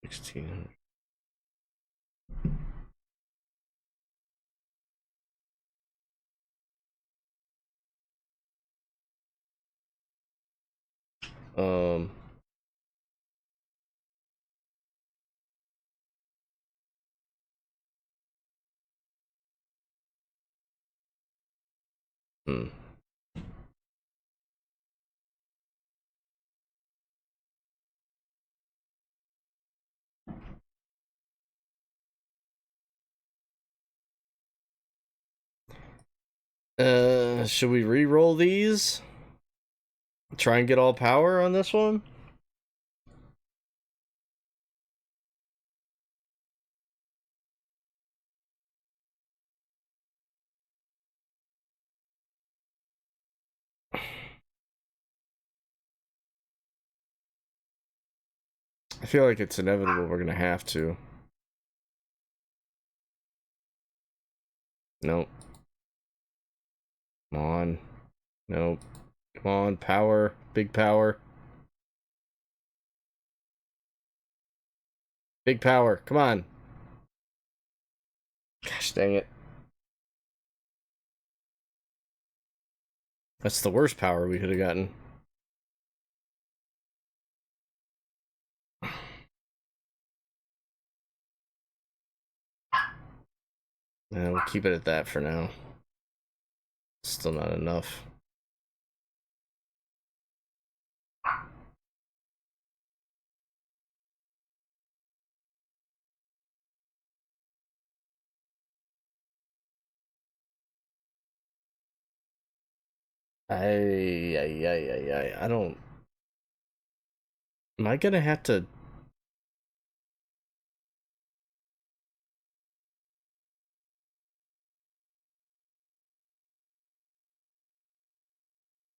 1600. Um, hmm. Should we re-roll these? Try and get all power on this one? I feel like it's inevitable we're gonna have to. Nope. Come on. Nope. Come on, power. Big power. Big power. Come on. Gosh dang it. That's the worst power we could have gotten. Yeah, we'll keep it at that for now. Still not enough. I don't... Am I gonna have to...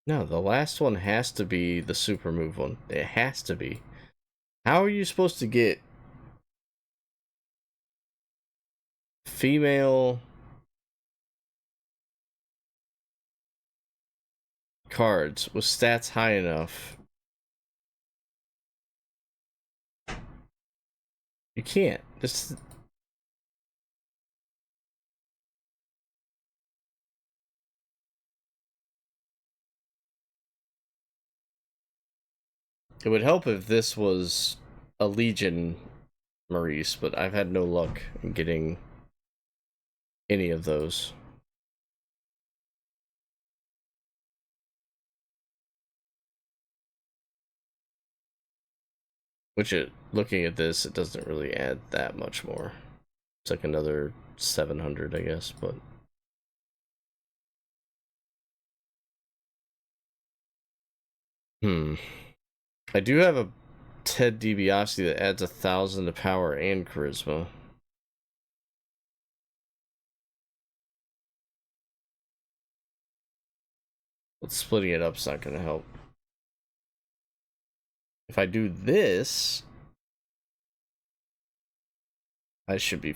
No, the last one has to be the super move one. It has to be. How are you supposed to get female cards with stats high enough? You can't. This... It would help if this was a Legion Maurice, but I've had no luck in getting any of those. Which, looking at this, it doesn't really add that much more. It's like another 700, I guess, but... I do have a Ted DiBiase that adds 1,000 to power and charisma. But splitting it up's not gonna help. If I do this, I should be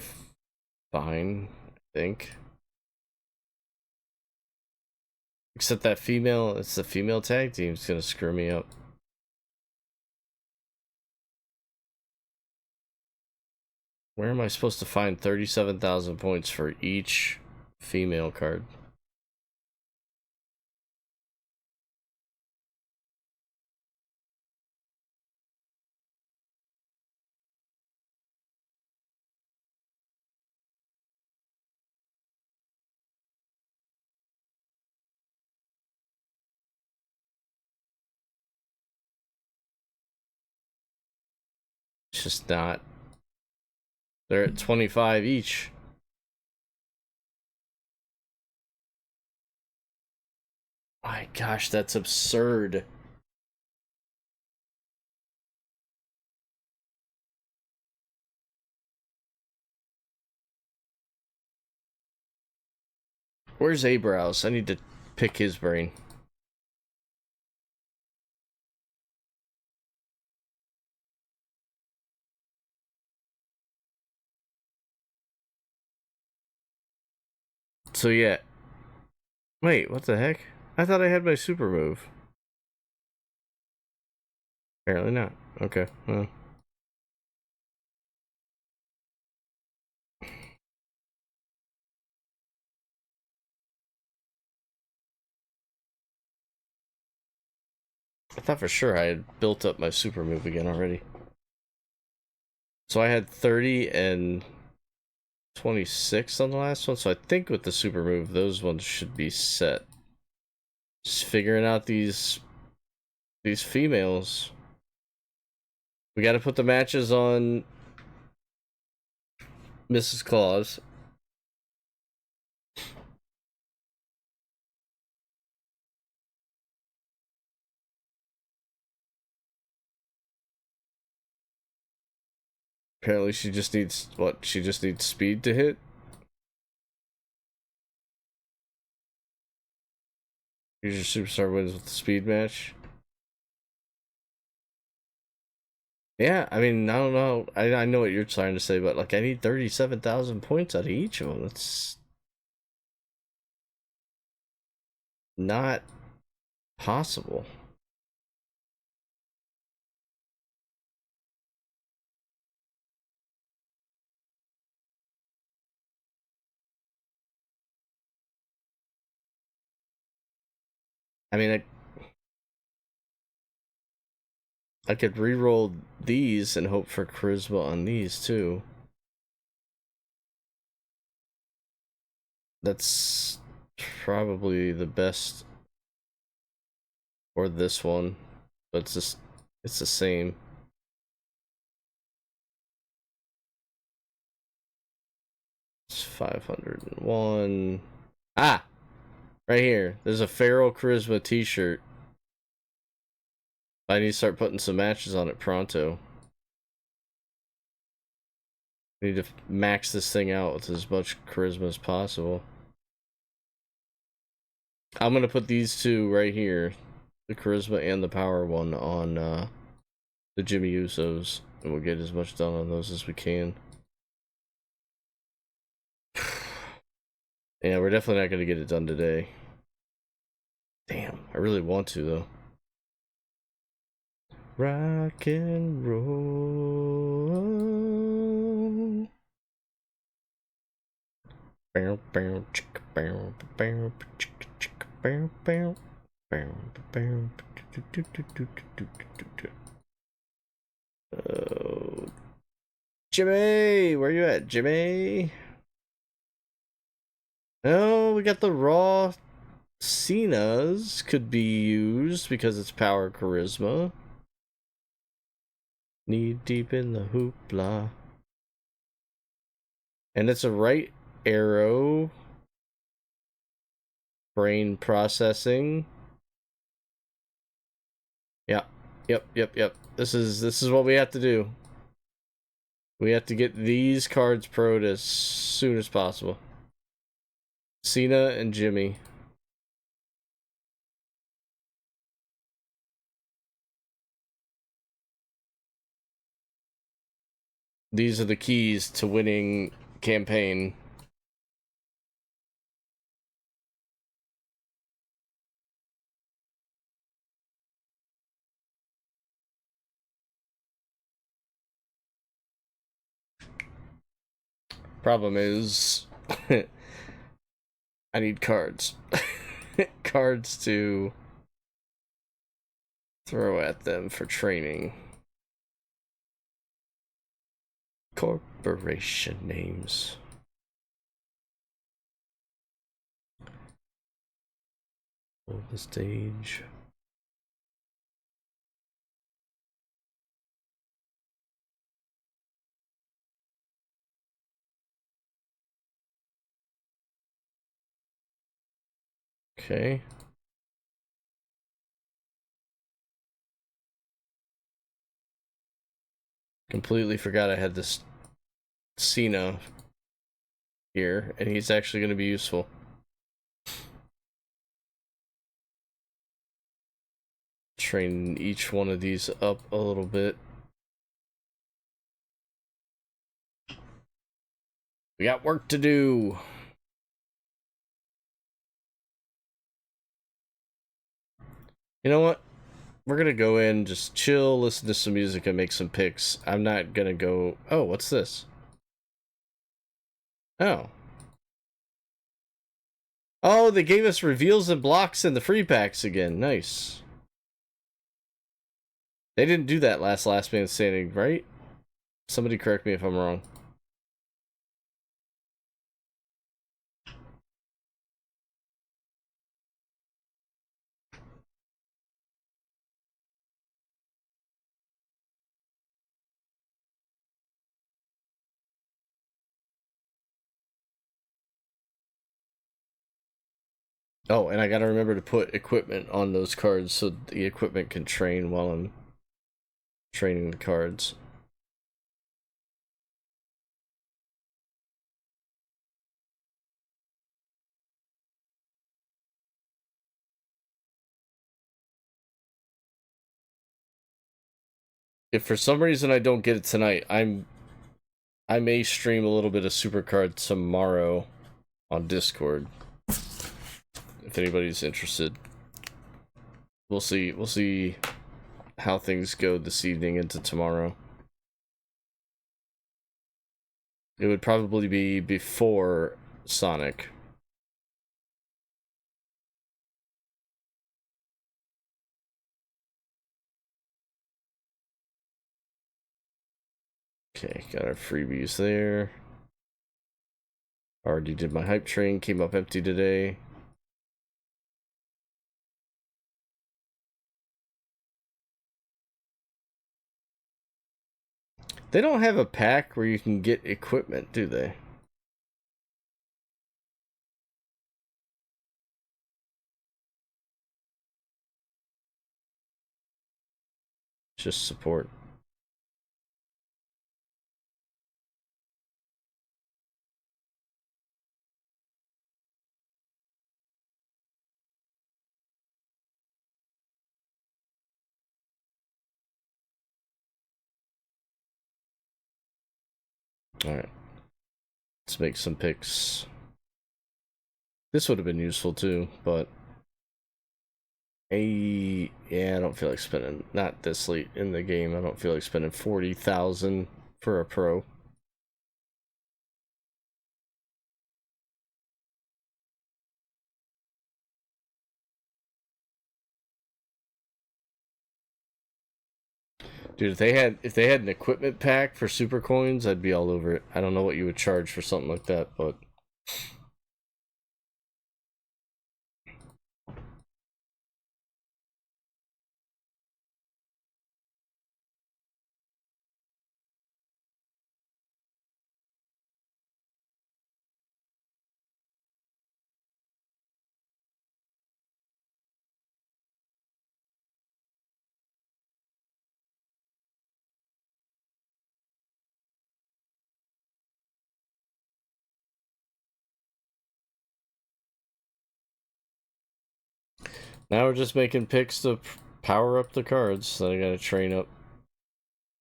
fine, I think. Except that female, it's the female tag team's gonna screw me up. Where am I supposed to find 37,000 points for each female card? It's just not. They're at 25 each. My gosh, that's absurd. Where's Abrows? I need to pick his brain. So yeah. Wait, what the heck? I thought I had my super move. Apparently not. Okay, well. I thought for sure I had built up my super move again already. So I had 30 and 26 on the last one, so I think with the super move, those ones should be set. Just figuring out these females. We gotta put the matches on Mrs. Claus. Apparently she just needs, what? She just needs speed to hit? Here's your superstar wins with the speed match. Yeah, I mean, I don't know. I know what you're trying to say, but like, I need 37,000 points out of each of them. It's not possible. I mean, I could re-roll these and hope for charisma on these too. That's probably the best for this one, but it's the same. It's 501. Ah, right here. There's a Feral Charisma T-shirt. I need to start putting some matches on it pronto. I need to max this thing out with as much charisma as possible. I'm gonna put these two right here, the charisma and the power one, on the Jimmy Usos, and we'll get as much done on those as we can. Yeah, we're definitely not gonna get it done today. Damn, I really want to though. Rock and roll. Bow, bow, chicka, bow, bow, chicka, chicka, bow, bow, bow, bow, do, do, do, do, do, do, do. Oh, Jimmy, where you at, Jimmy? Oh, we got the raw Cena's could be used because it's power charisma. Knee deep in the hoopla. And it's a right arrow. Brain processing. Yeah. Yep. This is what we have to do. We have to get these cards pro'd as soon as possible. Cena and Jimmy. These are the keys to winning campaign. Problem is, I need cards. Cards to throw at them for training. Corporation names. Hold the stage. Okay. Completely forgot I had this Cena here, and he's actually going to be useful. Train each one of these up a little bit. We got work to do. You know what? We're gonna go in, just chill, listen to some music, and make some picks. I'm not gonna go... Oh, what's this? Oh. Oh, they gave us reveals and blocks in the free packs again. Nice. They didn't do that last Man Standing, right? Somebody correct me if I'm wrong. Oh, and I gotta remember to put equipment on those cards so the equipment can train while I'm training the cards. If for some reason I don't get it tonight, I may stream a little bit of SuperCard tomorrow on Discord. If anybody's interested. We'll see. We'll see how things go this evening into tomorrow. It would probably be before Sonic. Okay, got our freebies there. Already did my hype train, came up empty today. They don't have a pack where you can get equipment, do they? Just support. Alright. Let's make some picks. This would have been useful too, but yeah, I don't feel like spending, not this late in the game, I don't feel like spending 40,000 for a pro. Dude, if they had an equipment pack for super coins, I'd be all over it. I don't know what you would charge for something like that, but now we're just making picks to power up the cards that I gotta train up.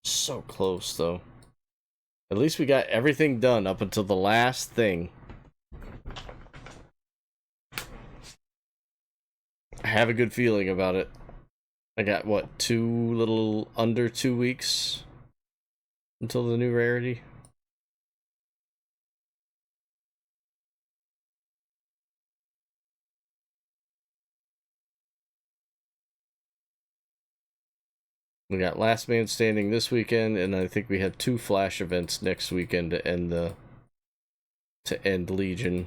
So close, though. At least we got everything done up until the last thing. I have a good feeling about it. I got, what, under 2 weeks until the new rarity? We got Last Man Standing this weekend, and I think we have 2 flash events next weekend to end Legion.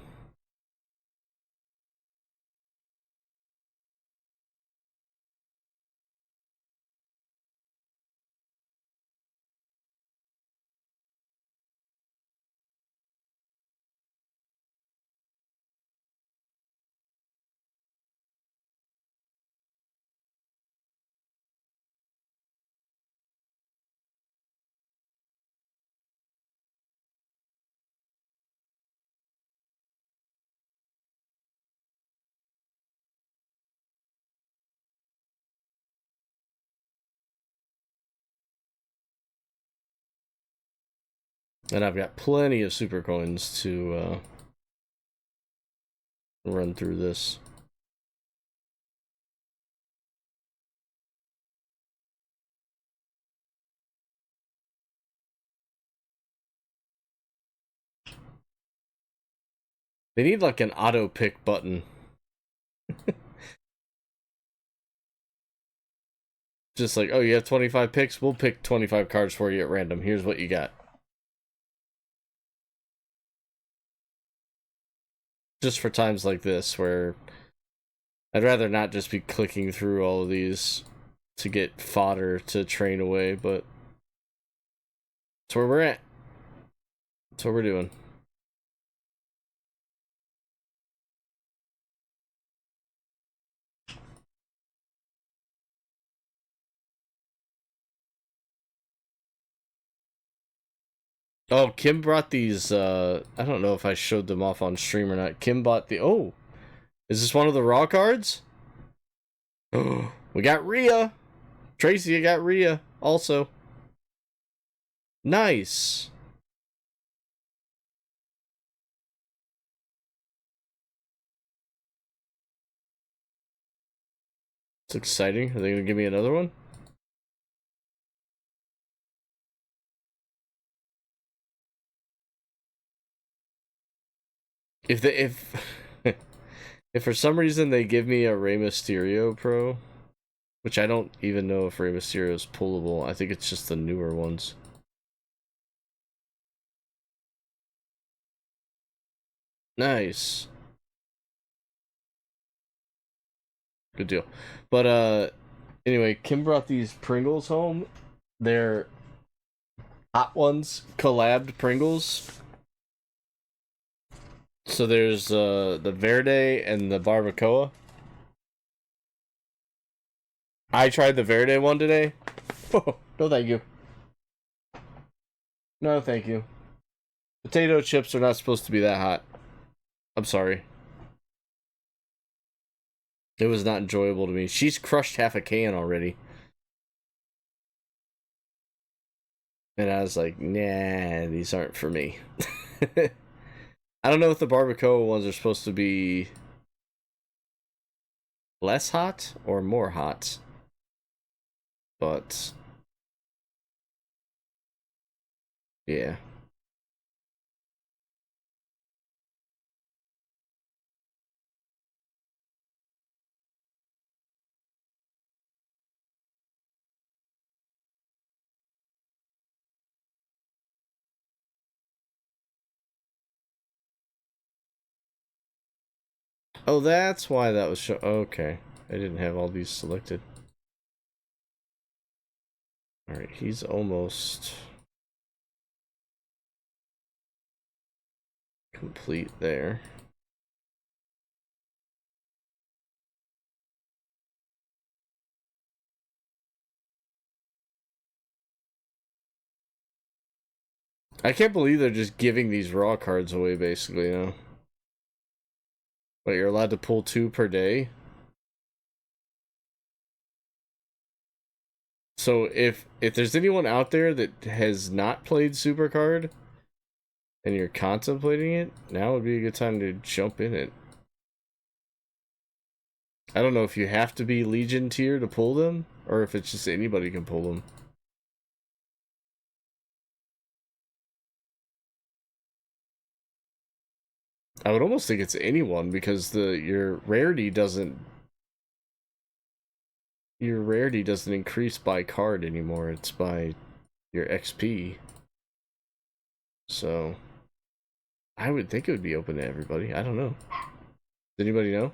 And I've got plenty of super coins to run through this. They need like an auto pick button. Just like, oh, you have 25 picks? We'll pick 25 cards for you at random. Here's what you got. Just for times like this where I'd rather not just be clicking through all of these to get fodder to train away, but that's where we're at. That's what we're doing. Oh, Kim brought these, I don't know if I showed them off on stream or not. Kim bought the, oh, is this one of the raw cards? Oh, we got Rhea. Tracy, I got Rhea also. Nice. It's exciting. Are they gonna give me another one? If if for some reason they give me a Rey Mysterio Pro, which I don't even know if Rey Mysterio is pullable. I think it's just the newer ones. Nice. Good deal. But anyway, Kim brought these Pringles home. They're Hot Ones collabed Pringles. So there's the Verde and the Barbacoa. I tried the Verde one today. Oh, no thank you. No thank you. Potato chips are not supposed to be that hot. I'm sorry. It was not enjoyable to me. She's crushed half a can already. And I was like, nah, these aren't for me. I don't know if the barbacoa ones are supposed to be less hot or more hot. But yeah. Oh, that's why that was okay. I didn't have all these selected. Alright, he's almost complete there. I can't believe they're just giving these raw cards away, basically, you know? But you're allowed to pull 2 per day? So if there's anyone out there that has not played SuperCard and you're contemplating it, now would be a good time to jump in it. I don't know if you have to be Legion tier to pull them, or if it's just anybody can pull them. I would almost think it's anyone because your rarity doesn't increase by card anymore. It's by your XP. So I would think it would be open to everybody. I don't know. Does anybody know?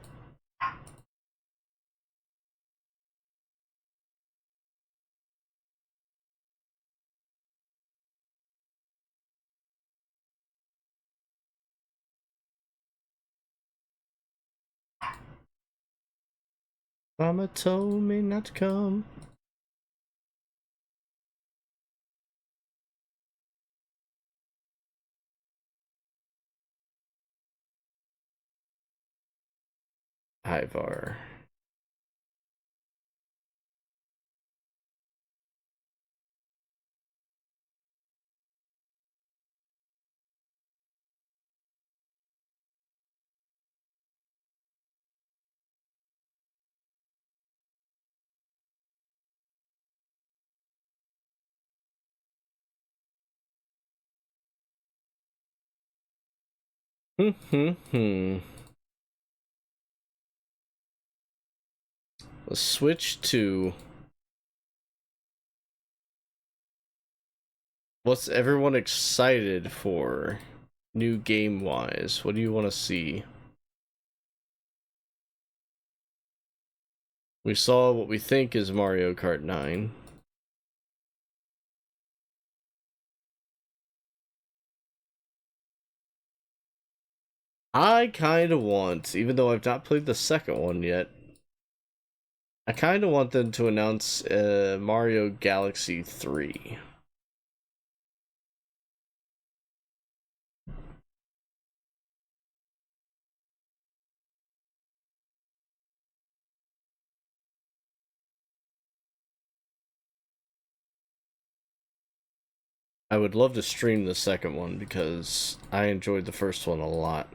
Mama told me not to come. Ivar. Let's switch to what's everyone excited for new game wise? What do you want to see? We saw what we think is Mario Kart 9. I kind of want, even though I've not played the second one yet, I kind of want them to announce Mario Galaxy 3. I would love to stream the second one because I enjoyed the first one a lot.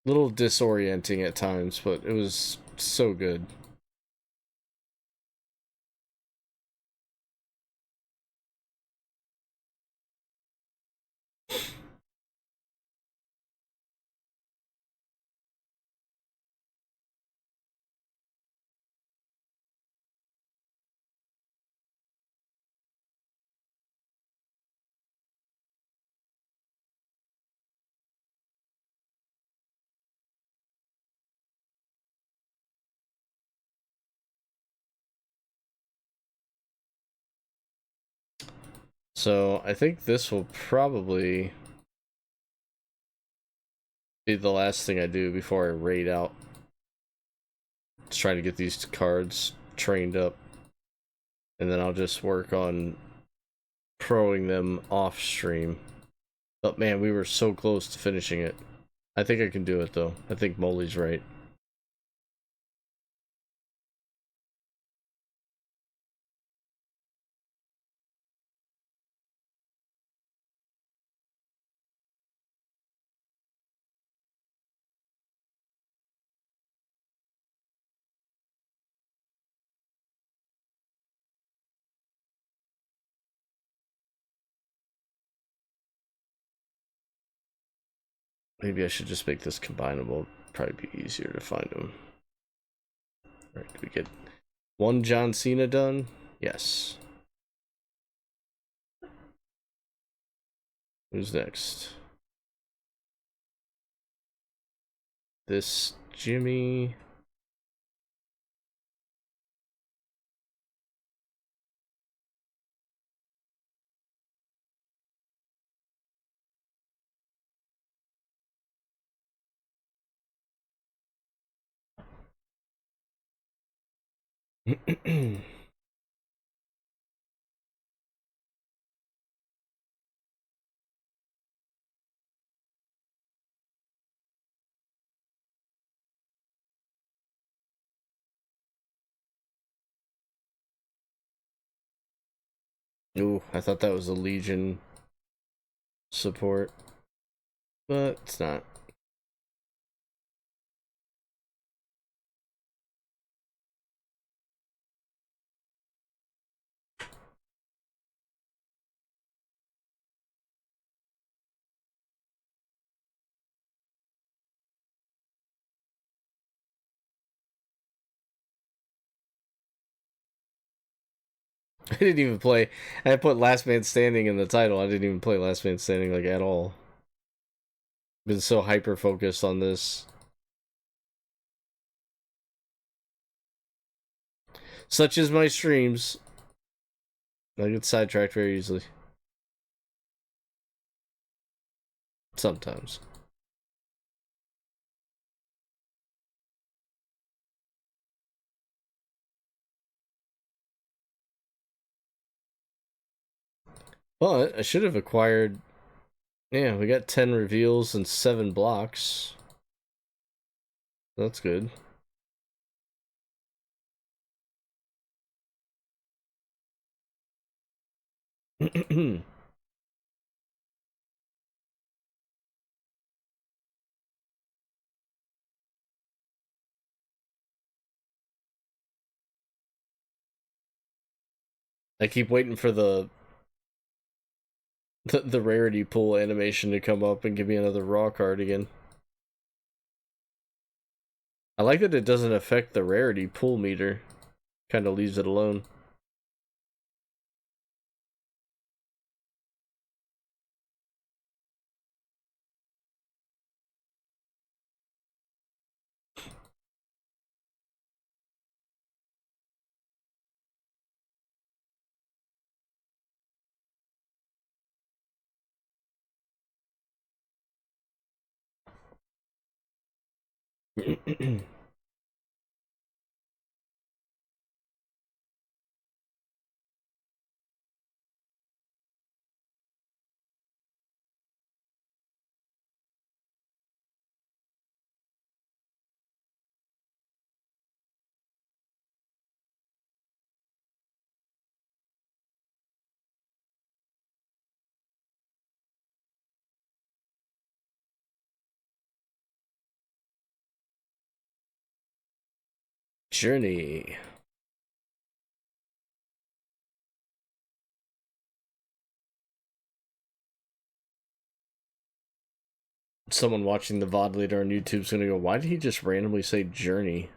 Little disorienting at times, but it was so good. So I think this will probably be the last thing I do before I raid out. Just try to get these cards trained up. And then I'll just work on proing them off stream. But man, we were so close to finishing it. I think I can do it though. I think Molly's right. Maybe I should just make this combinable. Probably be easier to find them. Alright, did we get one John Cena done? Yes. Who's next? This Jimmy. Ooh, I thought that was a Legion support, but it's not. I didn't even play. I put Last Man Standing in the title. I didn't even play Last Man Standing like at all. Been so hyper focused on this. Such as my streams. I get sidetracked very easily. Sometimes. But I should have acquired. Yeah, we got 10 reveals and 7 blocks. That's good. I keep waiting for the rarity pool animation to come up and give me another raw card again. I like that it doesn't affect the rarity pool meter. Kind of leaves it alone. Journey. Someone watching the VOD later on YouTube is gonna go, why did he just randomly say Journey?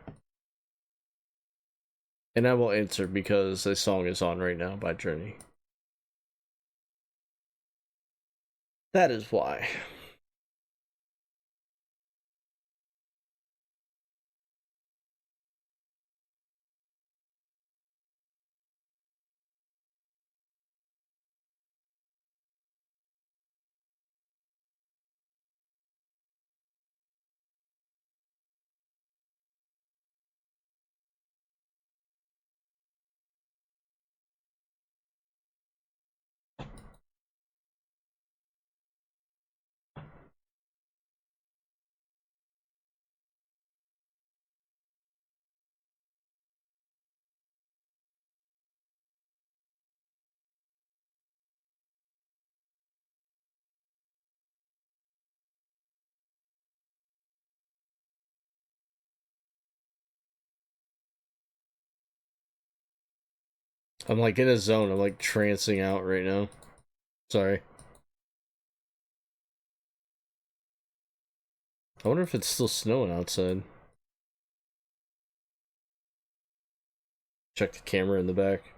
And I will answer because a song is on right now by Journey. That is why. I'm like in a zone. I'm like trancing out right now. Sorry. I wonder if it's still snowing outside. Check the camera in the back.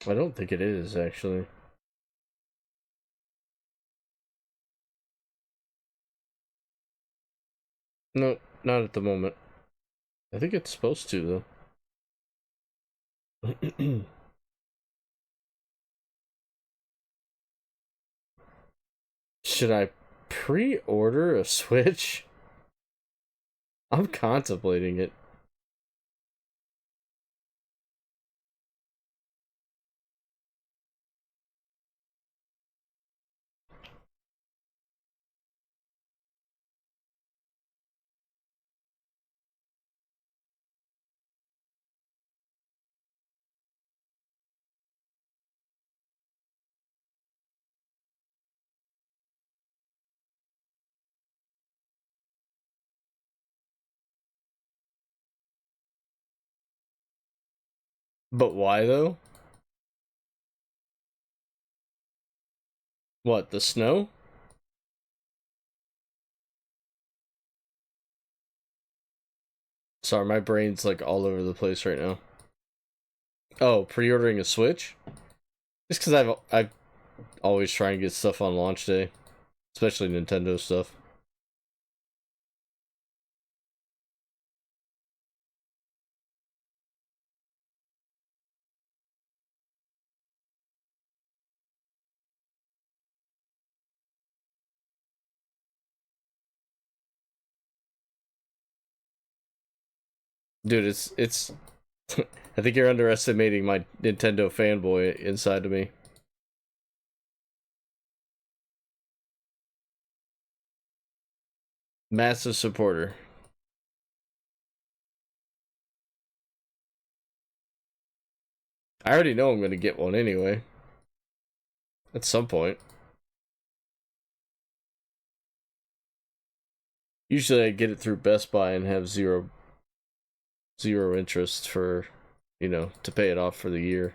I don't think it is, actually. No, not at the moment. I think it's supposed to, though. Should I pre-order a Switch? I'm contemplating it. But why, though? What, the snow? Sorry, my brain's like all over the place right now. Oh, pre-ordering a Switch? Just because I've always try and get stuff on launch day, especially Nintendo stuff. Dude, it's I think you're underestimating my Nintendo fanboy inside of me. Massive supporter. I already know I'm gonna get one anyway. At some point. Usually I get it through Best Buy and have zero interest for, you know, to pay it off for the year.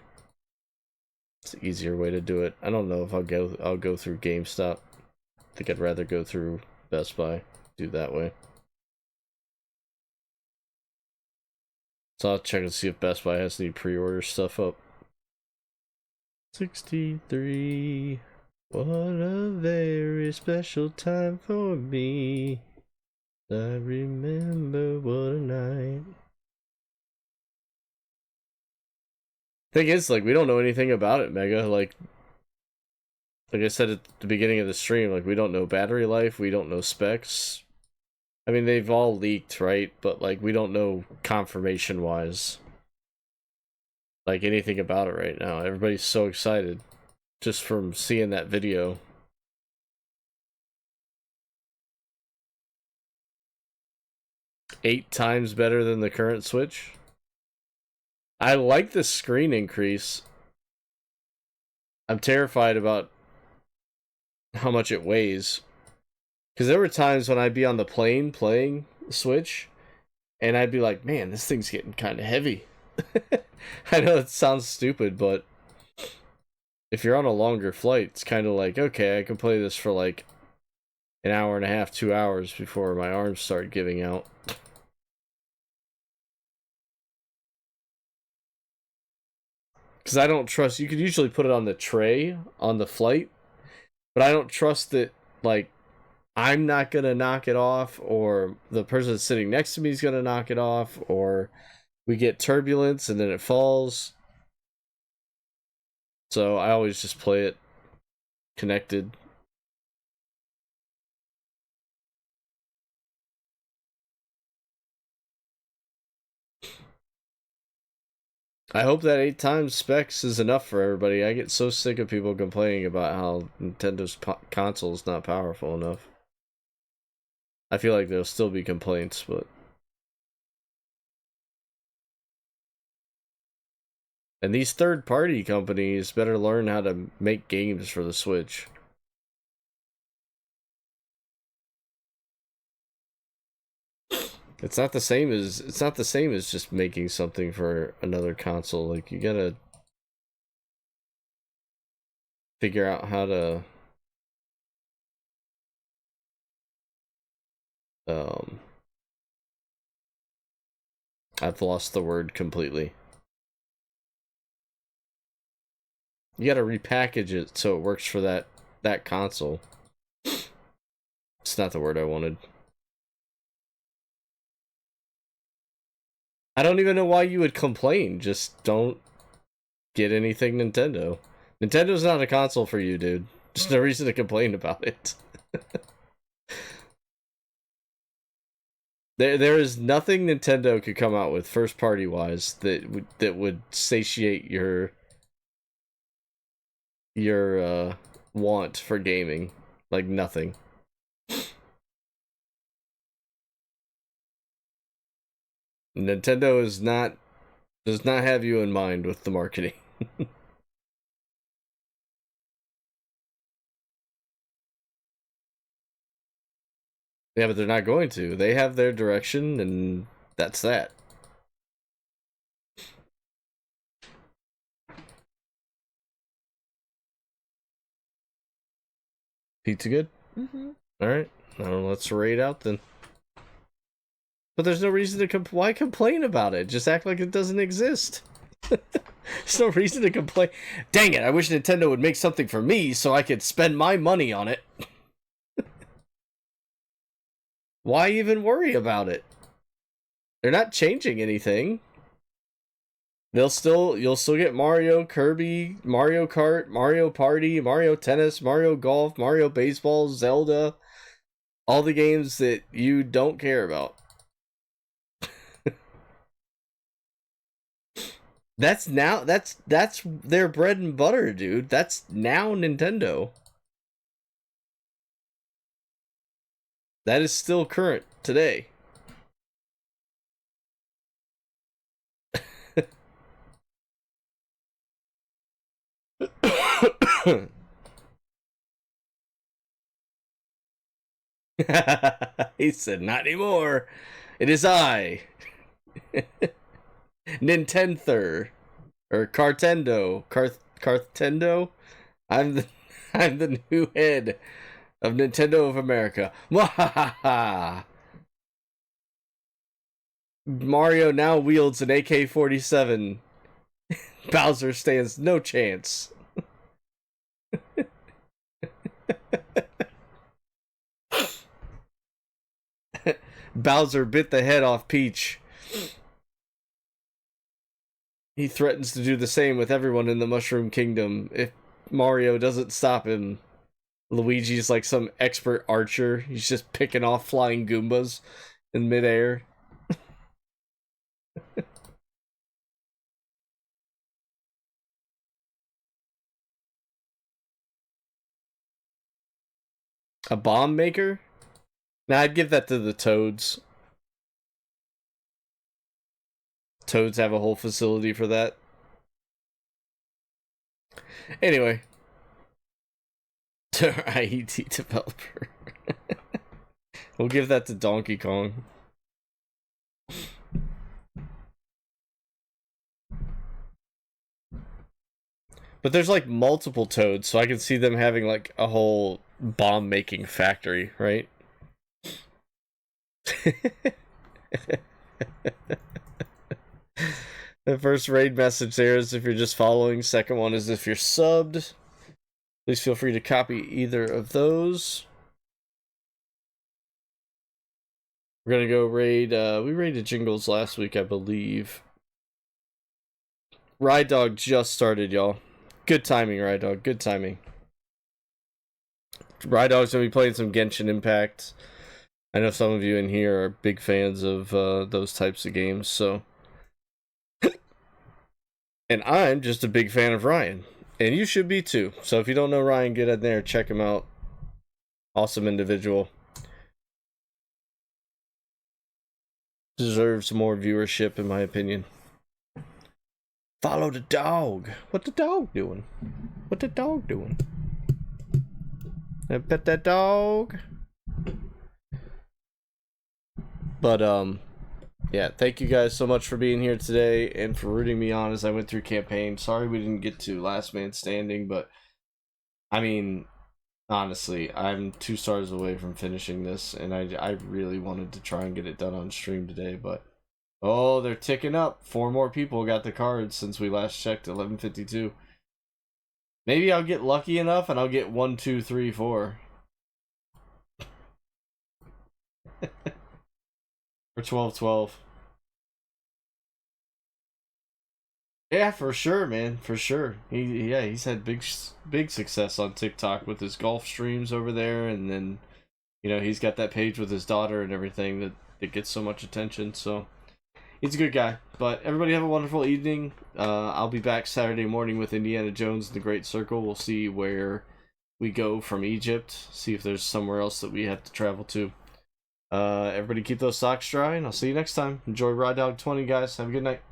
It's the easier way to do it. I don't know if I'll go through GameStop. I think I'd rather go through Best Buy. Do that way. So I'll check and see if Best Buy has any pre-order stuff up. 63. What a very special time for me. I remember what a night. Thing is, like, we don't know anything about it, Mega. Like I said at the beginning of the stream, like, we don't know battery life, we don't know specs. I mean, they've all leaked, right? But, like, we don't know confirmation-wise, like, anything about it right now. Everybody's so excited just from seeing that video. Eight times better than the current Switch. I like the screen increase. I'm terrified about how much it weighs. Because there were times when I'd be on the plane playing Switch, and I'd be like, man, this thing's getting kind of heavy. I know it sounds stupid, but if you're on a longer flight, it's kind of like, okay, I can play this for like an hour and a half, 2 hours before my arms start giving out. Because I don't trust, you could usually put it on the tray on the flight, but I don't trust that, like, I'm not going to knock it off, or the person sitting next to me is going to knock it off, or we get turbulence and then it falls. So I always just play it connected. I hope that 8 times specs is enough for everybody. I get so sick of people complaining about how Nintendo's console is not powerful enough. I feel like there'll still be complaints, but... And these third-party companies better learn how to make games for the Switch. It's not the same as just making something for another console. Like, you gotta figure out how to I've lost the word completely. You gotta repackage it so it works for that console. It's not the word I wanted. I don't even know why you would complain. Just don't get anything Nintendo. Nintendo's not a console for you, dude. There's no reason to complain about it. There is nothing Nintendo could come out with first party wise that would satiate your want for gaming. Like, nothing. Nintendo does not have you in mind with the marketing. Yeah, but they're not going to. They have their direction, and that's that. Pizza good? Mm-hmm. Alright. Let's raid out then. But there's no reason to why complain about it? Just act like it doesn't exist. There's no reason to complain. Dang it, I wish Nintendo would make something for me so I could spend my money on it. Why even worry about it? They're not changing anything. You'll still get Mario, Kirby, Mario Kart, Mario Party, Mario Tennis, Mario Golf, Mario Baseball, Zelda. All the games that you don't care about. That's their bread and butter, dude. That's now Nintendo. That is still current today. He said, not anymore. It is I. Nintendo. Or Cartendo. Cartendo? I'm the new head of Nintendo of America. Mwahaha! Mario now wields an AK-47. Bowser stands no chance. Bowser bit the head off Peach. He threatens to do the same with everyone in the Mushroom Kingdom if Mario doesn't stop him. Luigi's like some expert archer. He's just picking off flying Goombas in midair. A bomb maker? Nah, I'd give that to the Toads. Toads have a whole facility for that. Anyway. IET developer. We'll give that to Donkey Kong. But there's like multiple Toads, so I can see them having like a whole bomb making factory, right? The first raid message there is if you're just following. Second one is if you're subbed. Please feel free to copy either of those. We're gonna go raid. We raided Jingles last week, I believe. Ride Dog just started, y'all. Good timing, Ride Dog. Good timing. Ride Dog's gonna be playing some Genshin Impact. I know some of you in here are big fans of those types of games, so. And I'm just a big fan of Ryan. And you should be too. So if you don't know Ryan, get in there, check him out. Awesome individual. Deserves more viewership, in my opinion. Follow the dog. What the dog doing? What the dog doing? I pet that dog. But yeah, thank you guys so much for being here today and for rooting me on as I went through campaign. Sorry we didn't get to Last Man Standing, but I mean, honestly, I'm 2 stars away from finishing this, and I really wanted to try and get it done on stream today, but oh, they're ticking up. 4 more people got the cards since we last checked, 11:52. Maybe I'll get lucky enough and I'll get 1, 2, 3, 4. Or 12-12. Yeah, for sure, man. For sure. He's had big success on TikTok with his golf streams over there, and then, you know, he's got that page with his daughter and everything that gets so much attention, so he's a good guy. But everybody have a wonderful evening. I'll be back Saturday morning with Indiana Jones and the Great Circle. We'll see where we go from Egypt. See if there's somewhere else that we have to travel to. Everybody keep those socks dry, and I'll see you next time. Enjoy Ride Dog 20, guys. Have a good night.